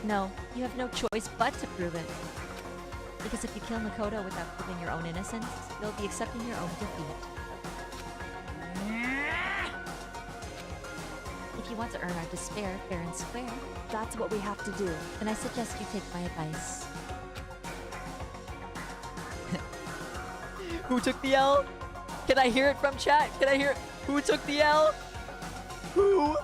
No, you have no choice but to prove it. Because if you kill Makoto without proving your own innocence, you'll be accepting your own defeat. If you want to earn our despair fair and square, that's what we have to do. then I suggest you take my advice. Who took the L? Can I hear it from chat? Can I hear it? Who took the L? Who?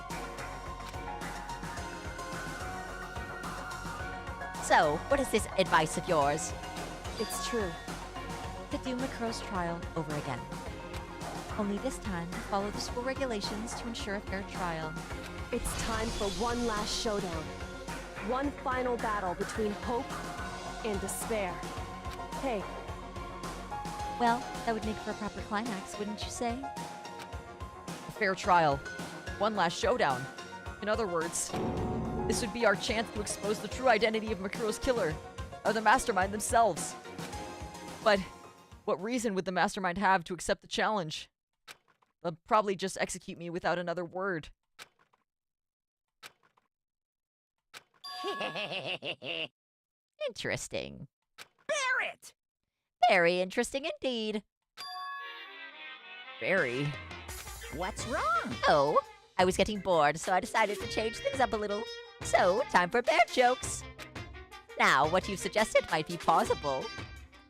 So, what is this advice of yours? It's true. To do Makuro's trial over again. Only this time, follow the school regulations to ensure a fair trial. It's time for one last showdown. One final battle between hope and despair. Hey, Well, that would make for a proper climax, wouldn't you say? A fair trial. One last showdown. In other words, this would be our chance to expose the true identity of Makuro's killer, or the mastermind themselves. But what reason would the mastermind have to accept the challenge? They'll probably just execute me without another word. Interesting. Barrett! Very interesting indeed. Very. What's wrong? Oh, I was getting bored, so I decided to change things up a little. So, time for bear jokes. Now, what you've suggested might be plausible.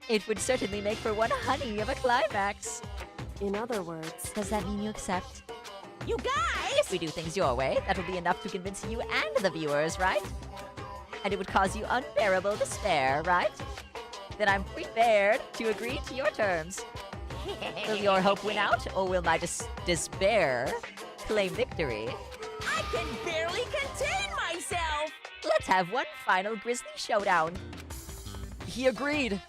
It would certainly make for one honey of a climax. in other words, Does that mean you accept? You guys! If we do things your way, that'll be enough to convince you and the viewers, right? And it would cause you unbearable despair, right? Then I'm prepared to agree to your terms. Will your hope win out, or will my despair claim victory? I can barely contain myself! Let's have one final grisly showdown. He agreed.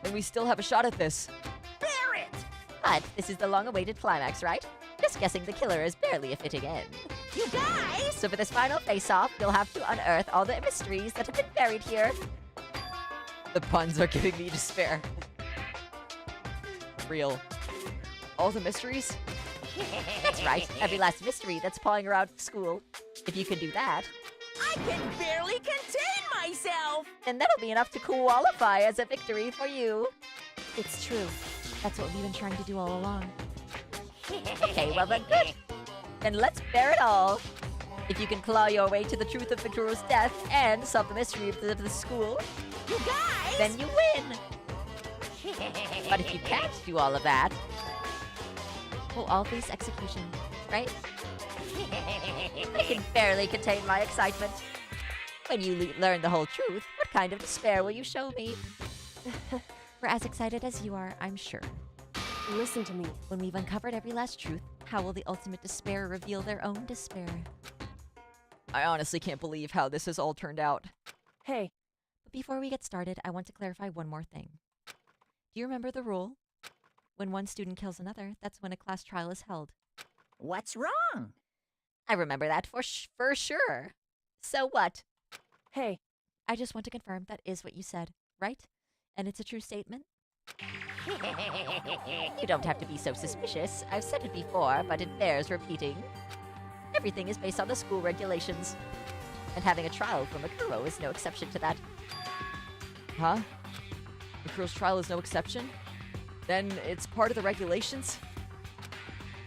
And we still have a shot at this. Bear it! But this is the long-awaited climax, right? Just guessing the killer is barely a fitting end. You guys! So for this final face-off, you'll have to unearth all the mysteries that have been buried here. The puns are giving me despair. Real. All the mysteries? That's right, every last mystery that's pawing around school. If you can do that, I can barely contain myself! then that'll be enough to qualify as a victory for you. It's true. That's what we've been trying to do all along. Okay, well then, good. Then let's bear it all. If you can claw your way to the truth of Victor's death and solve the mystery of the school, You guys! then you win. But if you can't do all of that, we'll all face execution, right? I can barely contain my excitement. When you learn the whole truth, what kind of despair will you show me? We're as excited as you are, I'm sure. Listen to me. When we've uncovered every last truth, how will the ultimate despair reveal their own despair? I honestly can't believe how this has all turned out. Hey, But before we get started, I want to clarify one more thing. Do you remember the rule? When one student kills another, that's when a class trial is held. What's wrong? I remember that for sure. So what? hey, I just want to confirm that is what you said, right? And it's a true statement? You don't have to be so suspicious. I've said it before, but it bears repeating. Everything is based on the school regulations. And having a trial for Makuro is no exception to that. Huh? Makuro's trial is no exception? Then it's part of the regulations?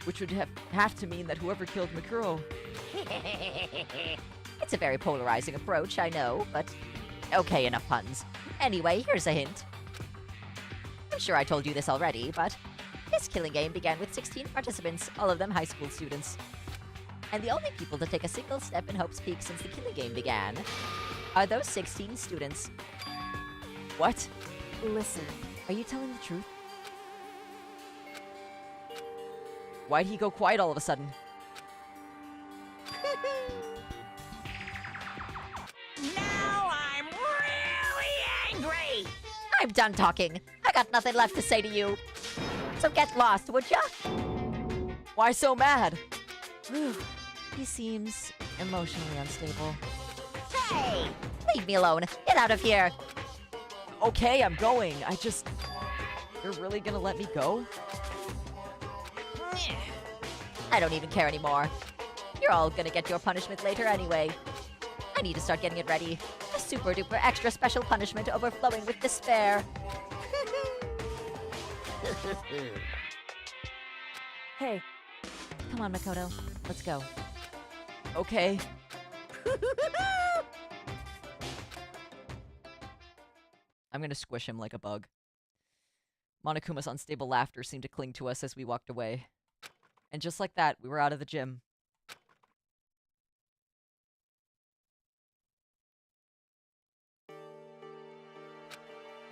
Which would have to mean that whoever killed Makuro... It's a very polarizing approach, I know, but okay, enough puns. Anyway, here's a hint. I'm sure I told you this already, but this killing game began with 16 participants, all of them high school students. And the only people to take a single step in Hope's Peak since the killing game began are those 16 students. What? Listen, are you telling the truth? Why'd he go quiet all of a sudden? Now I'm really angry! I'm done talking. I got nothing left to say to you. So get lost, would ya? Why so mad? Whew. He seems emotionally unstable. Hey! Leave me alone. Get out of here. Okay, I'm going. You're really gonna let me go? I don't even care anymore. You're all gonna get your punishment later anyway. I need to start getting it ready. A super duper extra special punishment overflowing with despair. Hey, come on, Makoto. Let's go. Okay. I'm gonna squish him like a bug. Monokuma's unstable laughter seemed to cling to us as we walked away. And just like that, we were out of the gym.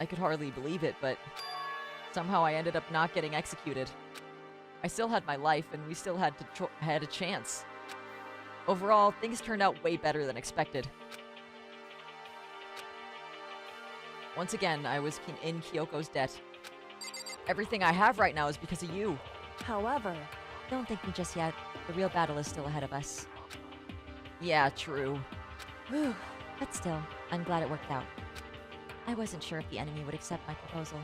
I could hardly believe it, but somehow I ended up not getting executed. I still had my life, and we still had a chance. Overall, things turned out way better than expected. Once again, I was in Kyoko's debt. Everything I have right now is because of you. However, don't think me just yet. The real battle is still ahead of us. Yeah, true. Whew. But still, I'm glad it worked out. I wasn't sure if the enemy would accept my proposal.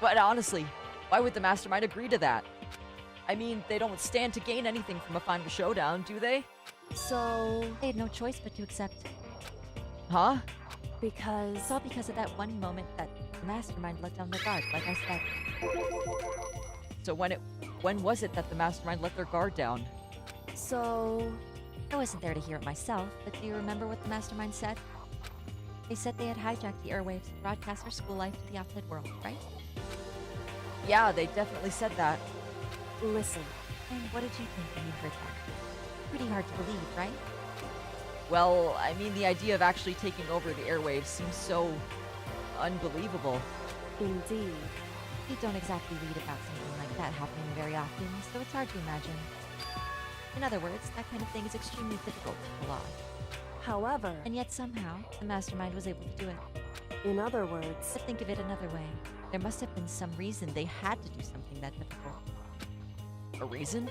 But honestly, why would the mastermind agree to that? I mean, they don't stand to gain anything from a final showdown, do they? So, they had no choice but to accept. Huh? Because... It's all because of that one moment that the mastermind let down their guard, like I said. So when was it that the mastermind let their guard down? So... I wasn't there to hear it myself, but do you remember what the mastermind said? They said they had hijacked the airwaves to broadcast their school life to the outside world, right? Yeah, they definitely said that. Listen, and what did you think when you heard that? Pretty hard to believe, right? Well, I mean, the idea of actually taking over the airwaves seems so unbelievable. Indeed. You don't exactly read about something like that happening very often, so it's hard to imagine. In other words, that kind of thing is extremely difficult to pull off. However, And yet somehow, the mastermind was able to do it. in other words, But think of it another way. There must have been some reason they had to do something that difficult. A reason?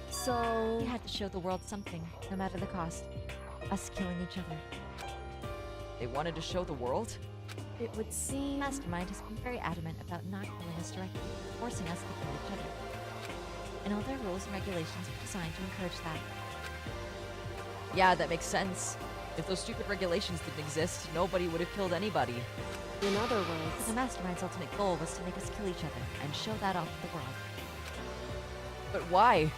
so... They had to show the world something, no matter the cost. Us killing each other. They wanted to show the world? It would seem... Mastermind has been very adamant about not killing us directly, forcing us to kill each other. And all their rules and regulations were designed to encourage that. Yeah, that makes sense. If those stupid regulations didn't exist, nobody would have killed anybody. In other But words, the Mastermind's ultimate goal was to make us kill each other and show that off to the world. But why?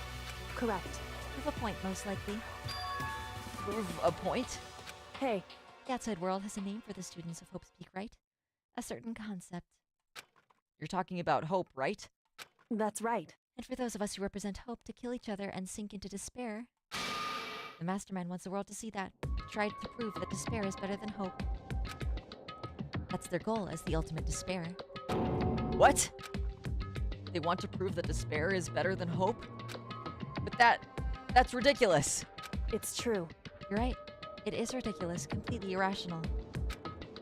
correct. Prove a point, most likely. Prove a point? Hey, The outside world has a name for the students of Hope's Peak, right? A certain concept. You're talking about hope, right? that's right. And for those of us who represent hope to kill each other and sink into despair, the Mastermind wants the world to see that. Try to prove that despair is better than hope. That's their goal as the ultimate despair. What? They want to prove that despair is better than hope? But that's ridiculous. It's true. You're right. It is ridiculous, completely irrational.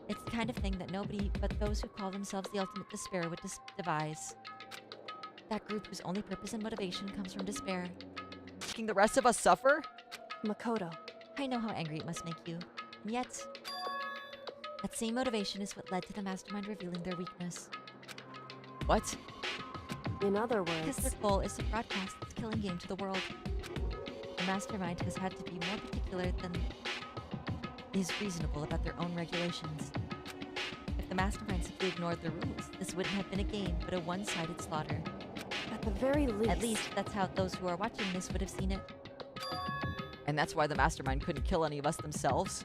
It's the kind of thing that nobody but those who call themselves the ultimate despair would devise. That group whose only purpose and motivation comes from despair. Making the rest of us suffer? Makoto. I know how angry it must make you. And yet, that same motivation is what led to the Mastermind revealing their weakness. What? In other Because words, their goal is to broadcast this killing game to the world. The Mastermind has had to be more particular than is reasonable about their own regulations. If the Mastermind simply ignored the rules, this wouldn't have been a game, but a one-sided slaughter. at the very least... At least, that's how those who are watching this would have seen it. And that's why the Mastermind couldn't kill any of us themselves?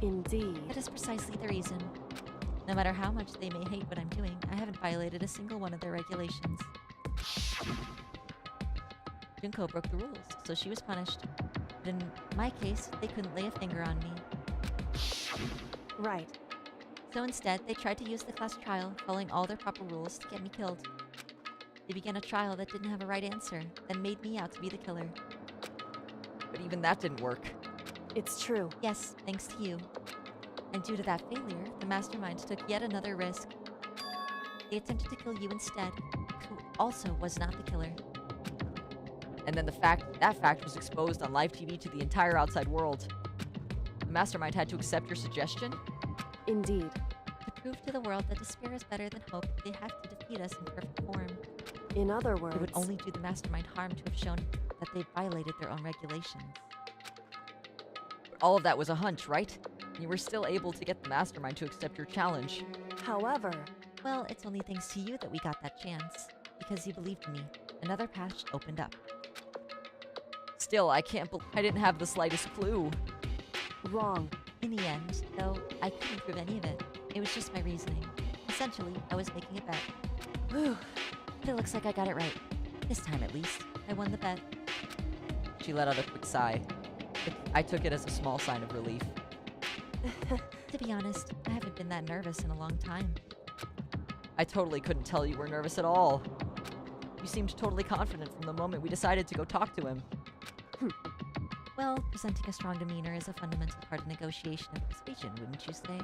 Indeed. That is precisely the reason. No matter how much they may hate what I'm doing, I haven't violated a single one of their regulations. Junko broke the rules, so she was punished. But in my case, they couldn't lay a finger on me. Right. So instead, they tried to use the class trial, following all their proper rules, to get me killed. They began a trial that didn't have a right answer, then made me out to be the killer. But even that didn't work. It's true. Yes, thanks to you. And due to that failure, the Mastermind took yet another risk. They attempted to kill you instead, who also was not the killer. And then that fact was exposed on live TV to the entire outside world. The Mastermind had to accept your suggestion? Indeed. To prove to the world that despair is better than hope, they have to defeat us in perfect form. In other words... It would only do the Mastermind harm to have shown that they violated their own regulations. But all of that was a hunch, right? And you were still able to get the Mastermind to accept your challenge. However, Well, it's only thanks to you that we got that chance. Because you believed in me. Another path opened up. Still, I can't believe I didn't have the slightest clue. wrong. In the end, though, I couldn't prove any of it. It was just my reasoning. Essentially, I was making a bet. Whew. But it looks like I got it right. This time, at least. I won the bet. She let out a quick sigh. I took it as a small sign of relief. To be honest, I haven't been that nervous in a long time. I totally couldn't tell you were nervous at all. You seemed totally confident from the moment we decided to go talk to him. Well, presenting a strong demeanor is a fundamental part of negotiation and persuasion, wouldn't you say?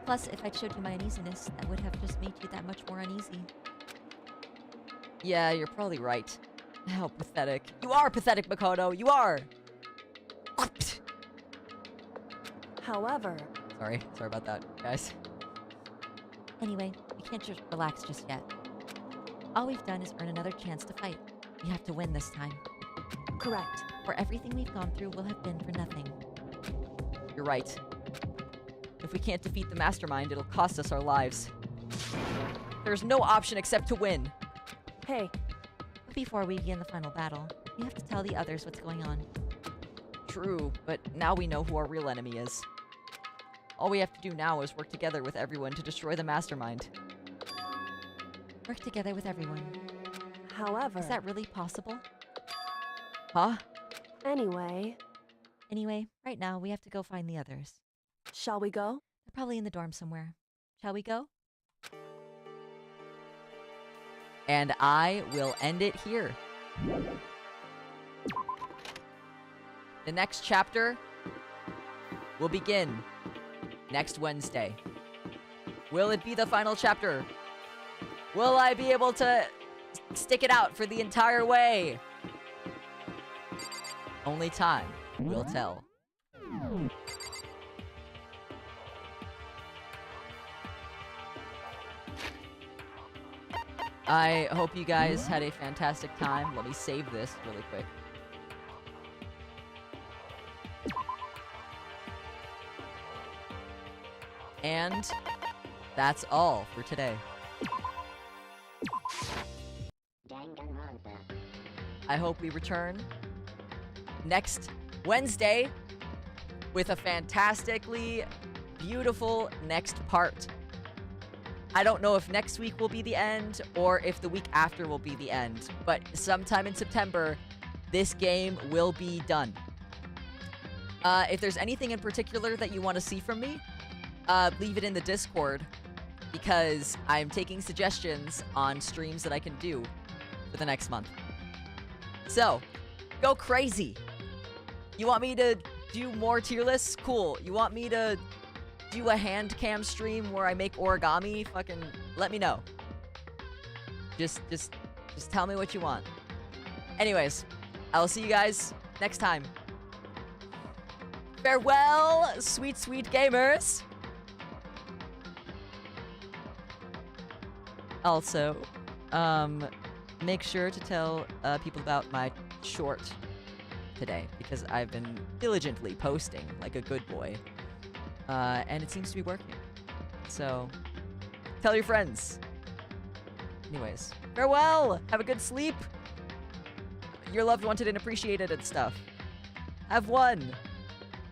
Plus, if I'd showed you my uneasiness, that would have just made you that much more uneasy. Yeah, you're probably right. How pathetic. You are pathetic, Makoto! You are! However, Sorry about that, guys. Anyway, we can't just relax just yet. All we've done is earn another chance to fight. We have to win this time. correct. Or everything we've gone through will have been for nothing. You're right. If we can't defeat the Mastermind, it'll cost us our lives. There's no option except to win. Hey, But before we begin the final battle, we have to tell the others what's going on. True, but now we know who our real enemy is. All we have to do now is work together with everyone to destroy the Mastermind. Work together with everyone. however... Is that really possible? Huh? Anyway, Anyway, right now we have to go find the others. shall we go? Probably in the dorm somewhere. Shall we go? And I will end it here. The next chapter will begin next Wednesday. Will it be the final chapter? Will I be able to stick it out for the entire way? Only time will tell. I hope you guys had a fantastic time. Let me save this really quick. And that's all for today. I hope we return next Wednesday with a fantastically beautiful next part. I don't know if next week will be the end or if the week after will be the end, but sometime in September, this game will be done. If there's anything in particular that you want to see from me, leave it in the Discord, because I'm taking suggestions on streams that I can do for the next month. So, go crazy. You want me to do more tier lists? Cool. You want me to do a hand cam stream where I make origami? Fucking let me know. Just tell me what you want. Anyways, I'll see you guys next time. Farewell, sweet, sweet gamers. Also, make sure to tell people about my short today, because I've been diligently posting like a good boy. And it seems to be working. So, tell your friends. Anyways, farewell! Have a good sleep! Your loved one didn't appreciate it and stuff. Have one!